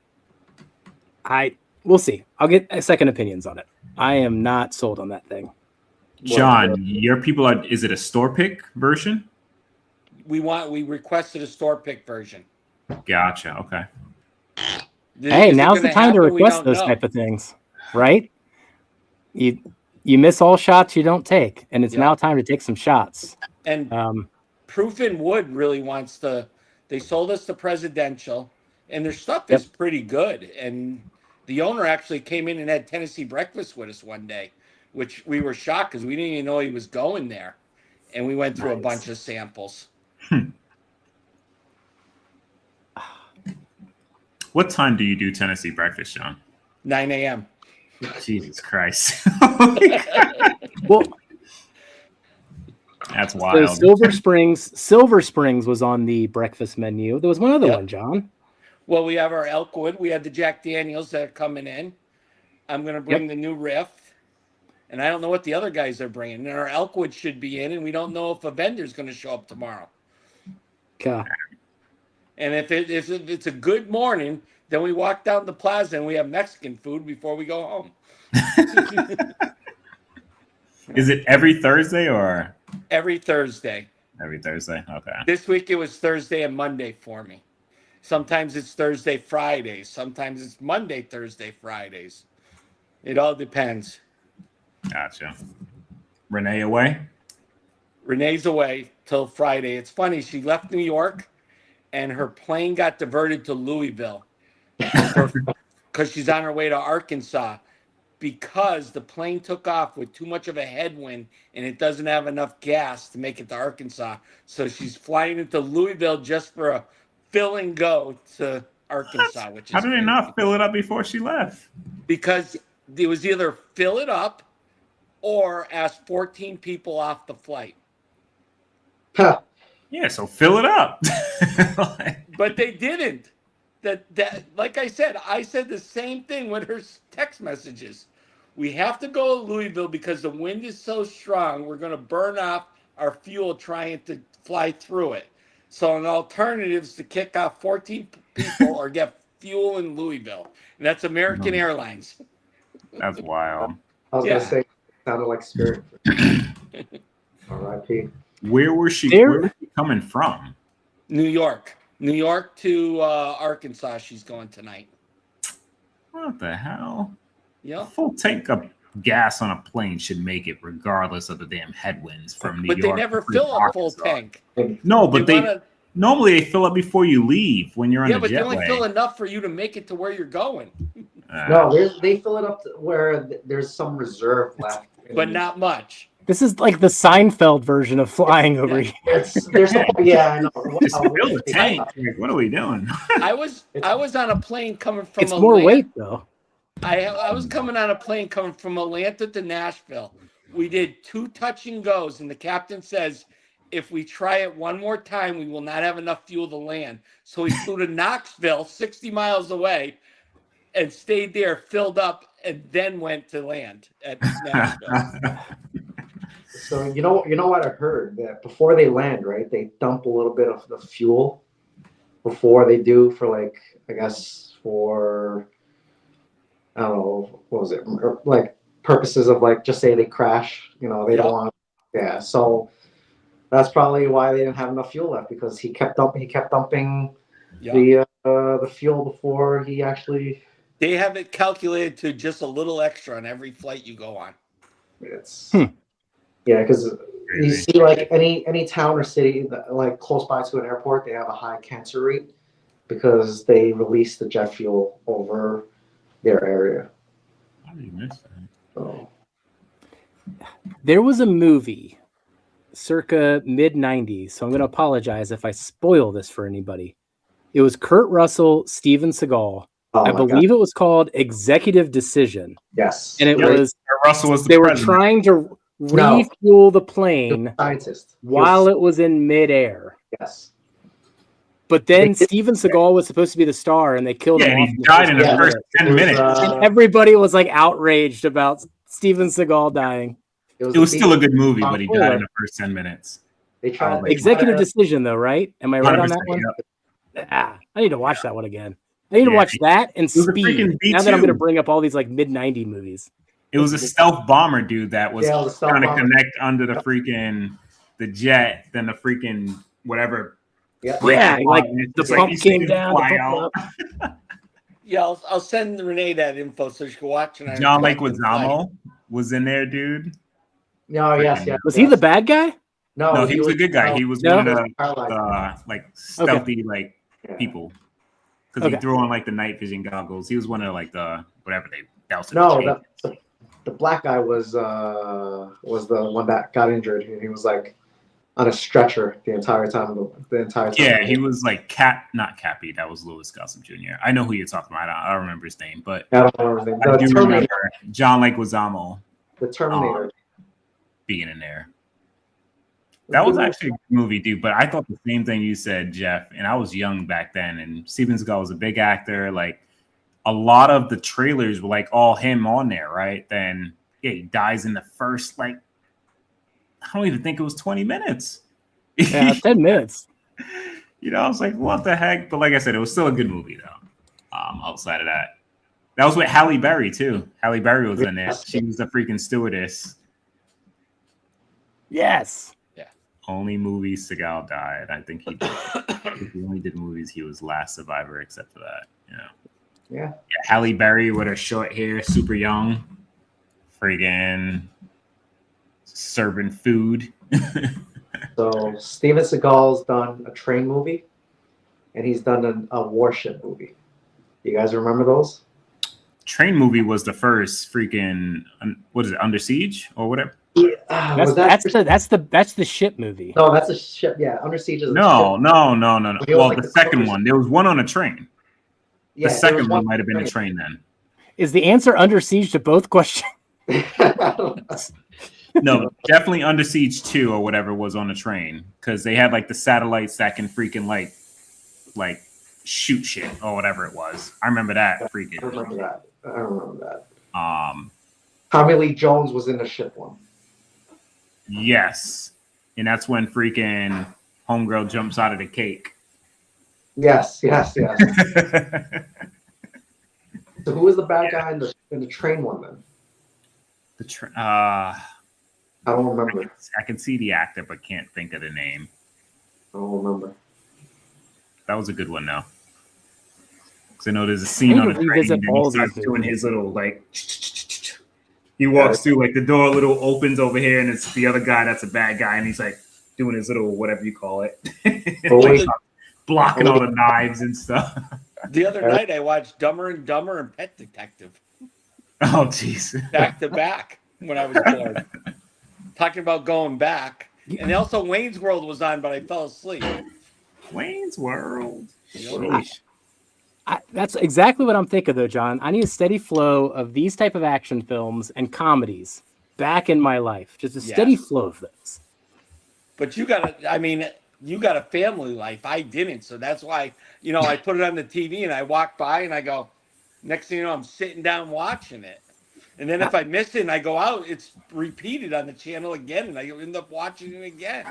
we'll see. I'll get second opinions on it. I am not sold on that thing. John, your people are. Is it a store pick version? We requested a store pick version. Gotcha. Okay. Hey, now's the time to request those type of things, right? You miss all shots you don't take, and it's now time to take some shots. And Proof in Wood really wants to. They sold us the Presidential, and their stuff is pretty good. And the owner actually came in and had Tennessee breakfast with us one day, which we were shocked because we didn't even know he was going there. And we went through a bunch of samples. What time do you do Tennessee breakfast, John? 9 a.m. Jesus Christ. Well, that's wild. So Silver Springs was on the breakfast menu. There was one other one, John. Well, we have our Elkwood. We have the Jack Daniels that are coming in. I'm going to bring the new Riff. And I don't know what the other guys are bringing. And our Elkwood should be in, and we don't know if a vendor's going to show up tomorrow. Okay. And if it's a good morning, then we walk down the plaza and we have Mexican food before we go home. Is it every Thursday or? Every Thursday. Every Thursday. Okay. This week it was Thursday and Monday for me. Sometimes it's Thursday, Fridays. Sometimes it's Monday, Thursday, Fridays. It all depends. Gotcha. Renee away? Renee's away till Friday. It's funny. She left New York and her plane got diverted to Louisville because she's on her way to Arkansas because the plane took off with too much of a headwind and it doesn't have enough gas to make it to Arkansas. So she's flying into Louisville just for a fill and go to Arkansas, which is How did they crazy. not fill it up before she left? Because it was either fill it up or ask 14 people off the flight. Huh. Yeah, so fill it up. But they didn't. That like I said the same thing with her text messages. We have to go to Louisville because the wind is so strong. We're going to burn off our fuel trying to fly through it. So an alternative is to kick off 14 people or get fuel in Louisville. And that's American Airlines. That's wild. I was Yeah. gonna say, it sounded like Spirit. R.I.P. Where was she coming from? New York to Arkansas. She's going tonight. What the hell? Yeah. A full tank of gas on a plane should make it regardless of the damn headwinds from New But York. they never to fill a full Arkansas. tank. No, but wanna- normally they fill up before you leave when you're on Yeah, the but they jet only lag. fill enough for you to make it to where you're going. No, they fill it up to where there's some reserve left, But not much. This is like the Seinfeld version of flying over here. There's some, yeah, I know. Just fill the tank. Like, what are we doing? I was on a plane coming from It's more Atlanta. weight though. I was coming on a plane coming from Atlanta to Nashville. We did 2 touch and goes, and the captain says, if we try it one more time, we will not have enough fuel to land. So we flew to Knoxville, 60 miles away, and stayed there, filled up, and then went to land at Nashville. So you know what I heard, that before they land, right, they dump a little bit of the fuel before they do for, like, I guess for, I don't know, what was it, like purposes of, like, just say they crash, they don't want, so that's probably why they didn't have enough fuel left, because he kept dumping the fuel before he actually. They have it calculated to just a little extra on every flight you go on. It's yeah, because you see, like, any town or city that, like, close by to an airport, they have a high cancer rate because they release the jet fuel over their area. How do you miss that? So, There was a movie circa mid-90s, so I'm going to apologize if I spoil this for anybody. It was Kurt Russell, Steven Seagal. I believe it was called Executive Decision. yes, And it was Russell was the they were president. trying to refuel the plane scientist while it was in midair. yes. But then Steven Seagal was supposed to be the star, and they killed him Yeah, off he died in the first 10 It was, minutes. And everybody was like outraged about Steven Seagal dying. It was still a good movie, but he died spoiler. in the first 10 minutes. They tried Executive Decision, though, right? Am I right on that 100%, one? yep. I need to watch that one again. I need to watch that and was a Speed. freaking Now that I'm B2. going to bring up all these like mid-90 movies. It was a stealth bomber dude that was Yeah, it was a stealth trying to bomber. connect under the freaking the jet, then the freaking whatever. Yeah. Yeah, like It's the just pump you see came him down. fly The pump out. up. Yeah, I'll send Renee that info so she can watch. And John Leguizamo was in there, dude. No, yes. Was he the bad guy? No, he was a good guy. He was No. one of the paralyzed. like stealthy like Yeah. people because he Okay. threw on like the night vision goggles. He was one of like the whatever they doused. No, the black guy was the one that got injured, and he was like on a stretcher the entire time. Yeah, he was like not Cappy. That was Louis Gossett Jr. I know who you're talking about. I don't remember his name, but I don't remember his name. I The do Terminator. remember John Leguizamo The Terminator. being in there. That was actually a good movie, dude. But I thought the same thing you said, Jeff. And I was young back then. And Steven Seagal was a big actor. Like a lot of the trailers were like all him on there, right? Then yeah, he dies in the first like I don't even think it was 20 minutes. Yeah, 10 minutes. You know, I was like, what the heck? But like I said, it was still a good movie though. Outside of that. That was with Halle Berry too. Halle Berry was in there. She was the freaking stewardess. Yes. Only movie Seagal died. I think he did. If he only did movies, he was last survivor except for that. Yeah. Halle Berry with her short hair, super young. Freaking serving food. So Steven Seagal's done a train movie, and he's done a warship movie. You guys remember those? Train movie was the first freaking what is it, Under Siege or whatever? Yeah, That's the ship movie. No, that's a ship. Yeah, Under Siege is a No. ship. Well, like the second one. There was one on a train. Yeah, the second one might have been a train then. Is the answer Under Siege to both questions? No, definitely Under Siege 2 or whatever was on the train because they had like the satellites that can freaking like shoot shit or whatever it was. I remember that freaking. I remember that. Tommy Lee Jones was in the ship one. Yes, and that's when freaking homegirl jumps out of the cake. Yes. So who was the bad guy in the train one then? I don't remember. I can see the actor, but can't think of the name. I don't remember. That was a good one, though. Because I know there's a scene on the train and he starts doing his little, like... He walks through, like, the door little opens over here, and it's the other guy that's a bad guy, and he's, like, doing his little whatever you call it. Like, blocking all the knives and stuff. The other night, I watched Dumber and Dumber and Pet Detective. Oh, jeez. Back to back when I was bored. Talking about going back. And also Wayne's World was on, but I fell asleep. Wayne's World. That's exactly what I'm thinking, though, John. I need a steady flow of these type of action films and comedies back in my life. Just a steady flow of those. But you got a family life. I didn't. So that's why, I put it on the TV and I walk by and I go, next thing you know, I'm sitting down watching it. And then if I miss it and I go out, it's repeated on the channel again, and I end up watching it again.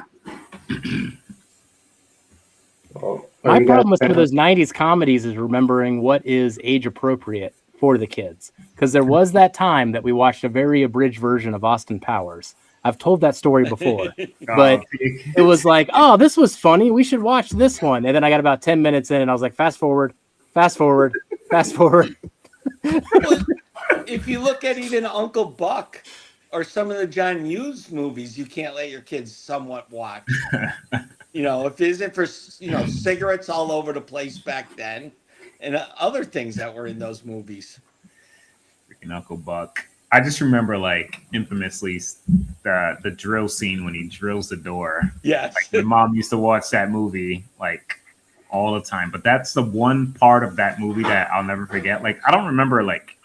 My problem with some of those 90s comedies is remembering what is age appropriate for the kids. Because there was that time that we watched a very abridged version of Austin Powers. I've told that story before. But it was like, oh, this was funny. We should watch this one. And then I got about 10 minutes in and I was like, fast forward. If you look at even Uncle Buck or some of the John Hughes movies, you can't let your kids somewhat watch. If it isn't for, cigarettes all over the place back then and other things that were in those movies. Freaking Uncle Buck. I just remember, like, infamously the drill scene when he drills the door. Yes. Like, my mom used to watch that movie, like, all the time. But that's the one part of that movie that I'll never forget. Like, I don't remember, like,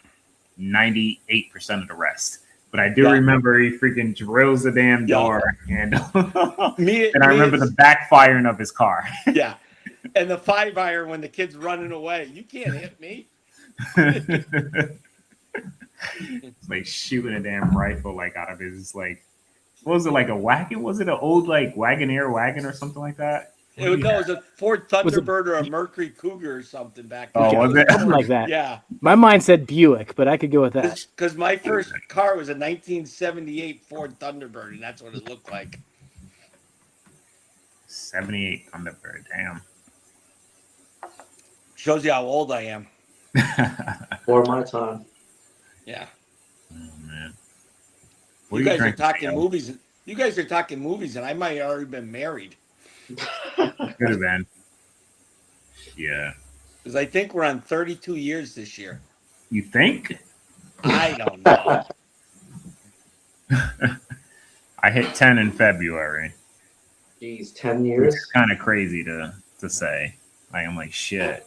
98% of the rest. But I do remember he freaking drills the damn door handle. And I remember the backfiring of his car. Yeah. And the 5-iron when the kid's running away. You can't hit me. It's like shooting a damn rifle like out of his, like, what was it, like a wagon? Was it an old, like, Wagoneer wagon or something like that? It was a Ford Thunderbird or a Mercury Cougar or something back then. Oh, was it? Something like that. Yeah. My mind said Buick, but I could go with that. Because my first car was a 1978 Ford Thunderbird, and that's what it looked like. 78 Thunderbird, damn. Shows you how old I am. For my time. Yeah. Oh, man. You guys are talking movies. You guys are talking movies, and I might have already been married. Could have been. Yeah. Because I think we're on 32 years this year. You think? I don't know. I hit 10 in February. Jeez, 10 years? It's kind of crazy to say. Like, I'm like, shit.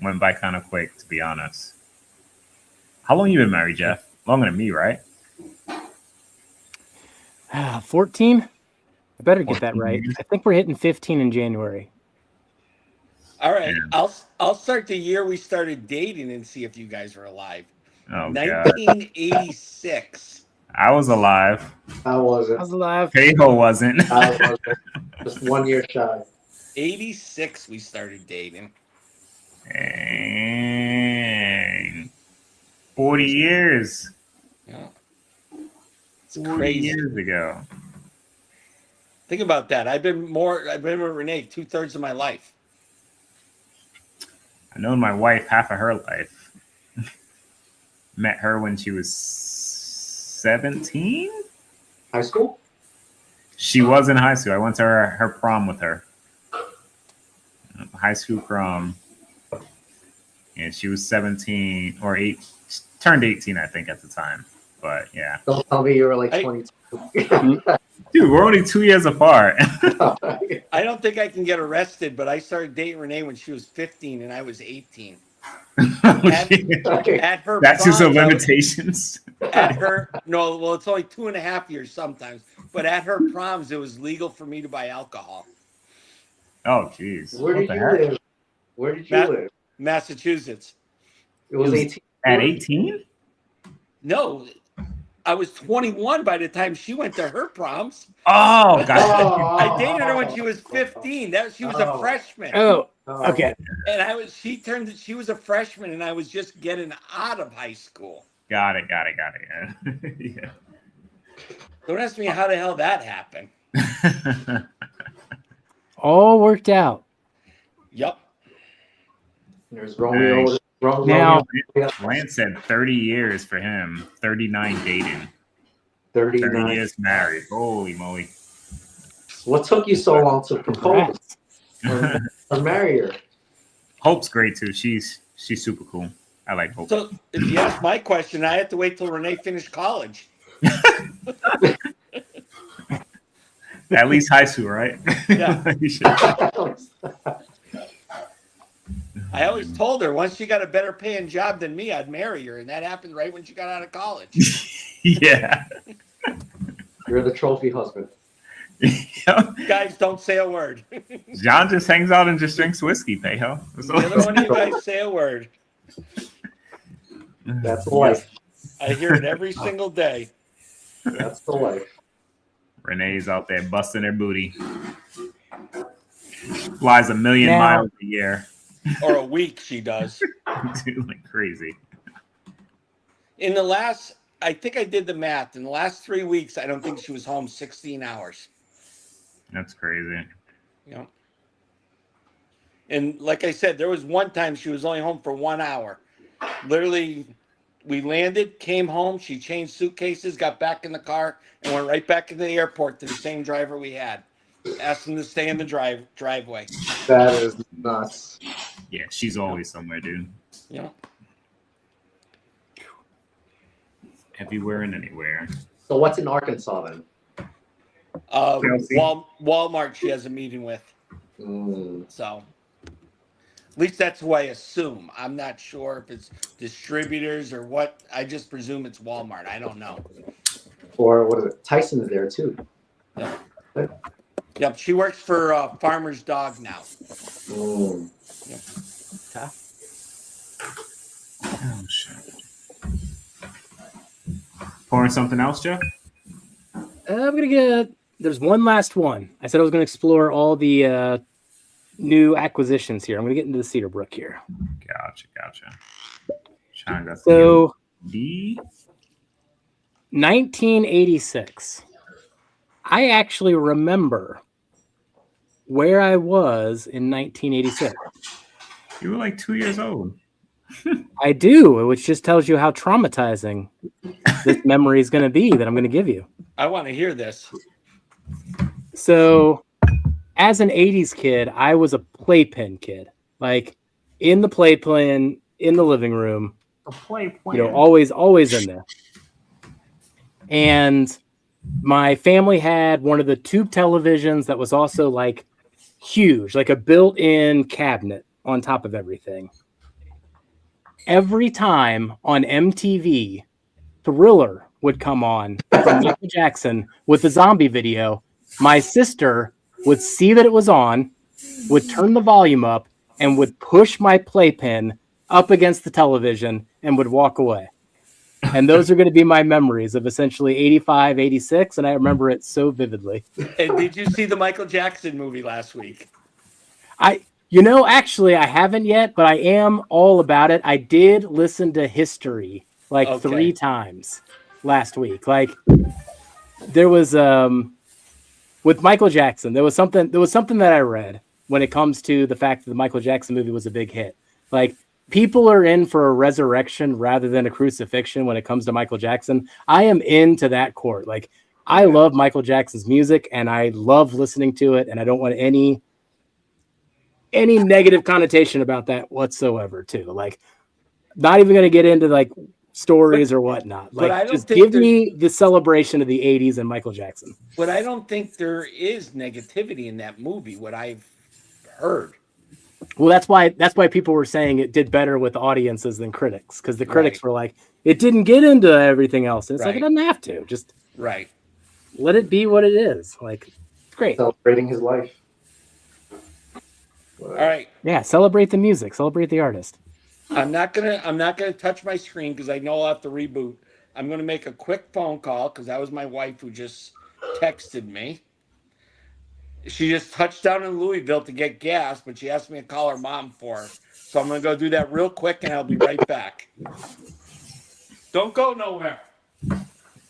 Went by kind of quick, to be honest. How long you been married, Jeff? Longer than me, right? 14? I better get that 14 right. years. I think we're hitting 15 in January. All right, Yeah. I'll start the year we started dating and see if you guys were alive. Oh, God. 1986. I was alive. I I wasn't. was alive. Pejo wasn't. I wasn't. Just 1 year shy. 86 we started dating. Dang. 40 years. Yeah. It's 40 crazy. years ago. Think about that. I've been with Renee 2/3 of my life. I've known my wife half of her life. Met her when she was 17? High school? She was in high school. I went to her prom with her. High school prom. And she was 17 or 8, turned 18, I think, at the time. But yeah. Don't tell me you were like Hey. 22. Dude, we're only 2 years apart. I don't think I can get arrested, but I started dating Renee when she was 15 and I was 18. At her That's just prom, the limitations. at her well, it's only 2.5 years sometimes, but at her proms it was legal for me to buy alcohol. Oh, jeez. Where did you live? Where did you live? Massachusetts. It was 18. At 18? No, I was 21 by the time she went to her proms. Oh, gotcha. I dated her when she was 15. She was a freshman. Oh, okay. And she was a freshman and I was just getting out of high school. Got it. Yeah. Yeah. Don't ask me how the hell that happened. All worked out. Yep. There's Romeo. Now, Lance said 30 years for him, 39 dating, 30 39. years married. Holy moly. What took you so long to propose or marry her? Hope's great too. She's super cool. I like Hope. So if you ask my question, I had to wait till Renee finished college. At least high school, right? Yeah. I always told her once she got a better paying job than me, I'd marry her. And that happened right when she got out of college. Yeah. You're the trophy husband. Guys, don't say a word. John just hangs out and just drinks whiskey, Pejo. Neither one of you guys say a word. That's the life. I hear it every single day. That's the life. Renee's out there busting her booty. Flies 1 million miles a year. Or a week, she does. Dude, like crazy. In the last, I think I did the math. In the last 3 weeks, I don't think she was home 16 hours. That's crazy. You know? And like I said, there was one time she was only home for 1 hour. Literally, we landed, came home, she changed suitcases, got back in the car, and went right back into the airport to the same driver we had. Asked him to stay in the driveway. That is nuts. Yeah, she's always somewhere, dude. You know? Everywhere and anywhere. So what's in Arkansas then? Walmart she has a meeting with. So at least that's who I assume. I'm not sure if it's distributors or what. I just presume it's Walmart. I don't know. Or what is it? Tyson's there too. Yep. Yep. She works for Farmer's Dog now. Yep. Oh, shit. Pouring something else, Jeff? I'm going to get... There's one last one. I said I was going to explore all the new acquisitions here. I'm going to get into the Cedar Brook here. Gotcha. So, D 1986. I actually remember where I was in 1986. You were like 2 years old. I do, which just tells you how traumatizing this memory is going to be that I'm going to give you. I want to hear this. So, as an 80s kid, I was a playpen kid. Like, in the playpen, in the living room. Always in there. And my family had one of the tube televisions that was also, like, huge. Like a built-in cabinet on top of everything. Every time on MTV, Thriller would come on from Michael Jackson with the zombie video, my sister would see that it was on, would turn the volume up, and would push my playpen up against the television and would walk away. And those are going to be my memories of essentially 85, 86, and I remember it so vividly. And did you see the Michael Jackson movie last week? Actually, I haven't yet, but I am all about it. I did listen to History like 3 times last week. Like there was with Michael Jackson, there was something that I read when it comes to the fact that the Michael Jackson movie was a big hit. Like people are in for a resurrection rather than a crucifixion when it comes to Michael Jackson. I am into that court. Like I love Michael Jackson's music and I love listening to it, and I don't want any negative connotation about that whatsoever too. Like not even going to get into like stories or whatnot. Like just give me the celebration of the 80s and Michael Jackson. But I don't think there is negativity in that movie, what I've heard. Well, that's why people were saying it did better with audiences than critics, because the critics were like, it didn't get into everything else. And it's like, it doesn't have to. Just let it be what it is. Like, it's great. Celebrating his life. All right. Yeah, celebrate the music, celebrate the artist. I'm not gonna touch my screen because I know I'll have to reboot. I'm gonna make a quick phone call because that was my wife who just texted me. She just touched down in Louisville to get gas, but she asked me to call her mom for her. So I'm gonna go do that real quick and I'll be right back. Don't go nowhere.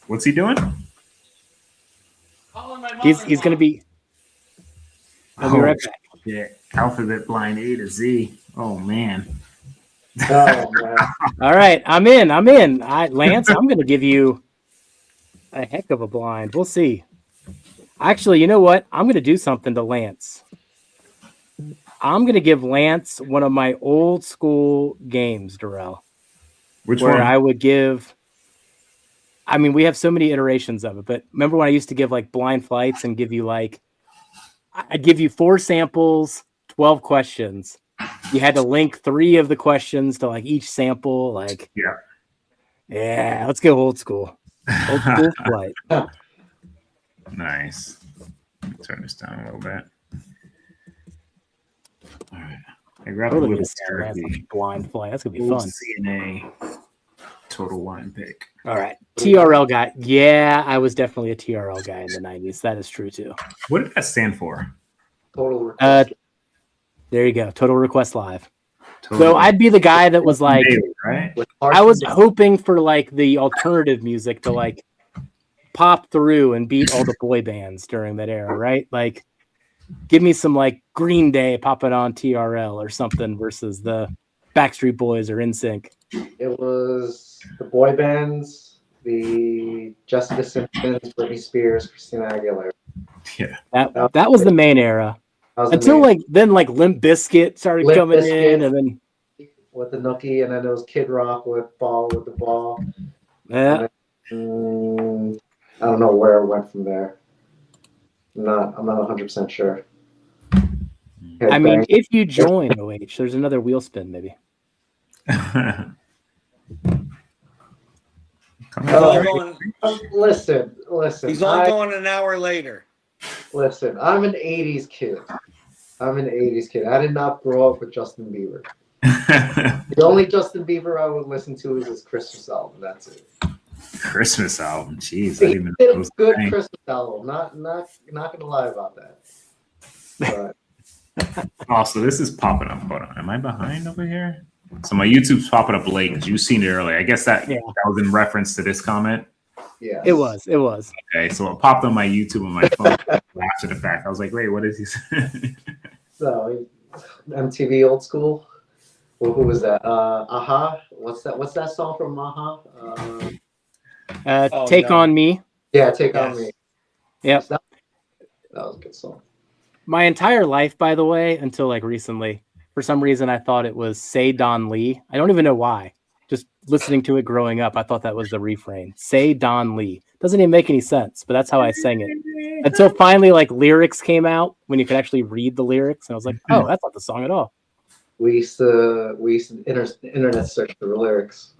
What's he doing? Calling my mom. He's gonna be. I'll be right back. Yeah, alphabet blind A to Z. Oh man. Oh, man. All right, I'm in. Lance, I'm going to give you a heck of a blind. We'll see. Actually, you know what? I'm going to do something to Lance. I'm going to give Lance one of my old school games, Darrell. Which where one? I would give. I mean, we have so many iterations of it, but remember when I used to give like blind flights and give you like, I'd give you 4 samples, 12 questions. You had to link 3 of the questions to like each sample. Like, yeah, let's go old school. Old school flight. Nice. Let me turn this down a little bit. All right. I grabbed a little blind flight. That's gonna be fun. CNA total wine pick. All right. TRL guy. Yeah, I was definitely a TRL guy in the 90s. That is true too. What did that stand for? Total request. There you go. Total Request Live. So I'd be the guy that was like, right? I was hoping for like the alternative music to like pop through and beat all the boy bands during that era, right? Like, give me some like Green Day popping on TRL or something versus the Backstreet Boys or NSYNC. It was the boy bands, the Jessica Simpsons, Britney Spears, Christina Aguilera. Yeah, that was the main era. Until like Limp Bizkit started coming in, and then with the Nookie, and then there was Kid Rock with the ball. Yeah. Then, I don't know where it went from there. I'm not 100% sure. I mean, if you join OH, there's another wheel spin, maybe. Listen. He's only going an hour later. Listen, I'm an 80s kid. I did not grow up with Justin Bieber. The only Justin Bieber I would listen to is his Christmas album. That's it. Christmas album, jeez. He did a good Christmas album. Not gonna lie about that. But oh, so this is popping up. Hold on, am I behind over here? So my YouTube's popping up late because you've seen it earlier. I guess that was in reference to this comment. Yeah, it was. Okay, so it popped on my YouTube on my phone after the fact. I was like, wait, what is he saying? So MTV Old School. Well, who was that? Aha. What's that song from Aha? Take On Me. Yeah, Take On Me. Yep. That was a good song. My entire life, by the way, until like recently, for some reason I thought it was Say Don Lee. I don't even know why. Just listening to it growing up, I thought that was the refrain. Say Don Lee. Doesn't even make any sense, but that's how I sang it. Until finally like lyrics came out when you could actually read the lyrics. And I was like, oh, that's not the song at all. We used to internet search for the lyrics.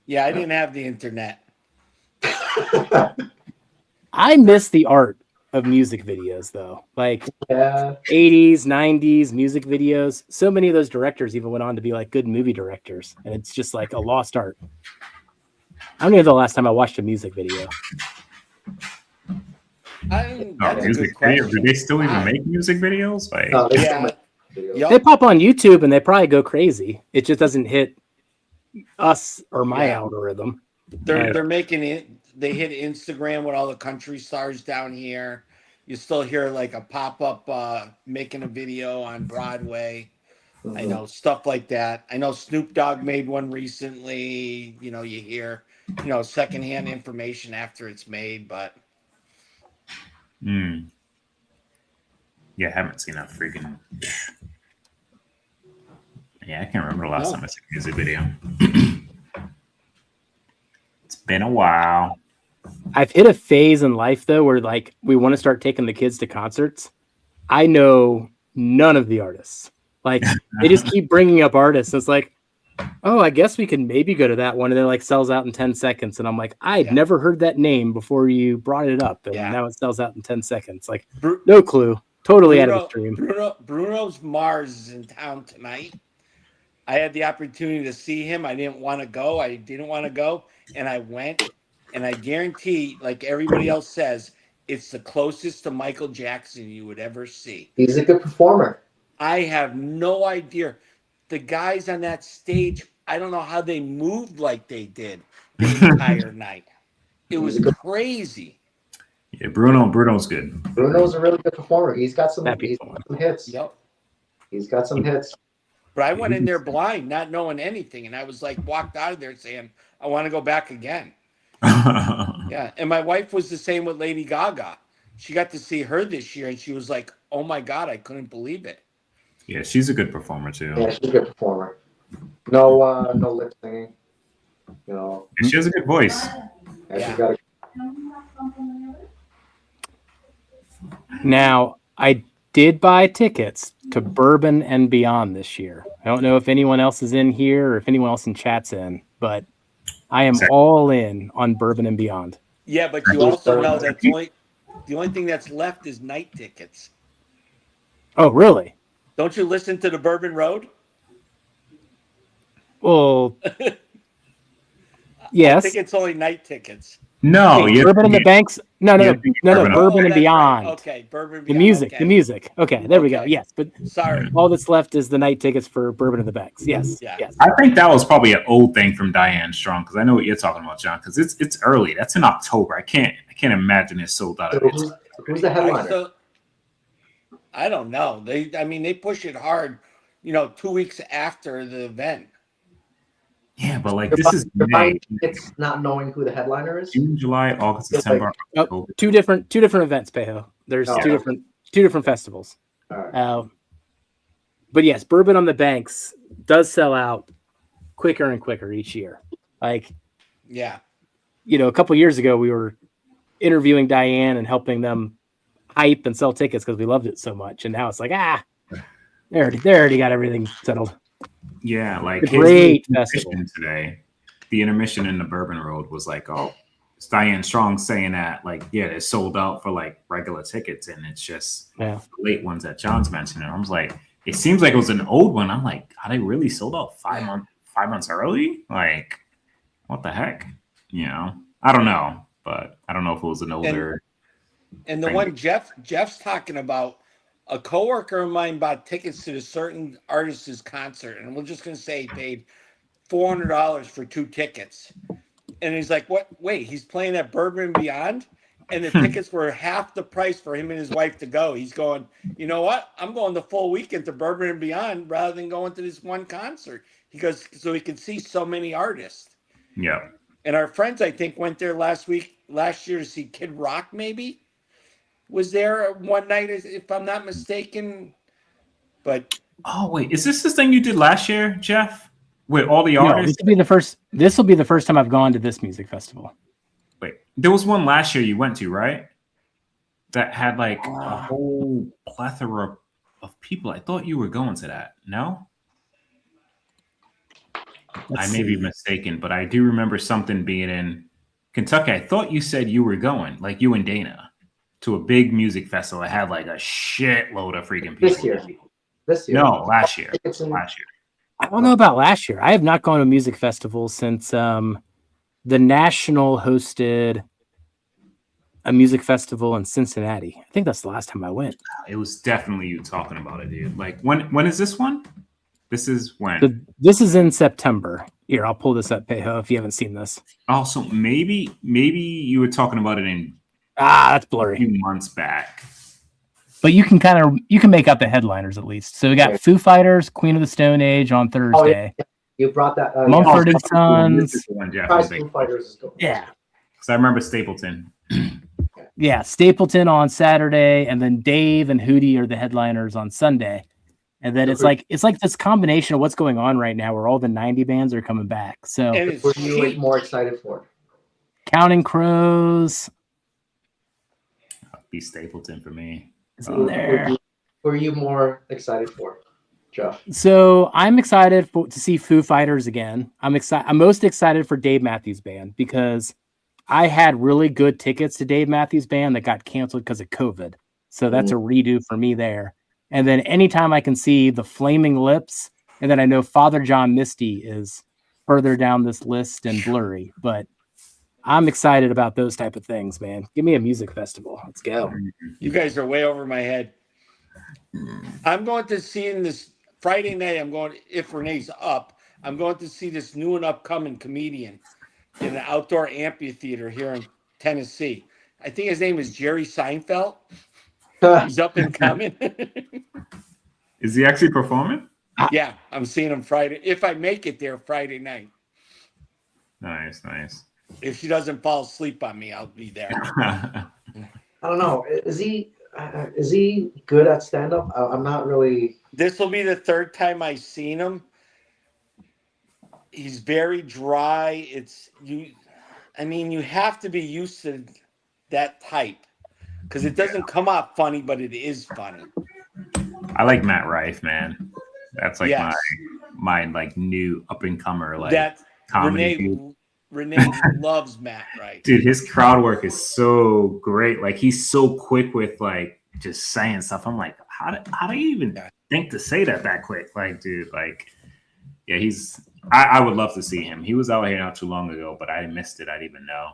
Yeah, I didn't have the internet. I miss the art of music videos though. Like Yeah. 80s, 90s music videos. So many of those directors even went on to be like good movie directors. And it's just like a lost art. I don't know the last time I watched a music video. That's a music good video. Do question. they still even Wow. make music videos? Like, No, they Yeah. videos. Yup. They pop on YouTube and they probably go crazy. It just doesn't hit us or my Yeah. algorithm. They're making it. They hit Instagram with all the country stars down here. You still hear like a pop up making a video on Broadway. I know stuff like that. I know Snoop Dogg made one recently. You know, you hear secondhand information after it's made, but yeah, I haven't seen that freaking. Yeah, I can't remember the last time I saw a music video. It's been a while. I've hit a phase in life though where like we want to start taking the kids to concerts. I know none of the artists. Like they just keep bringing up artists. It's like, oh, I guess we can maybe go to that one, and then like sells out in 10 seconds. And I'm like, I'd never heard that name before you brought it up, and now it sells out in 10 seconds. Like no clue. Totally out of the stream. Bruno's Mars is in town tonight. I had the opportunity to see him. I didn't want to go. And I went. And I guarantee, like everybody else says, it's the closest to Michael Jackson you would ever see. He's a good performer. I have no idea. The guys on that stage, I don't know how they moved like they did the entire night. It was crazy. Yeah, Bruno's good. Bruno's a really good performer. He's got some hits. Yep. He's got some hits. But I went in there blind, not knowing anything. And I was like, walked out of there saying, I want to go back again. Yeah. And my wife was the same with Lady Gaga. She got to see her this year and she was like, oh my God, I couldn't believe it. Yeah, she's a good performer too. Yeah, she's a good performer. No lip singing. You know. And she has a good voice. Yeah. Now, I did buy tickets to Bourbon and Beyond this year. I don't know if anyone else is in here or if anyone else in chat's in, but I am all in on Bourbon and Beyond. Yeah, but you also know that the only thing that's left is night tickets. Oh, really? Don't you listen to the Bourbon Road? Well, yes. I think it's only night tickets. No, hey, Bourbon and the Banks. No, Bourbon and Beyond. Right. Okay, Bourbon and Beyond. The music. Okay, there we go. Yes, but sorry. All that's left is the night tickets for Bourbon and the Banks. Yes, yes. I think that was probably an old thing from Diane Strong because I know what you're talking about, John. Because it's early. That's in October. I can't imagine it's sold out. Who's the headliner? I don't know. They push it hard. 2 weeks after the event. Yeah, but like this is May. It's not knowing who the headliner is. June, July, August, September. Two different events, Pejo. There's two different festivals. Right. But yes, Bourbon on the Banks does sell out quicker and quicker each year. Like, yeah, a couple years ago we were interviewing Diane and helping them hype and sell tickets because we loved it so much, and now it's like they already got everything settled. Yeah, like great festival today. The intermission in the Bourbon Road was like, it's Diane Strong saying that, like, yeah, they're sold out for like regular tickets, and it's just the late ones that John's mentioning. I was like, it seems like it was an old one. I'm like, are they really sold out 5 months early? Like, what the heck? I don't know, but I don't know if it was an older. And the one Jeff's talking about. A coworker of mine bought tickets to a certain artist's concert, and we're just going to say he paid $400 for 2 tickets. And he's like, "What? Wait, he's playing at Bourbon and Beyond, and the tickets were half the price for him and his wife to go." He's going, "You know what? I'm going the full weekend to Bourbon and Beyond rather than going to this one concert." He goes, so he can see so many artists. Yeah. And our friends, I think, went there last year to see Kid Rock, maybe. Was there one night, if I'm not mistaken? But wait, is this thing you did last year, Jeff? With all the artists? No, this will be the first time I've gone to this music festival. Wait, there was one last year you went to, right? That had like a whole plethora of people. I thought you were going to that. No? I may be mistaken, but I do remember something being in Kentucky. I thought you said you were going, like you and Dana, to a big music festival that had like a shitload of freaking people. This year. No, last year. I don't know about last year. I have not gone to a music festival since the National hosted a music festival in Cincinnati. I think that's the last time I went. It was definitely you talking about it, dude. Like when is this one? This is when? So this is in September. Here, I'll pull this up, Pejo, if you haven't seen this. Also, maybe you were talking about it in that's blurry. a few months back. But you can make out the headliners at least. So we got Foo Fighters, Queen of the Stone Age on Thursday. Oh, yeah. You brought that. Mumford and Sons. Foo Fighters is cool. Yeah. Because I remember Stapleton. Yeah, Stapleton on Saturday, and then Dave and Hootie are the headliners on Sunday. And then it's like this combination of what's going on right now where all the 90 bands are coming back. So what are you more excited for? Counting Crows. Be Stapleton for me. What are you more excited for, Jeff? So I'm excited to see Foo Fighters again. I'm most excited for Dave Matthews Band because I had really good tickets to Dave Matthews Band that got canceled because of COVID. So that's a redo for me there. And then anytime I can see the Flaming Lips, and then I know Father John Misty is further down this list and blurry, but I'm excited about those type of things, man. Give me a music festival. Let's go. You guys are way over my head. I'm going to see this Friday night. If Renee's up, I'm going to see this new and upcoming comedian in an outdoor amphitheater here in Tennessee. I think his name is Jerry Seinfeld. He's up and coming. Is he actually performing? Yeah, I'm seeing him Friday. If I make it there Friday night. Nice. If she doesn't fall asleep on me, I'll be there. I don't know. Is he good at stand-up? I'm not really. This will be the third time I've seen him. He's very dry. You have to be used to that type because it doesn't come out funny, but it is funny. I like Matt Rife, man. That's like my like new up and comer like that comedy. Renee loves Matt Rife. Dude, his crowd work is so great. Like he's so quick with like just saying stuff. I'm like, how do you even think to say that quick? Like, dude, like, yeah, I would love to see him. He was out here not too long ago, but I missed it. I didn't even know.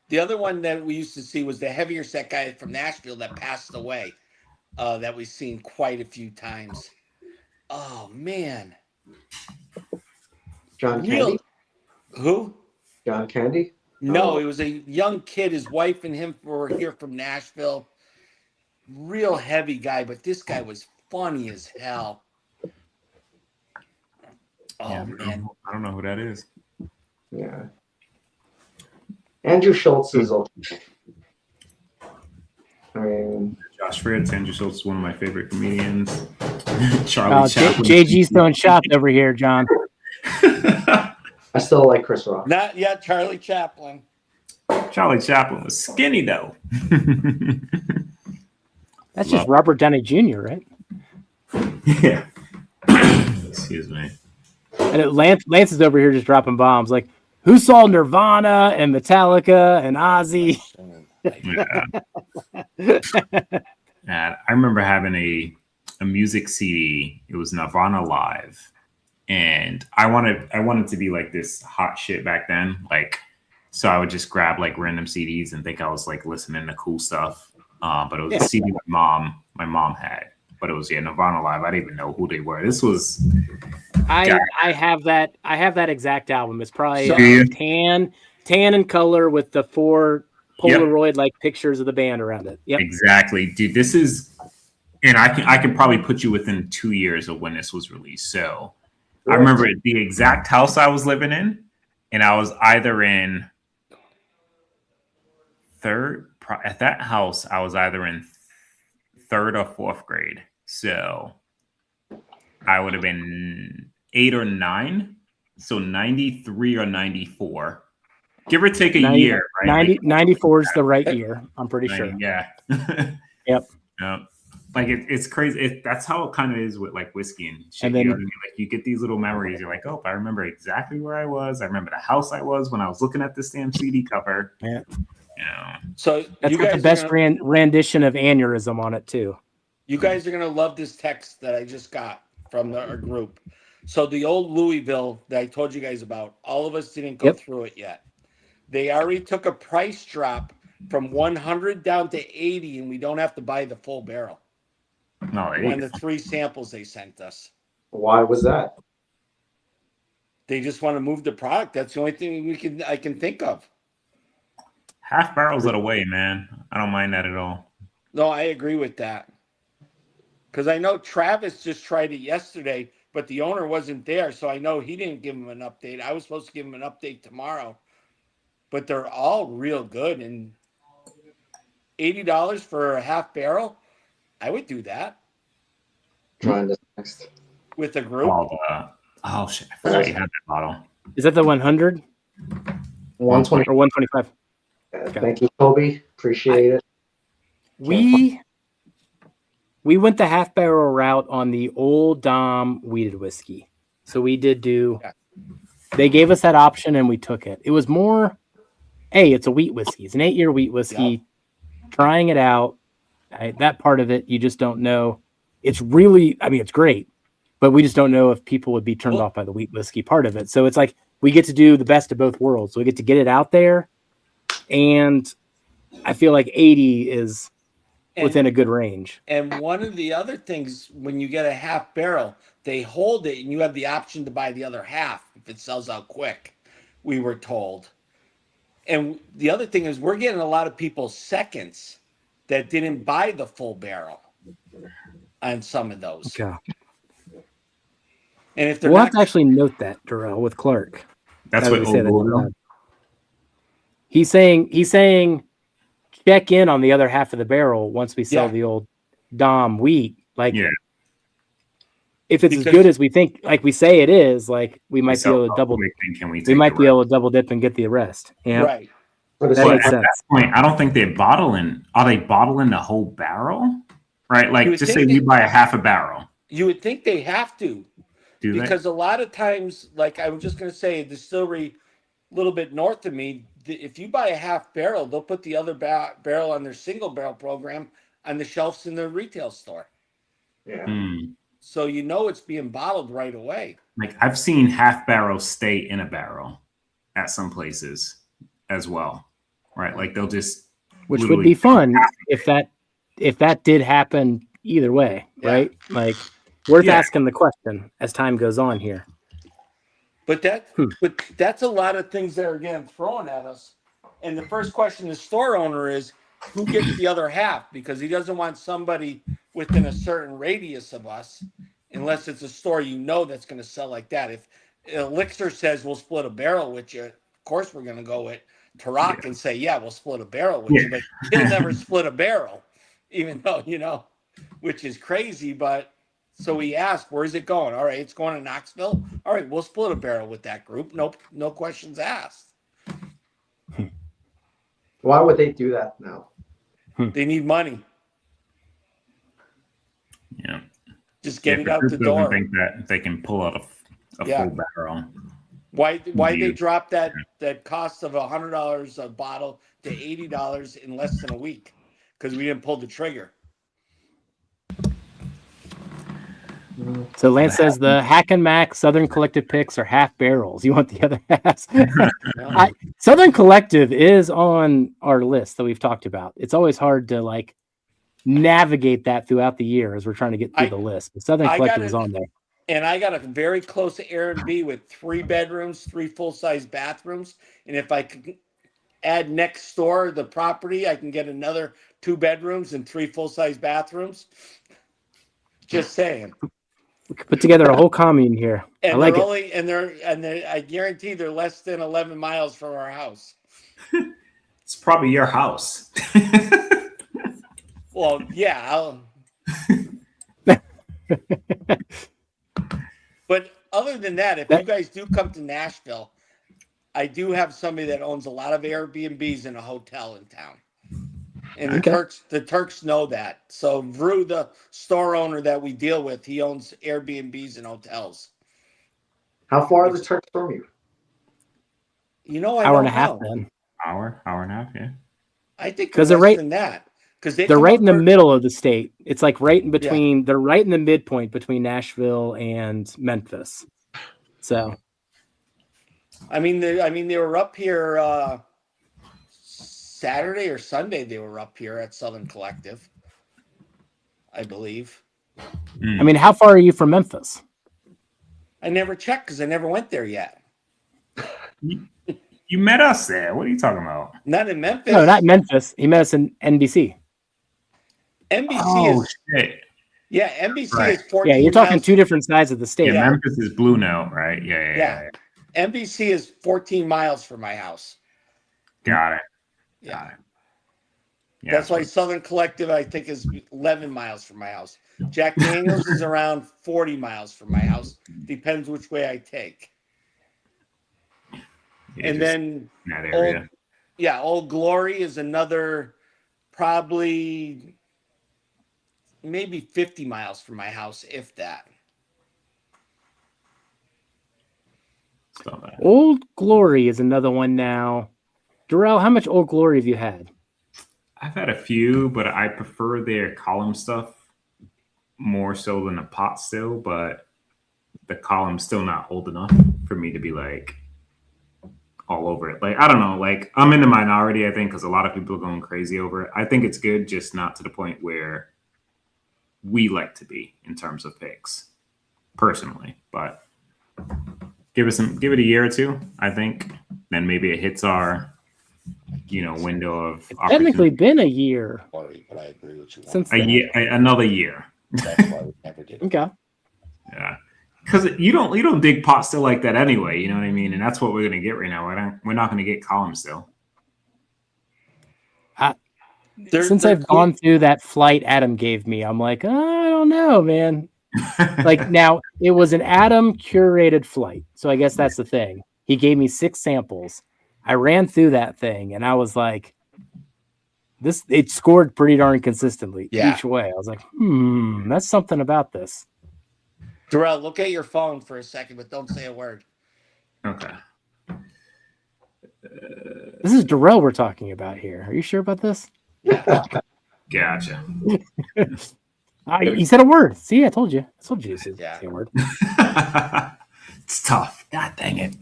The other one that we used to see was the heavier set guy from Nashville that passed away. That we've seen quite a few times. Oh man, John Candy. Who? John Candy? No, it was a young kid. His wife and him were here from Nashville. Real heavy guy, but this guy was funny as hell. Oh, yeah, man. I don't know who that is. Yeah. Andrew Schultz is okay. I mean, Josh Fritz, Andrew Schultz is one of my favorite comedians. Charlie Chaplin. JG's throwing shots over here, John. I still like Chris Rock. Not yet, Charlie Chaplin. Charlie Chaplin was skinny though. That's just Robert Downey Jr., right? Yeah. Excuse me. And Lance is over here just dropping bombs. Like, who saw Nirvana and Metallica and Ozzy? And I remember having a music CD. It was Nirvana Live. And I wanted to be like this hot shit back then. Like, so I would just grab like random CDs and think I was like listening to cool stuff. But it was a CD my mom had. But it was Nirvana Live. I didn't even know who they were. This was I have that exact album. It's probably tan and color with the 4 Polaroid like pictures of the band around it. Yep. Exactly. Dude, this is, and I can probably put you within 2 years of when this was released. So I remember the exact house I was living in, and I was either in third or fourth grade. So I would have been 8 or 9. So 93 or 94. Give or take a year, right? 94 is the right year, I'm pretty sure. Yeah. Yep. like it's crazy. That's how it kind of is with like whiskey and shit. And then- you know what I mean? Like you get these little memories. You're like, oh, I remember exactly where I was. I remember the house I was when I was looking at this damn CD cover. Yeah. You know. So That's you got guys the best are gonna, rendition of aneurysm on it too. you guys are gonna love this text that I just got from our group. So the old Louisville that I told you guys about, all of us didn't go Yep. through it yet. They already took a price drop from 100 down to 80, and we don't have to buy the full barrel No, on the 3 samples they sent us. Why was that? They just want to move the product. That's the only thing I can think of. half barrels at a way, man. I don't mind that at all. No, I agree with that. Because I know Travis just tried it yesterday, but the owner wasn't there, so I know he didn't give him an update. I was supposed to give him an update tomorrow. But they're all real good, and $80 for a half barrel, I would do that Trying this next. with a group. Oh shit! I forgot you had that bottle. Is that the 100 120. or 125? Thank you, Kobe. Appreciate it. We went the half barrel route on the Old Dom weeded whiskey. So we did do. Yeah. They gave us that option and we took it. It was more. Hey, it's a wheat whiskey. It's an 8-year wheat whiskey. Yeah. Trying it out. That part of it, you just don't know. It's really, I mean, it's great, but we just don't know if people would be turned off by the wheat whiskey part of it. So it's like we get to do the best of both worlds. So we get to get it out there, and I feel like 80 is within a good range. And one of the other things, when you get a half barrel, they hold it, and you have the option to buy the other half if it sells out quick, we were told. And the other thing is we're getting a lot of people seconds that didn't buy the full barrel on some of those. Okay. And if they're We'll not, have to actually note that, Darrell, with Clark. That's As what we say that Old out Will. loud. He's saying check in on the other half of the barrel once we sell Yeah. the Old Dom wheat. Like, Yeah. if it's Because- as good as we think, like we say it is, like we might be able to double. We might be able to double dip and get the rest. Yeah, right. For the That same makes At sense. that point, I don't think they're bottling. Are they bottling the whole barrel? Right? You Like, would just say think we they- buy a half a barrel. You would think they have to, Do they? because a lot of times, like I was just going to say, a distillery a little bit north of me, if you buy a half barrel, they'll put the other barrel on their single barrel program on the shelves in the retail store. Yeah. Hmm. So you know it's being bottled right away. Like, I've seen half barrels stay in a barrel at some places as well. Right? Like, they'll just which would literally- be fun if that did happen either way, Yeah. right? Like, worth Yeah. asking the question as time goes on here. But that's a lot of things that are getting thrown at us. And the first question the store owner is, who gets the other half? Because he doesn't want somebody within a certain radius of us, unless it's a store you know that's going to sell like that. If Elixir says we'll split a barrel with you, of course we're going to go with Tarak and say, yeah, we'll split a barrel with you. But he'll never split a barrel, even though, which is crazy. But so we asked, where's it going? All right, it's going to Knoxville. All right, we'll split a barrel with that group. Nope, no questions asked. Why would they do that now? They need money. Yeah. Just get it the out group the doesn't door. think that they can pull out a Yeah. full barrel. Why they You- drop that cost of $100 a bottle to $80 in less than a week? Because we didn't pull the trigger. So Lance says the Hack and Mac Southern Collective picks are half barrels. You want the other halves? Southern Collective is on our list that we've talked about. It's always hard to like navigate that throughout the year as we're trying to get through the list. But Southern I Collective got is it. on there. And I got a very close Airbnb with 3 bedrooms, 3 full-size bathrooms. And if I could add next door the property, I can get another 2 bedrooms and 3 full-size bathrooms. Just saying. We could put together a whole commune here. And I like they're it. only I guarantee they're less than 11 miles from our house. It's probably your house. Well, yeah. But other than that, if you guys do come to Nashville, I do have somebody that owns a lot of Airbnbs in a hotel in town. And Okay. the Turks know that. So Vru, the store owner that we deal with, he owns Airbnbs and hotels. How far are the Turks from you? You know, I Hour and don't a half know. then. Hour and a half, yeah. I think 'Cause they're they're less right- than that. Because they're They're right in the middle of the state. It's like right in between. They're right in the midpoint between Nashville and Memphis. So I mean, they were up here Saturday or Sunday. They were up here at Southern Collective, I believe. I mean, how far are you from Memphis? I never checked because I never went there yet. You met us there. What are you talking about? Not in Memphis. No, not Memphis. He met us in NBC. NBC is shit. yeah. NBC Right. is 14. Yeah, you're talking miles. two different sides of the state. Yeah, Memphis is Blue Note, right? Yeah. NBC is 14 miles from my house. Got it. Yeah. Yeah, That's why Southern Collective, I think, is 11 miles from my house. Jack Daniels is around 40 miles from my house. Depends which way I take. And then in that area. Old Glory is another probably maybe 50 miles from my house, if that. Old Glory is another one now. Darrell, how much Old Glory have you had? I've had a few, but I prefer their column stuff more so than the pot still, but the column's still not old enough for me to be like all over it. Like, I don't know, like I'm in the minority, I think, because a lot of people are going crazy over it. I think it's good, just not to the point where we like to be in terms of picks personally, but give it a year or two, I think. Then maybe it hits our, window of Technically been a year. But I agree with you. Since another year. That's why we never did it. Okay. Yeah. Because you don't dig pot still like that anyway, you know what I mean? And that's what we're gonna get right now. We're not gonna get column still. Since I've gone through that flight Adam gave me, I'm like, I don't know, man. Like now, it was an Adam curated flight, so I guess that's the thing. He gave me 6 samples. I ran through that thing, and I was like, it scored pretty darn consistently each way. I was like, that's something about this. Darrell, look at your phone for a second, but don't say a word. Okay. This is Darrell we're talking about here. Are you sure about this? Gotcha. He said a word. See, I told you. I told you to say a word. It's tough. God dang it.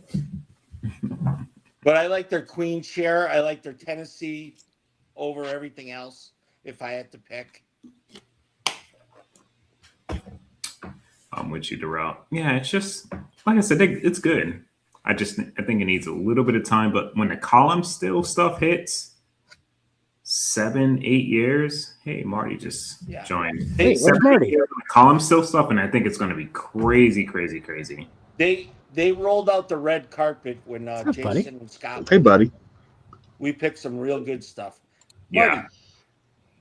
But I like their Queen Share. I like their Tennessee over everything else, if I had to pick. I'm with you, Darrell. Yeah, it's just like I said, it's good. I think it needs a little bit of time, but when the column still stuff hits 7-8 years, hey, Marty just joined. Hey, where's Marty? Column still stuff, and I think it's going to be crazy. They rolled out the red carpet when Jason buddy? and Scott. Hey, buddy. We picked some real good stuff. Marty,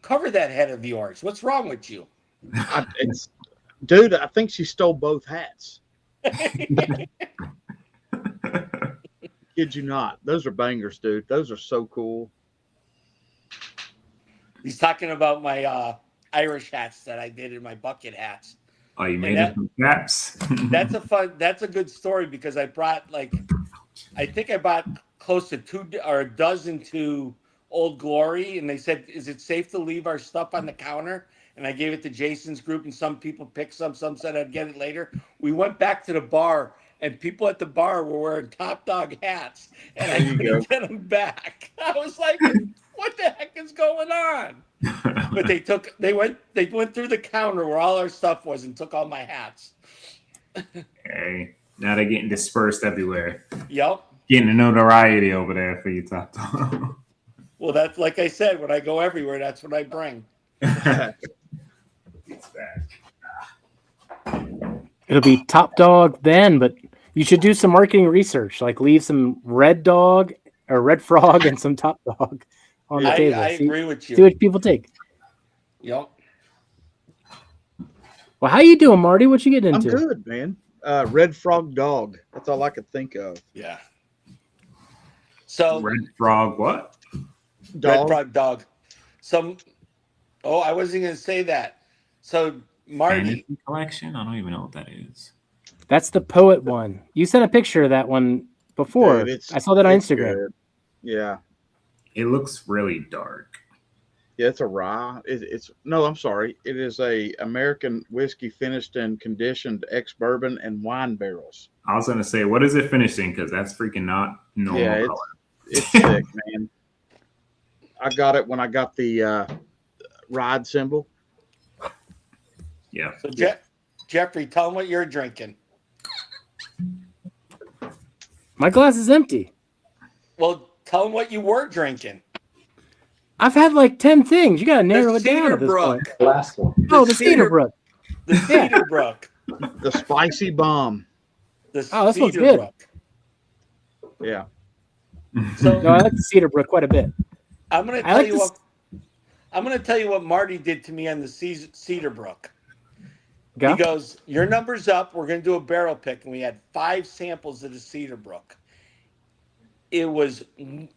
cover that head of yours. What's wrong with you? Dude, I think she stole both hats. Kid you not. Those are bangers, dude. Those are so cool. He's talking about my Irish hats that I did in my bucket hats. Oh, you made it from caps? That's a good story because I brought I think I bought close to 2 or a dozen to Old Glory, and they said, is it safe to leave our stuff on the counter? And I gave it to Jason's group, and some people picked some said I'd get it later. We went back to the bar, and people at the bar were wearing Top Dog hats, and I couldn't get them back. I was like, what the heck is going on? But they went through the counter where all our stuff was and took all my hats. Hey, now they're getting dispersed everywhere. Yep. Getting the notoriety over there for you, Top Dog. Well, that's like I said, when I go everywhere, that's what I bring. It's back. It'll be Top Dog then, but you should do some marketing research. Like leave some Red Dog or Red Frog and some Top Dog on the table. I agree with you. See what people take. Yep. Well, how you doing, Marty? What you getting into? I'm good, man. Red Frog Dog. That's all I could think of. Yeah. So Red Frog, what? Dog. Red Frog Dog. some. Oh, I wasn't going to say that. So Marty, Fantasy collection? I don't even know what that is. That's the poet one. You sent a picture of that one before. Dude, I saw that on it's Instagram. good. Yeah. It looks really dark. Yeah, it's a rye. No, I'm sorry. It is a American whiskey finished and conditioned ex-bourbon and wine barrels. I was gonna say, what is it finished in? Because that's freaking not normal Yeah, color. it's sick, man. I got it when I got the ride symbol. Yeah. so Jeffrey, tell them what you're drinking. My glass is empty. Well, tell them what you were drinking. I've had like 10 things. You got to narrow it down at this point. Cedarbrook. Last one. Oh, the Cedar Brook. The Cedarbrook. The spicy bomb. The Oh, this one's good. Cedarbrook. Yeah. So No, I like the Cedar Brook quite a bit. I'm going to I tell like you this- what. I'm going to tell you what Marty did to me on the Cedarbrook. Go. He goes, "Your number's up. We're going to do a barrel pick," and we had 5 samples of the Cedarbrook. It was, and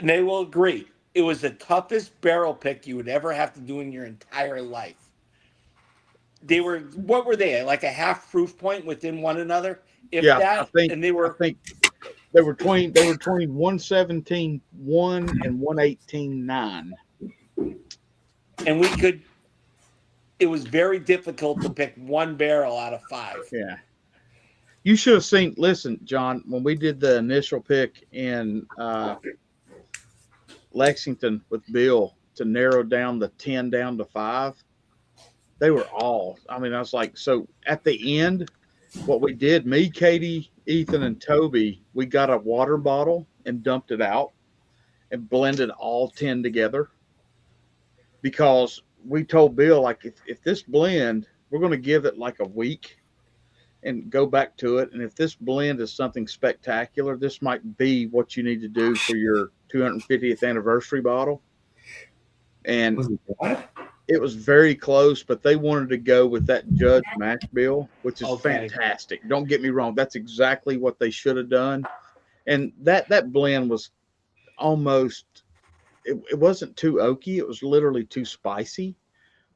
they will agree, it was the toughest barrel pick you would ever have to do in your entire life. They were, what were they? Like a half proof point within one another, if Yeah, that. I think And they were, I think they were between 117.1 and 118.9. and we could. It was very difficult to pick one barrel out of 5. Yeah. You should have seen. Listen, John, when we did the initial pick in Lexington with Bill to narrow down the 10 down to 5, they were all. I mean, I was like, so at the end, what we did, me, Katie, Ethan, and Toby, we got a water bottle and dumped it out and blended all 10 together because we told Bill, like, if this blend, we're going to give it like a week and go back to it. And if this blend is something spectacular, this might be what you need to do for your 250th anniversary bottle. And Was it bad? it was very close, but they wanted to go with that Judge mash bill, which is Okay. fantastic. Don't get me wrong. That's exactly what they should have done. And that blend was almost, it wasn't too oaky. It was literally too spicy.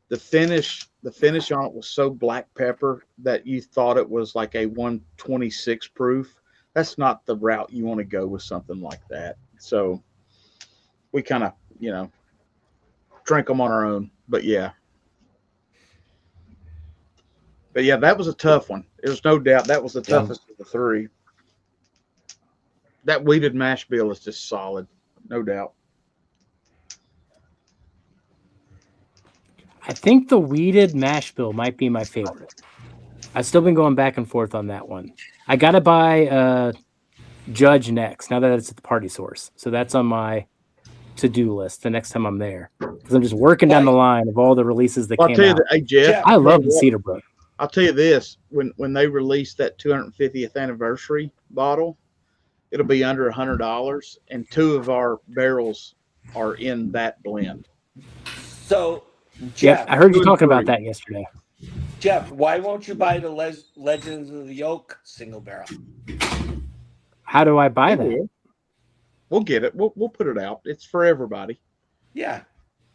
The finish on it was so black pepper that you thought it was like a 126 proof. That's not the route you want to go with something like that. So we kind of, drank them on our own. But yeah, that was a tough one. There's no doubt that was the toughest of the 3. That weeded mash bill is just solid, no doubt. I think the weeded mash bill might be my favorite. I've still been going back and forth on that one. I got to buy Judge next, now that it's at the Party Source. So that's on my to-do list the next time I'm there. Because I'm just working down the line of all the releases that I'll came tell you out. that, hey, Jeff, I love the Cedar Brook. I'll tell you this: when they release that 250th anniversary bottle, it'll be under $100, and 2 of our barrels are in that blend. So, Yeah, Jeff, I heard you 2 and talking about 3. that yesterday. Jeff, why won't you buy the Legends of the Oak single barrel? How do I buy that? We'll get it. We'll put it out. It's for everybody. Yeah.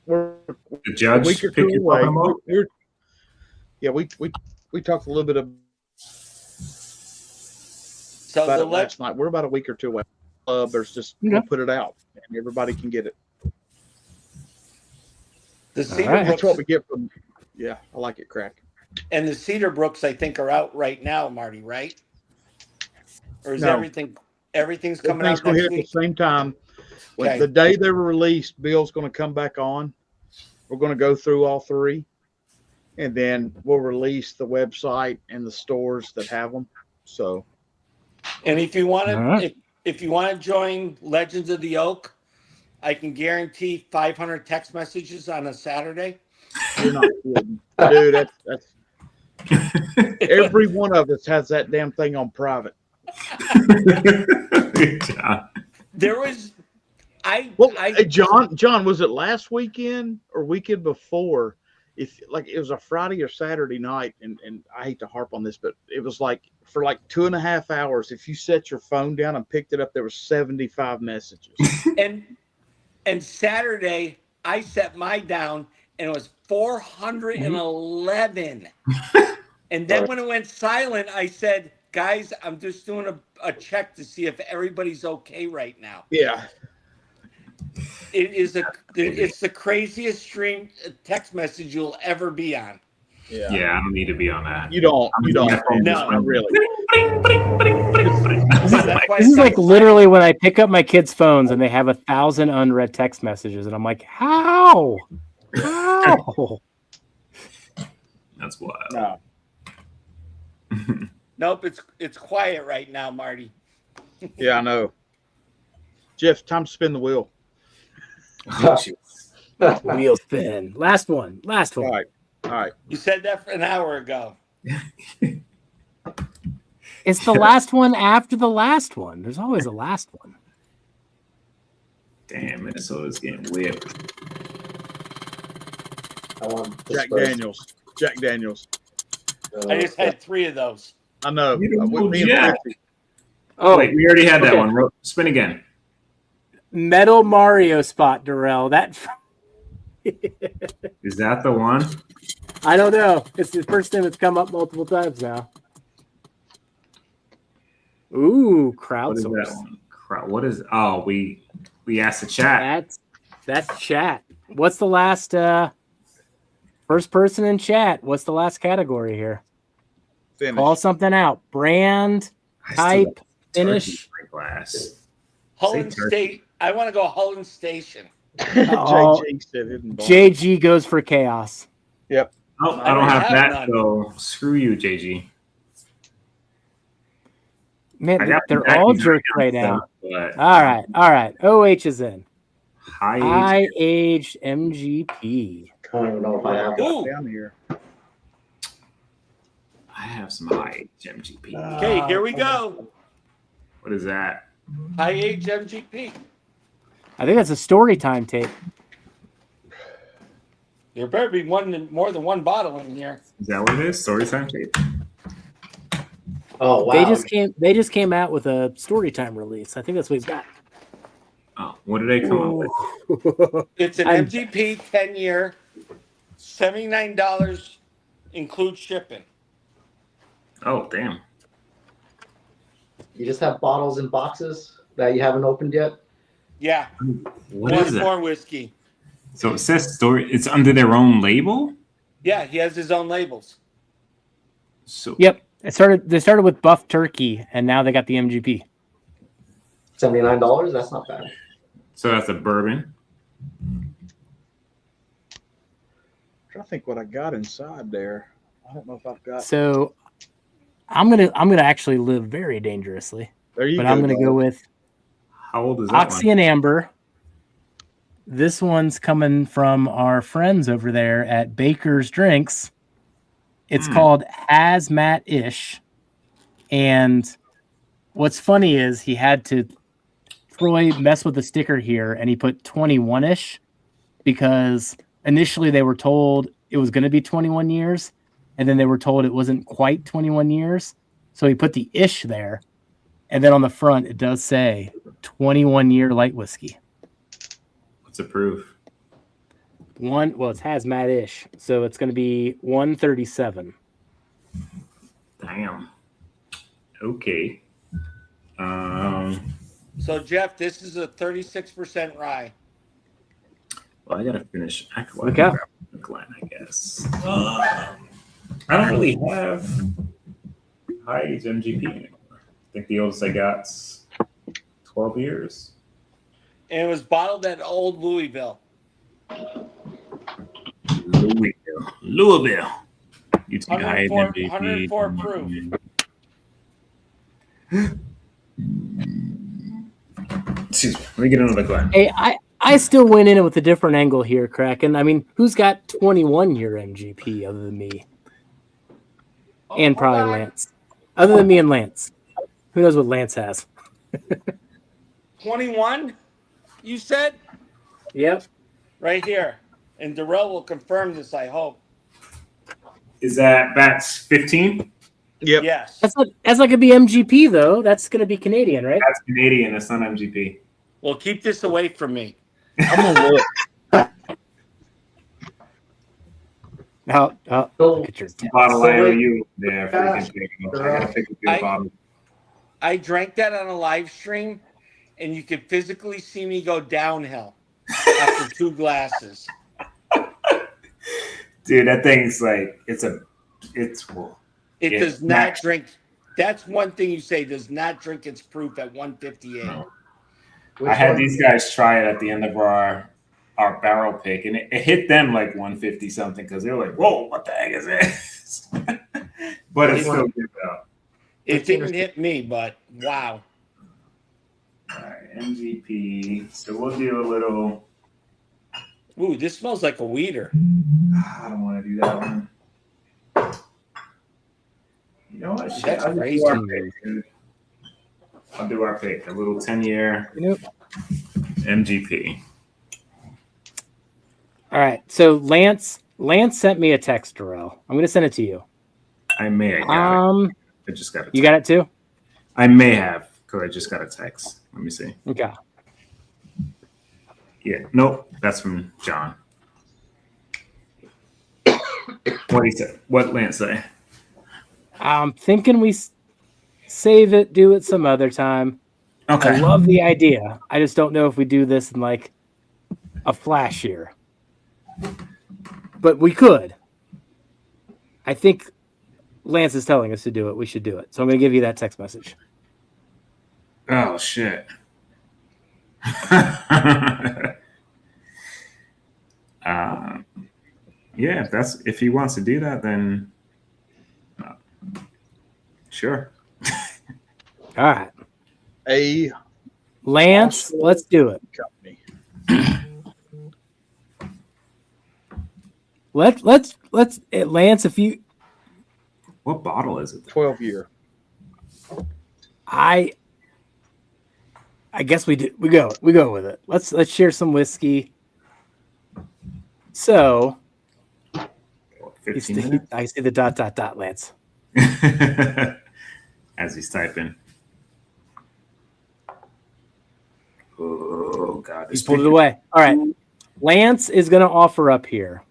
We're The a Judge week or pick 2 you're away. talking about? We talked a little bit So about the it last night. We're about a week or 2 away. There's just Okay. we'll put it out and everybody can get it. the All Cedar right. That's what Brooks we get from. Yeah, I like it, crack. and the Cedar Brooks, I think, are out right now, Marty. Right? Or is No. everything's coming Everything's out going to next hit at week? the same time. When Okay. the day they were released, Bill's going to come back on. We're going to go through all 3, and then we'll release the website and the stores that have them. So And if you want All to, right. if you want to join Legends of the Oak, I can guarantee 500 text messages on a Saturday. you're not kidding, dude. That's every one of us has that damn thing on private. Good job. There was, Hey, John, was it last weekend or weekend before? If like it was a Friday or Saturday night, and I hate to harp on this, but it was like for like 2.5 hours. If you set your phone down and picked it up, there were 75 messages. and Saturday I set mine down and it was 411. And then when it went silent, I said, guys, I'm just doing a check to see if everybody's okay right now. Yeah. It's the craziest stream text message you'll ever be on. Yeah. Yeah, I don't need to be on that. You don't. No. Not really. This is like literally when I pick up my kids' phones and they have 1,000 unread text messages, and I'm like, how? How? That's wild. No. Nope, it's quiet right now, Marty. Yeah, I know. Jeff, time to spin the wheel. Wheel spin. Last one. All right. You said that for an hour ago. It's the last one after the last one. There's always a last one. Damn, Minnesota's getting whipped. I want this Jack first. Daniels. Jack Daniels. I just had 3 of those. I know. Beautiful Me and Jack. 50. Oh, wait, we already had that Okay. one. Spin again. Metal Mario spot, Darrell. That Is that the one? I don't know. It's the first time it's come up multiple times now. Ooh, What is that crowdsource. one? What is? Oh, we asked the chat. That's chat. What's the last first person in chat? What's the last category here? Finish. Call something out. Brand, I still type, got turkey finish. in my glass. Holland turkey. State. I want to go Holland Station. Oh, JG said hidden bar. JG goes for chaos. Yep. Oh, I I don't don't have have that, none. so screw you, JG. Man, I got they're some all Jackies jerked right right now, now. but All right. OH is in. high High aged MGP. I don't even know if I have that. Ooh. Down here. I have some high MGP. Okay, here we go. What is that? High age MGP. I think that's a story time tape. There better be more than one bottle in here. Is that what it is? Story time tape. Oh wow. They just came out with a story time release. I think that's what he's got. Oh, what did they come up with? It's an I'm- MGP 10-year, $79 includes shipping. Oh, damn. You just have bottles and boxes that you haven't opened yet. Yeah, What one is that? more whiskey. So it says story. It's under their own label. Yeah, he has his own labels. So Yep. They started with Buff Turkey, and now they got the MGP. $79. That's not bad. So that's a bourbon. I think what I got inside there. I don't know if I've got. So I'm gonna actually live very dangerously, There you but go. I'm gonna go with How old is that Oxy and Amber. This one's coming from our friends over there at Baker's Drinks. It's called Hazmat-ish. And what's funny is he had to Troy mess with the sticker here and he put 21-ish because initially they were told it was going to be 21 years and then they were told it wasn't quite 21 years. So he put the ish there. And then on the front, it does say 21-year light whiskey. What's the proof? It's hazmat-ish. So it's going to be 137. Damn. Okay. So, Jeff, this is a 36% rye. Well, I gotta finish. I can Okay. grab a Glen, I guess. I don't really have high age MGP anymore. I think the oldest I got's 12 years. And it was bottled at Old Louisville. Louisville. You take high age 104 MGP. proof. Excuse me. Let me get another Glen. Hey, I still went in it with a different angle here, Kraken. I mean, who's got 21-year MGP other than me? And probably Hold on. Lance. Other than me and Lance. Who knows what Lance has? 21, you said? Yep. Right here. And Darrell will confirm this, I hope. Is that batch 15? Yep. Yes. That's like a BMGP though. That's gonna be Canadian, right? That's Canadian. That's not MGP. Well, keep this away from me. I'm gonna look. Look at your Bottle So wait, IOU there. Freaking pick. I gotta pick a good bottle. I drank that on a live stream, and you could physically see me go downhill after 2 glasses. Dude, that thing's like it's It Yeah, does not max. drink. That's one thing you say, does not drink its proof at 158. No. which I had one? these guys try it at the end of our barrel pick, and it hit them like 150 something because they were like, "Whoa, what the heck is this?" But it's still good though. It didn't hit me, but wow. All right, MGP. So we'll do a little. Ooh, this smells like a weeder. I don't want to do that one. You know what? Shit, That's I'll just crazy. do our pick, dude. I'll do our pick. A little 10-year MGP. All right. So Lance sent me a text, Darrell. I'm gonna send it to you. I may have got it. I just got it. You got it too? I may have, because I just got a text. Let me see. Okay. Yeah. Nope. That's from John. What he said? What Lance say? I'm thinking we save it, do it some other time. Okay. I love the idea. I just don't know if we do this in like a flash year. But we could. I think Lance is telling us to do it. We should do it. So I'm going to give you that text message. Oh shit. Yeah, if he wants to do that, then sure. All right. A Lance, let's do it. company. Let's Lance, if you What bottle is it? 12-year. I guess we go with it. Let's share some whiskey. So 15 minutes? I see the dot, Lance. As he's typing. Oh God. He's pulled it away. All right. Lance is going to offer up here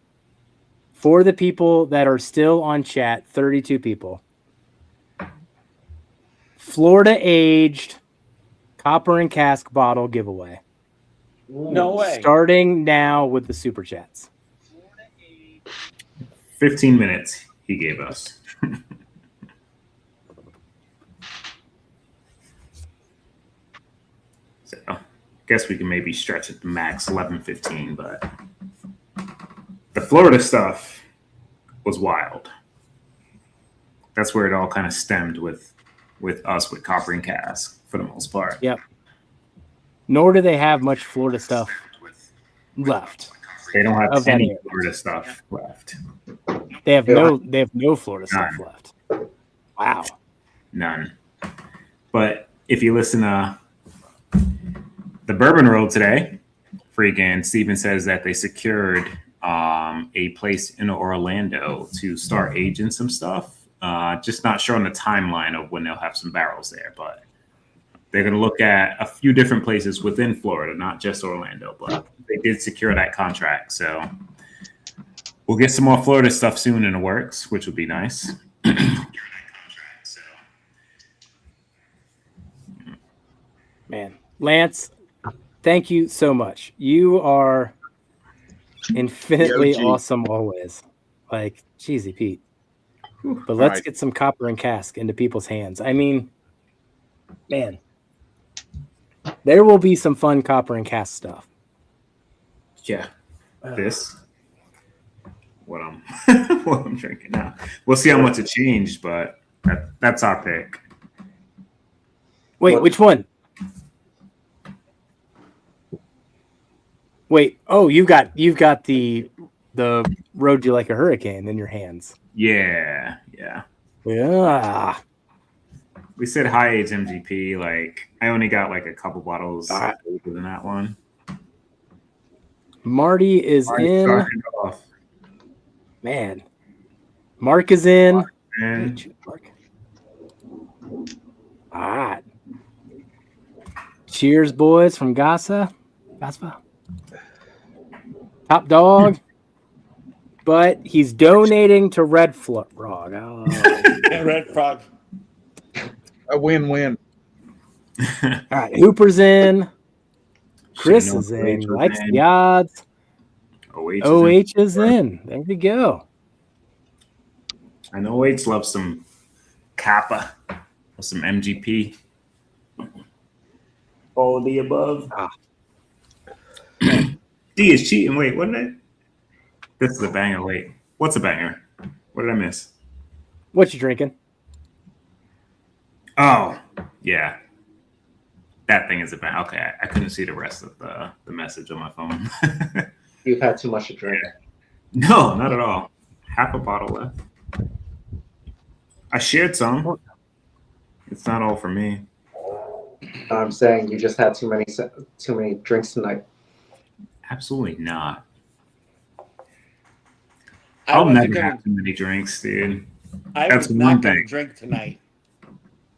for the people that are still on chat, 32 people. Florida aged copper and cask bottle giveaway. No way. Starting now with the super chats. 15 minutes he gave us. So I guess we can maybe stretch it to max 11:15, but the Florida stuff was wild. That's where it all kind of stemmed with us with copper and cask for the most part. Yep. Nor do they have much Florida stuff left. They don't have Of that any area. Florida stuff left. They have no Florida stuff None. left. Wow. None. But if you listen to the Bourbon Roll today, freaking Steven says that they secured a place in Orlando to start aging some stuff. Just not showing the timeline of when they'll have some barrels there, but they're going to look at a few different places within Florida, not just Orlando, but they did secure that contract. So we'll get some more Florida stuff soon in the works, which would be nice. Man. Lance, thank you so much. You are infinitely OG. awesome always. Like, cheesy Pete. But let's right. get some copper and cask into people's hands. I mean, man, there will be some fun copper and cask stuff. Yeah. This, what I'm what I'm drinking now. We'll see how much it changed, but that's our pick. Wait, which one? Wait, oh, you've got the Rode You Like a Hurricane in your hands. Yeah. Yeah. We said high age MGP. Like I only got like a couple bottles older than that one. Marty is Already in. started off. Man. Mark is in. And Mark. All right. Cheers, boys, from Gasa. Top dog. but he's donating to Red Frog. Oh. Red Frog. A win-win. All right, Hooper's in. Chris Should've is known in. OH was Likes in. the odds. OH is in. There we go. I know OH loves some Kappa or some MGP. All of the above. D is cheating. Wait, wasn't it? This is a banger. Wait, what's a banger? What did I miss? What you drinking? Oh, yeah. That thing is a banger. Okay, I couldn't see the rest of the message on my phone. You've had too much to drink. No, not at all. Half a bottle left. I shared some. It's not all for me. I'm saying you just had too many drinks tonight. Absolutely not. I I'll wasn't never gonna- have too many drinks, dude. I That's was one not going to thing. drink tonight.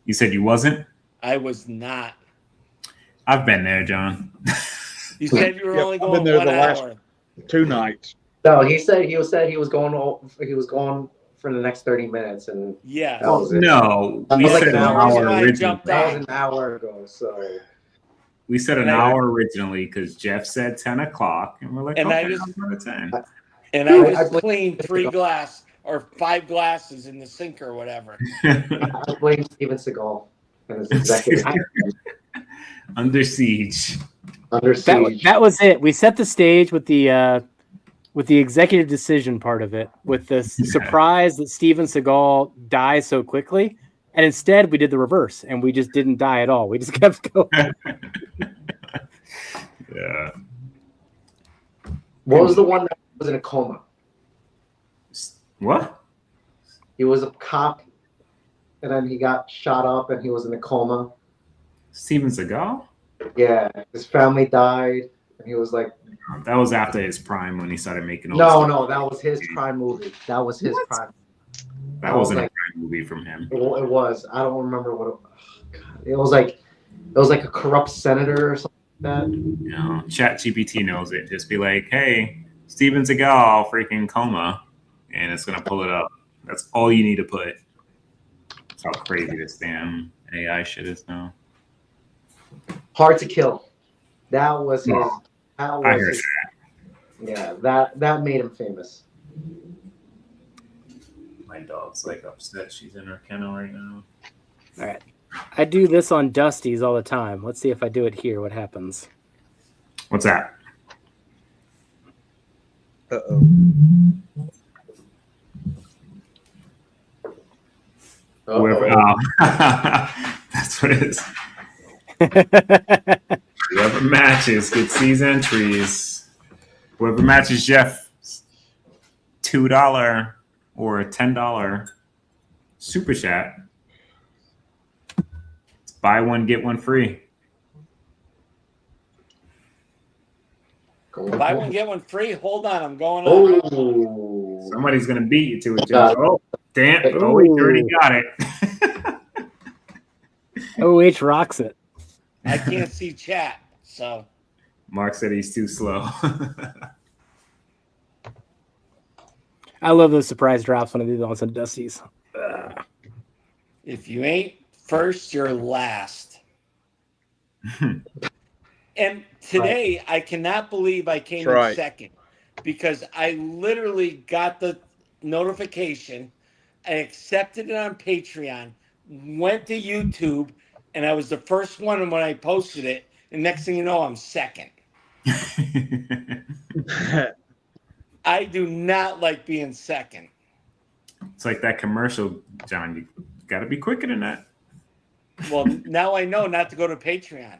You said you wasn't? I was not. I've been there, John. You said you were Yep, only I've going been there 1 the last- hour. 2 nights. No, he said he was going for the next 30 minutes, and Yes. that was it. No, That we was said like an an hour hour ago. I originally. jumped That was on. an hour ago. So We said an And I- hour originally because Jeff said 10 o'clock, and we're like, And I okay, just- I'm going to 10. And I I just blame- cleaned 5 glasses in the sink or whatever. I blame Steven Seagal and his executive Under siege. under siege. That was it. We set the stage with the executive decision part of it, with the surprise that Steven Seagal dies so quickly, and instead we did the reverse, and we just didn't die at all. We just kept going. Yeah. What was the one that was in a coma? What? He was a cop, and then he got shot up, and he was in a coma. Steven Seagal? Yeah, his family died, and he was like, That was after his prime when he started making all "No, this no, that was his prime movie. That was his What? prime. That wasn't a prime movie from him. It was. I don't remember what. It was like a corrupt senator or something like that. You know, ChatGPT knows it. Just be like, hey, Steven Seagal freaking coma, and it's going to pull it up. That's all you need to put. That's how crazy this damn AI shit is now. Hard to Kill. That was his. Oh, That I was heard his, yeah. That made him famous. My dog's like upset. She's in her kennel right now. All right. I do this on Dusty's all the time. Let's see if I do it here. What happens? What's that? Uh-oh. Whoever, Uh-oh. that's what it is. Whoever matches gets these entries. Whoever matches Jeff $2 or $10 super chat. It's buy one get one free. Buy one, get one free. Hold on, I'm going on. Oh. Somebody's gonna beat you to it, Jeff. Oh, damn! Oh, we already got it. OH rocks it. I can't see chat, so Mark said he's too slow. I love those surprise drops when I do those on Dusty's. if you ain't first, you're last. And today, I cannot believe I came That's right. in second because I literally got the notification. I accepted it on Patreon, went to YouTube, and I was the first one. And when I posted it, and next thing you know, I'm second. I do not like being second. It's like that commercial, John. You got to be quicker than that. Well, now I know not to go to Patreon.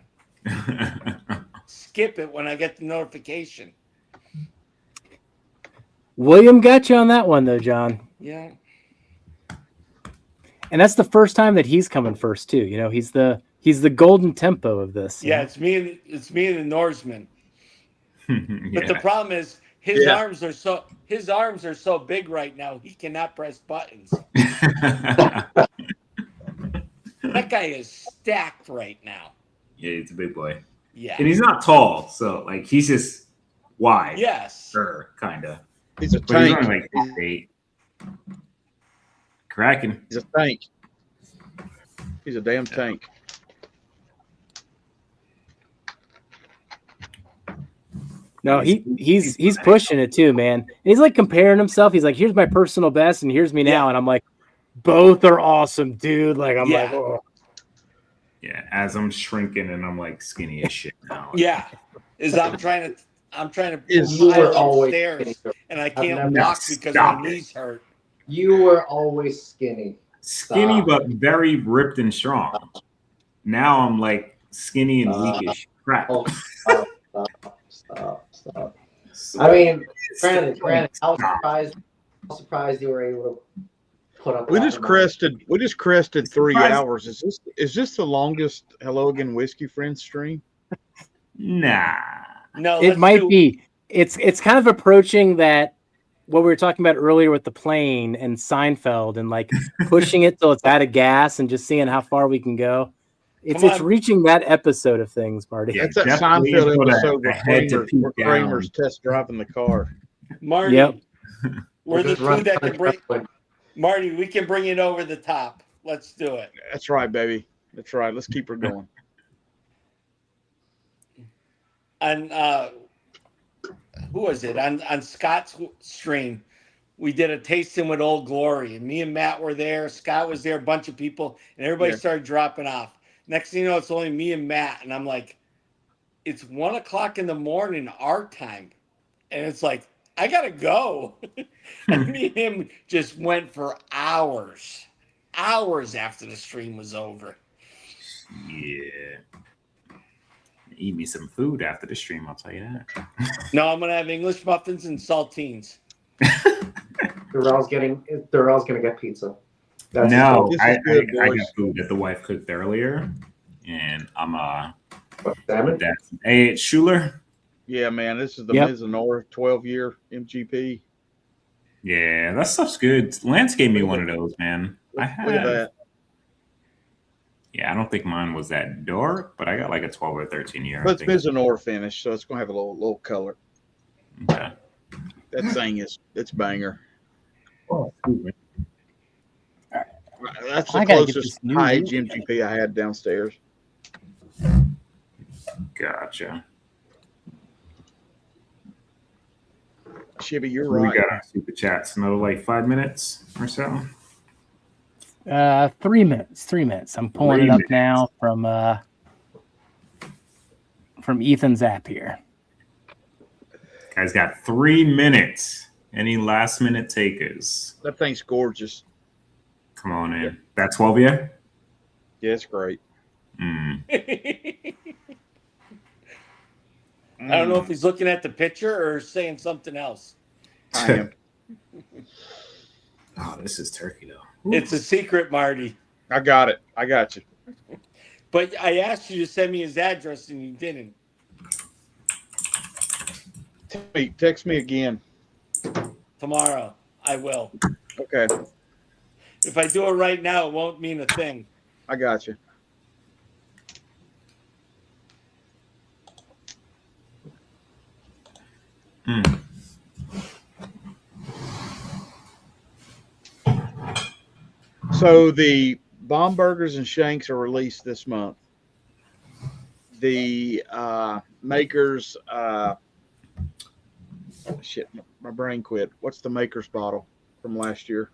Skip it when I get the notification. William got you on that one, though, John. Yeah. And that's the first time that he's coming first, too. You know, he's the golden tempo of this. Yeah, it's me and the Norseman. But the Yeah. problem is his Yeah. arms are so big right now he cannot press buttons. That guy is stacked right now. Yeah, he's a big boy. Yeah. And he's not tall, so like he's just wide. Yes. Kinda. He's a But he's tank. only like 8. Cracking. He's a tank. He's a damn tank. No, he's pushing it too, man. And he's like comparing himself. He's like, here's my personal best, and here's me now. Yeah. And I'm like, both are awesome, dude. Like I'm Yeah. like, oh. Yeah, as I'm shrinking and I'm like skinny as shit now. Yeah. I'm trying to You were pile always upstairs skinny. and I I've can't never- walk because Stop my it. knees hurt. You were always skinny. Skinny, Stop. but very ripped and strong. Now I'm like skinny and weakish. Crap. Oh, stop. So- I mean, granted, I was surprised you were able to put up. We that just amount. crested 3 Surprise. hours. Is this the longest Hello Again Whiskey Friends stream? Nah. No, It might be. It's kind of approaching that what we were talking about earlier with the plane and Seinfeld and like pushing it till it's out of gas and just seeing how far we can go. It's Come on. reaching that episode of things, Marty. Yeah, That's that definitely Seinfeld put a episode where head to peek Kramer's down. test driving the car. Marty. Yep. We're the Just two run that can bring quick. Marty, we can bring it over the top. Let's do it. That's right, baby. That's right. Let's keep her going. And who was it? On Scott's stream, we did a tasting with Old Glory, and me and Matt were there. Scott was there, a bunch of people, and everybody Yeah. started dropping off. Next thing you know, it's only me and Matt, and I'm like, it's 1:00 in the morning our time, and it's like I gotta go. And me and him just went for hours after the stream was over. Yeah. Eat me some food after the stream, I'll tell you that. No, I'm gonna have English muffins and saltines. Darrell's gonna get pizza. That's No, This is I good, got boys. food that the wife cooked earlier, and I'm salmon. that's hey, it's Schuler. Yeah, man. This is the Yep. Mizunor 12-year MGP. Yeah, that stuff's good. Lance gave me one of those, man. I Look had at that. Yeah, I don't think mine was that dark, but I got like a 12 or 13 year. But I it's think. Mizunor finish, so it's gonna have a little color. Okay. That thing it's banger. Oh, That's the I gotta get closest this new high age wheel. MGP I had downstairs. Gotcha. Shibby, you're We right. got our super chats. Another like 5 minutes or so. 3 minutes. 3 minutes. I'm pulling 3 it up minutes. now from Ethan's app here. Guys got 3 minutes. Any last minute takers? That thing's gorgeous. Come on in. That 12 year? Yeah, it's great. Mm. I don't know if he's looking at the picture or saying something else. I am. Oh, this is turkey though. It's a secret, Marty. I got it. I got you. But I asked you to send me his address and you didn't. Text me again. Tomorrow, I will. Okay, If I do it right now, it won't mean a thing. I got you. Mm. So the bomb burgers and shanks are released this month. The makers, shit, my brain quit. What's the maker's bottle from last year?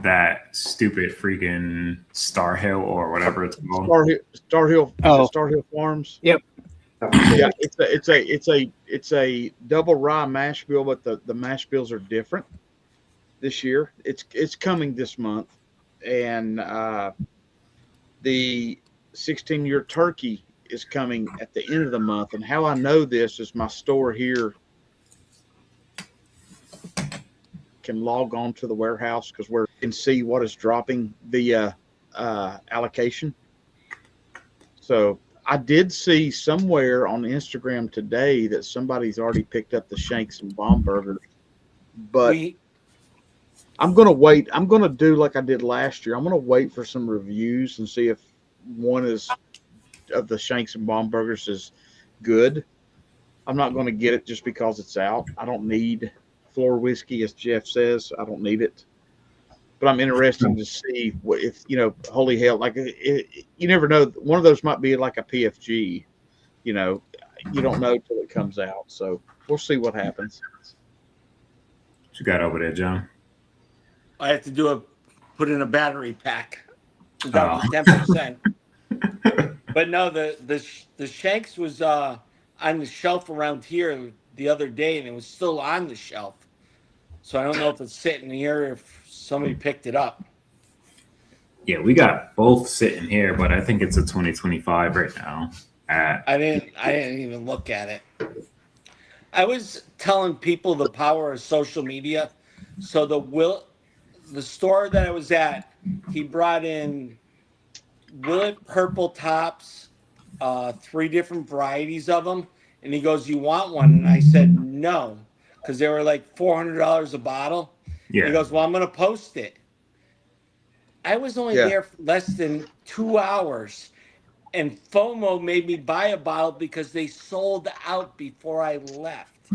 That stupid freaking Star Hill or whatever it's called. Star Hill, Oh. Star Hill Farms. Yep. Yeah, it's a double rye mash bill, but the mash bills are different this year. It's coming this month, and the 16-year turkey is coming at the end of the month. And how I know this is my store here can log on to the warehouse because we can see what is dropping via allocation. So I did see somewhere on Instagram today that somebody's already picked up the shanks and bomb burgers, but I'm going to wait. I'm going to do like I did last year. I'm going to wait for some reviews and see if one of the shanks and bomb burgers is good. I'm not going to get it just because it's out. I don't need floor whiskey, as Jeff says. I don't need it, but I'm interested to see what if Holy hell, like you never know. One of those might be like a PFG. You don't know till it comes out. So we'll see what happens. What you got over there, John? I have to put in a battery pack. Down to 10%. But no, the Shanks was on the shelf around here the other day, and it was still on the shelf. So I don't know if it's sitting here, if somebody picked it up. Yeah, we got both sitting here, but I think it's a 2025 right now. I didn't even look at it. I was telling people the power of social media. So the store that I was at, he brought in Willet purple tops, 3 different varieties of them, and he goes, "You want one?" And I said no, because they were like $400 a bottle. Yeah. And he goes, "Well, I'm going to post it." I was only there for less than 2 hours, and FOMO made me buy a bottle because they sold out before I left.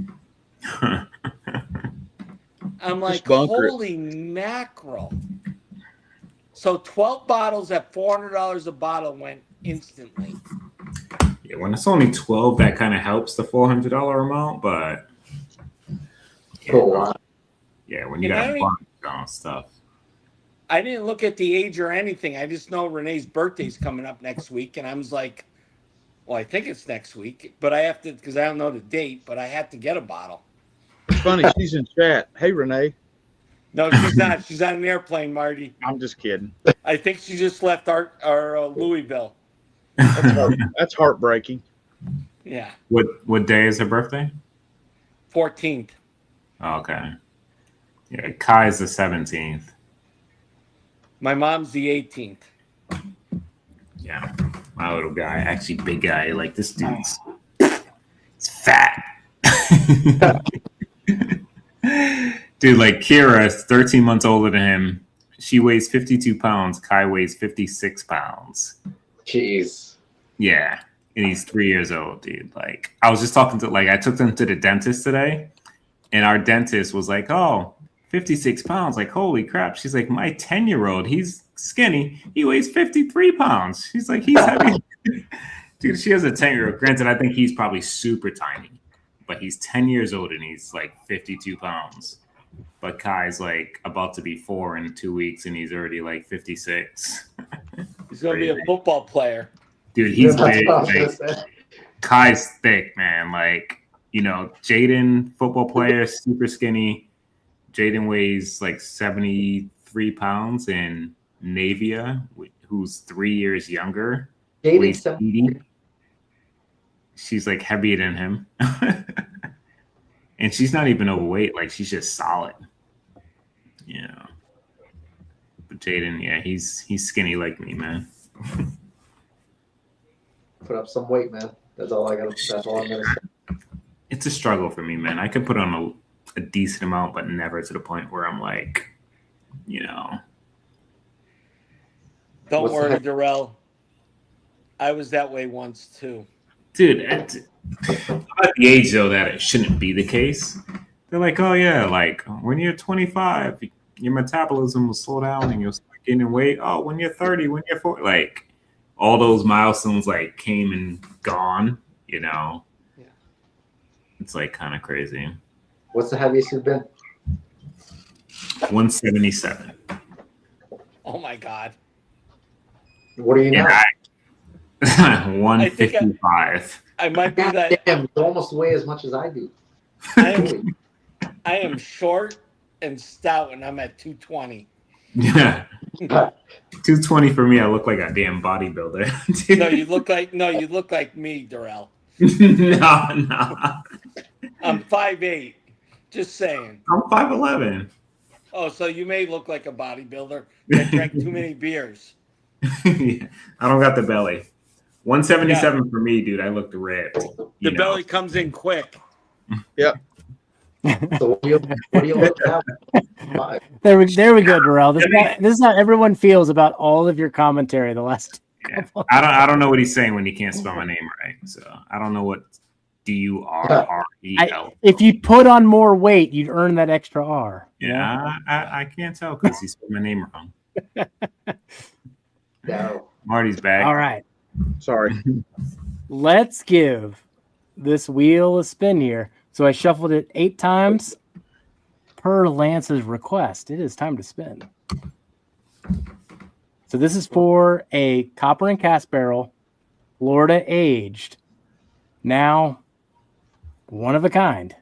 I'm like, holy mackerel. So 12 bottles at $400 a bottle went instantly. Yeah, when it's only 12, that kind of helps the $400 amount, but yeah, when you got a bunch of stuff. I didn't look at the age or anything. I just know Renee's birthday's coming up next week, and I was like, well, I think it's next week, but I have to, because I don't know the date, but I have to get a bottle. It's funny, she's in chat. Hey, Renee. No, she's not. She's on an airplane, Marty. I'm just kidding. I think she just left our Louisville. That's heartbreaking. Yeah. What day is her birthday? 14th. Oh, okay. Yeah, Kai's the 17th. My mom's the 18th. Yeah, my little guy, actually big guy. Like this dude's, it's fat. Dude, like Kira is 13 months older than him. She weighs 52 pounds. Kai weighs 56 pounds. Jeez. Yeah, and he's 3 years old, dude. Like I was just talking to, I took them to the dentist today, and our dentist was like, "Oh, 56 pounds. Like, holy crap." She's like, "My 10-year-old, he's skinny. He weighs 53 pounds. She's like, "He's heavy." Dude, she has a 10-year-old. Granted, I think he's probably super tiny, but he's 10 years old and he's like 52 pounds. But Kai's like about to be 4 in 2 weeks and he's already like 56. He's going to be a football player. Dude, he's big. Like, Kai's thick, man. Like, Jaden, football player, super skinny. Jaden weighs like 73 pounds, and Navia, who's 3 years younger, weighs 80. She's like heavier than him. And she's not even overweight. Like, she's just solid. Yeah. But Jaden, yeah, he's skinny like me, man. Put up some weight, man. That's all I got. That's all I'm gonna say. It's a struggle for me, man. I could put on a decent amount, but never to the point where I'm like, Don't worry, Darrell. I was that way once too. Dude, I'm at the age though that it shouldn't be the case. They're like, "Oh yeah, like when you're 25, your metabolism will slow down and you'll start gaining weight. Oh, when you're 30, when you're 40, like all those milestones like came and gone. Yeah. It's like kind of crazy. What's the heaviest you've been? 177. Oh my God. What are you now? 155. I might be that. Damn, you almost weigh as much as I do. I am short and stout, and I'm at 220. Yeah. 220 for me. I look like a damn bodybuilder. No, you look like me, Darrell. No. I'm 5'8". Just saying. I'm 5'11". Oh, so you may look like a bodybuilder that drank too many beers. Yeah, I don't got the belly. 177 for me, dude. I looked ripped. The belly comes in quick. Yep. So what do you look at? There we go, Darrell. This is how everyone feels about all of your commentary the last couple. I don't know what he's saying when he can't spell my name right. So I don't know what Durrell. If you put on more weight, you'd earn that extra R. Yeah, I can't tell because he spelled my name wrong. No. Marty's back. All right. Sorry. Let's give this wheel a spin here. So I shuffled it 8 times per Lance's request. It is time to spin. So this is for a copper and cast barrel, Florida aged. Now, one of a kind at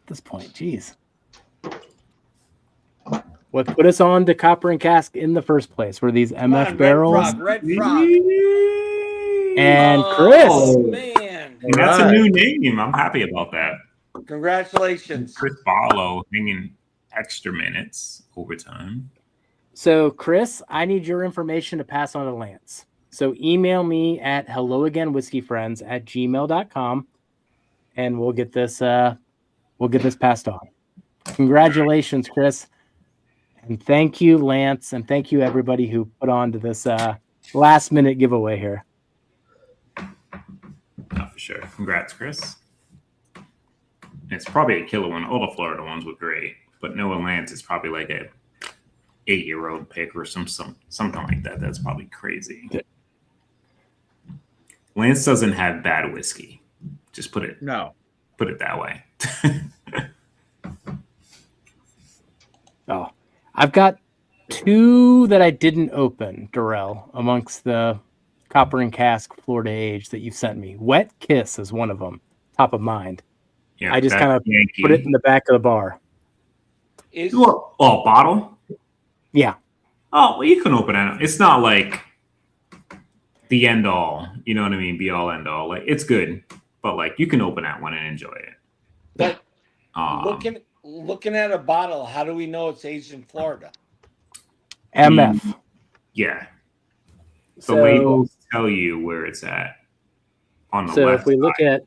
this point. Jeez. What put us on to copper and cask in the first place were these MF barrels. Red Frog. And Chris. Oh, man. That's a new name. I'm happy about that. Congratulations. Chris Barlow hanging extra minutes overtime. So, Chris, I need your information to pass on to Lance. So email me at helloagainwhiskeyfriends@gmail.com and we'll get this passed on. Congratulations, Chris. And thank you, Lance, and thank you everybody who put on to this last minute giveaway here. Oh, for sure. Congrats, Chris. It's probably a killer one. All the Florida ones were great, but Noah Lance is probably like a 8-year-old pick or something like that. That's probably crazy. Lance doesn't have bad whiskey. Just put it that way. Oh, I've got 2 that I didn't open, Durrell, amongst the copper and cask Florida age that you've sent me. Wet Kiss is one of them, top of mind. Yeah, I just kind of put it in the back of the bar. Bottle? Yeah. Oh, well, you can open it. It's not like the end all. You know what I mean? Be all end all. Like it's good, but like you can open that one and enjoy it. But looking at a bottle, how do we know it's aged in Florida? MF. Yeah. The labels tell you where it's at on the left. So if we look at,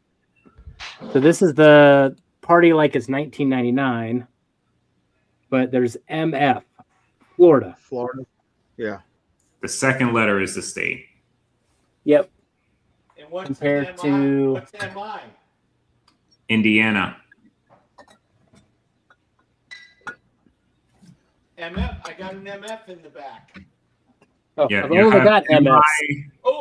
so this is the party like it's 1999, but there's MF, Florida. Yeah. The second letter is the state. Yep. And what's Compared to what's MI? Indiana. MF. I got an MF in the back. Oh, Yeah, I've only got MF.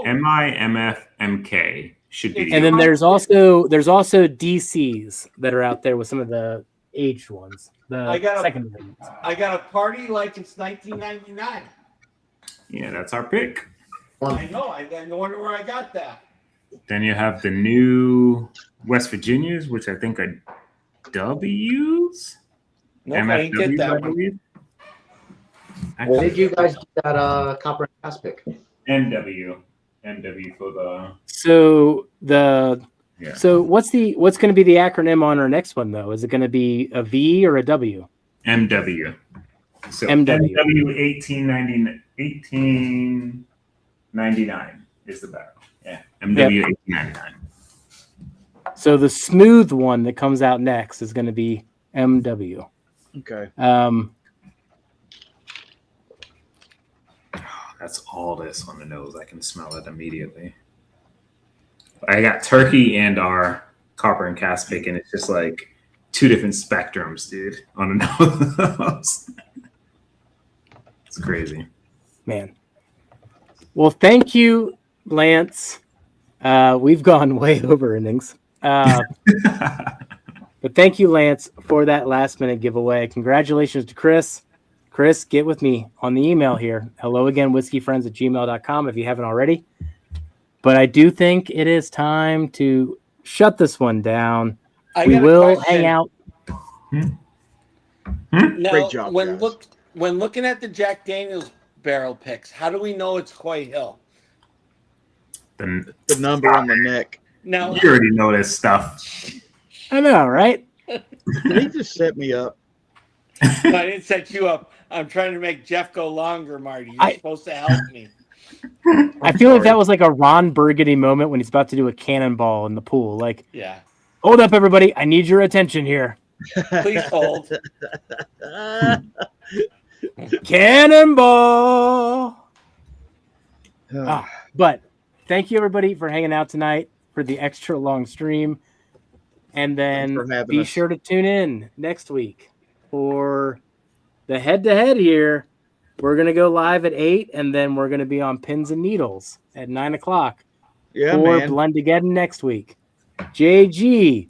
MI, MF, MK should be. And then there's also DCs that are out there with some of the aged ones. I got secondary ones. I got a party like it's 1999. Yeah, that's our pick. I know. I wonder where I got that. Then you have the new West Virginias, which I think are W's. No, I didn't get that one. When did you guys do that copper and cast pick? NW for the. So Yeah. So what's going to be the acronym on our next one though? Is it going to be a V or a W? MW. So MW. MW 1899 is the barrel. Yeah. MW 1899. So the smooth one that comes out next is going to be MW. Okay. That's all this on the nose. I can smell it immediately. I got turkey and our copper and cast pick, and it's just like 2 different spectrums, dude, on the nose. It's crazy. Man. Well, thank you, Lance. We've gone way over innings. But thank you, Lance, for that last minute giveaway. Congratulations to Chris. Chris, get with me on the email here. helloagainwhiskeyfriends@gmail.com if you haven't already. But I do think it is time to shut this one down. We will hang out. Now, Great job, when guys. looking at the Jack Daniels barrel picks, how do we know it's Coy Hill? The number on the neck. Now, you already know this stuff. I know, right? Did he just set me up? No, I didn't set you up. I'm trying to make Jeff go longer, Marty. You're supposed to help me. I feel like that was like a Ron Burgundy moment when he's about to do a cannonball in the pool. Like, Yeah. hold up, everybody. I need your attention here. Please hold. Cannonball. But thank you, everybody, for hanging out tonight for the extra long stream. And Thanks then for having be us. sure to tune in next week for the head-to-head here. We're going to go live at 8, and then we're going to be on Pins and Needles at 9 o'clock Yeah, for man. Blend-Again next week. JG,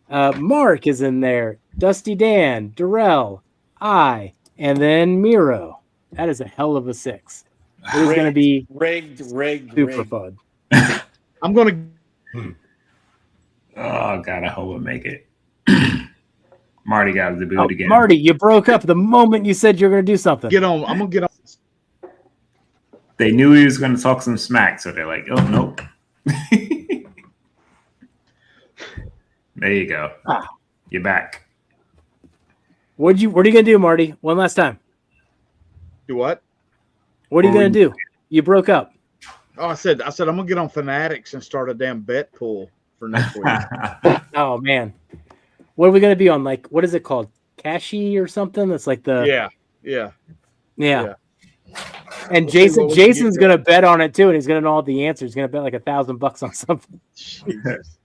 Mark is in there, Dusty Dan, Darrell, I, and then Miro. That is a hell of a 6. It is going to be rigged. super fun. I'm gonna Oh God, I hope I make it. Marty got the boot Oh, again. Marty, you broke up the moment you said you were going to do something. get on. I'm gonna get on. They knew he was going to talk some smack, so they're like, "Oh nope." There you go. You're back. What are you going to do, Marty? One last time. Do what? What are you going to do? You broke up. Oh, I said I'm gonna get on Fanatics and start a damn bet pool for next week. Oh man, what are we going to be on? Like, what is it called? Cashy or something? That's like the yeah. And We'll see what we can Jason's get going to bet on it too, and he's going to know all the answers. He's going to bet like $1,000 on something. Jesus.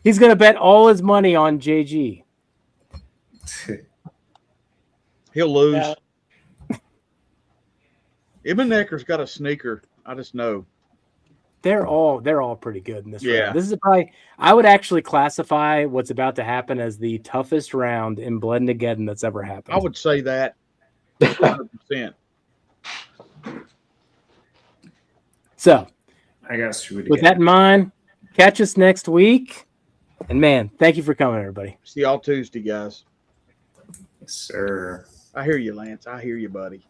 He's going to bet all his money on JG. He'll lose. Ibbenecker's got a sneaker. I just know. They're all pretty good in this Yeah. round. This is probably, I would actually classify what's about to happen as the toughest round in Blend-Again that's ever happened. I would say that 100%. So, I got screwed with again. that in mind, catch us next week. And man, thank you for coming, everybody. See y'all Tuesday, guys. Yes, sir. I hear you, Lance. I hear you, buddy.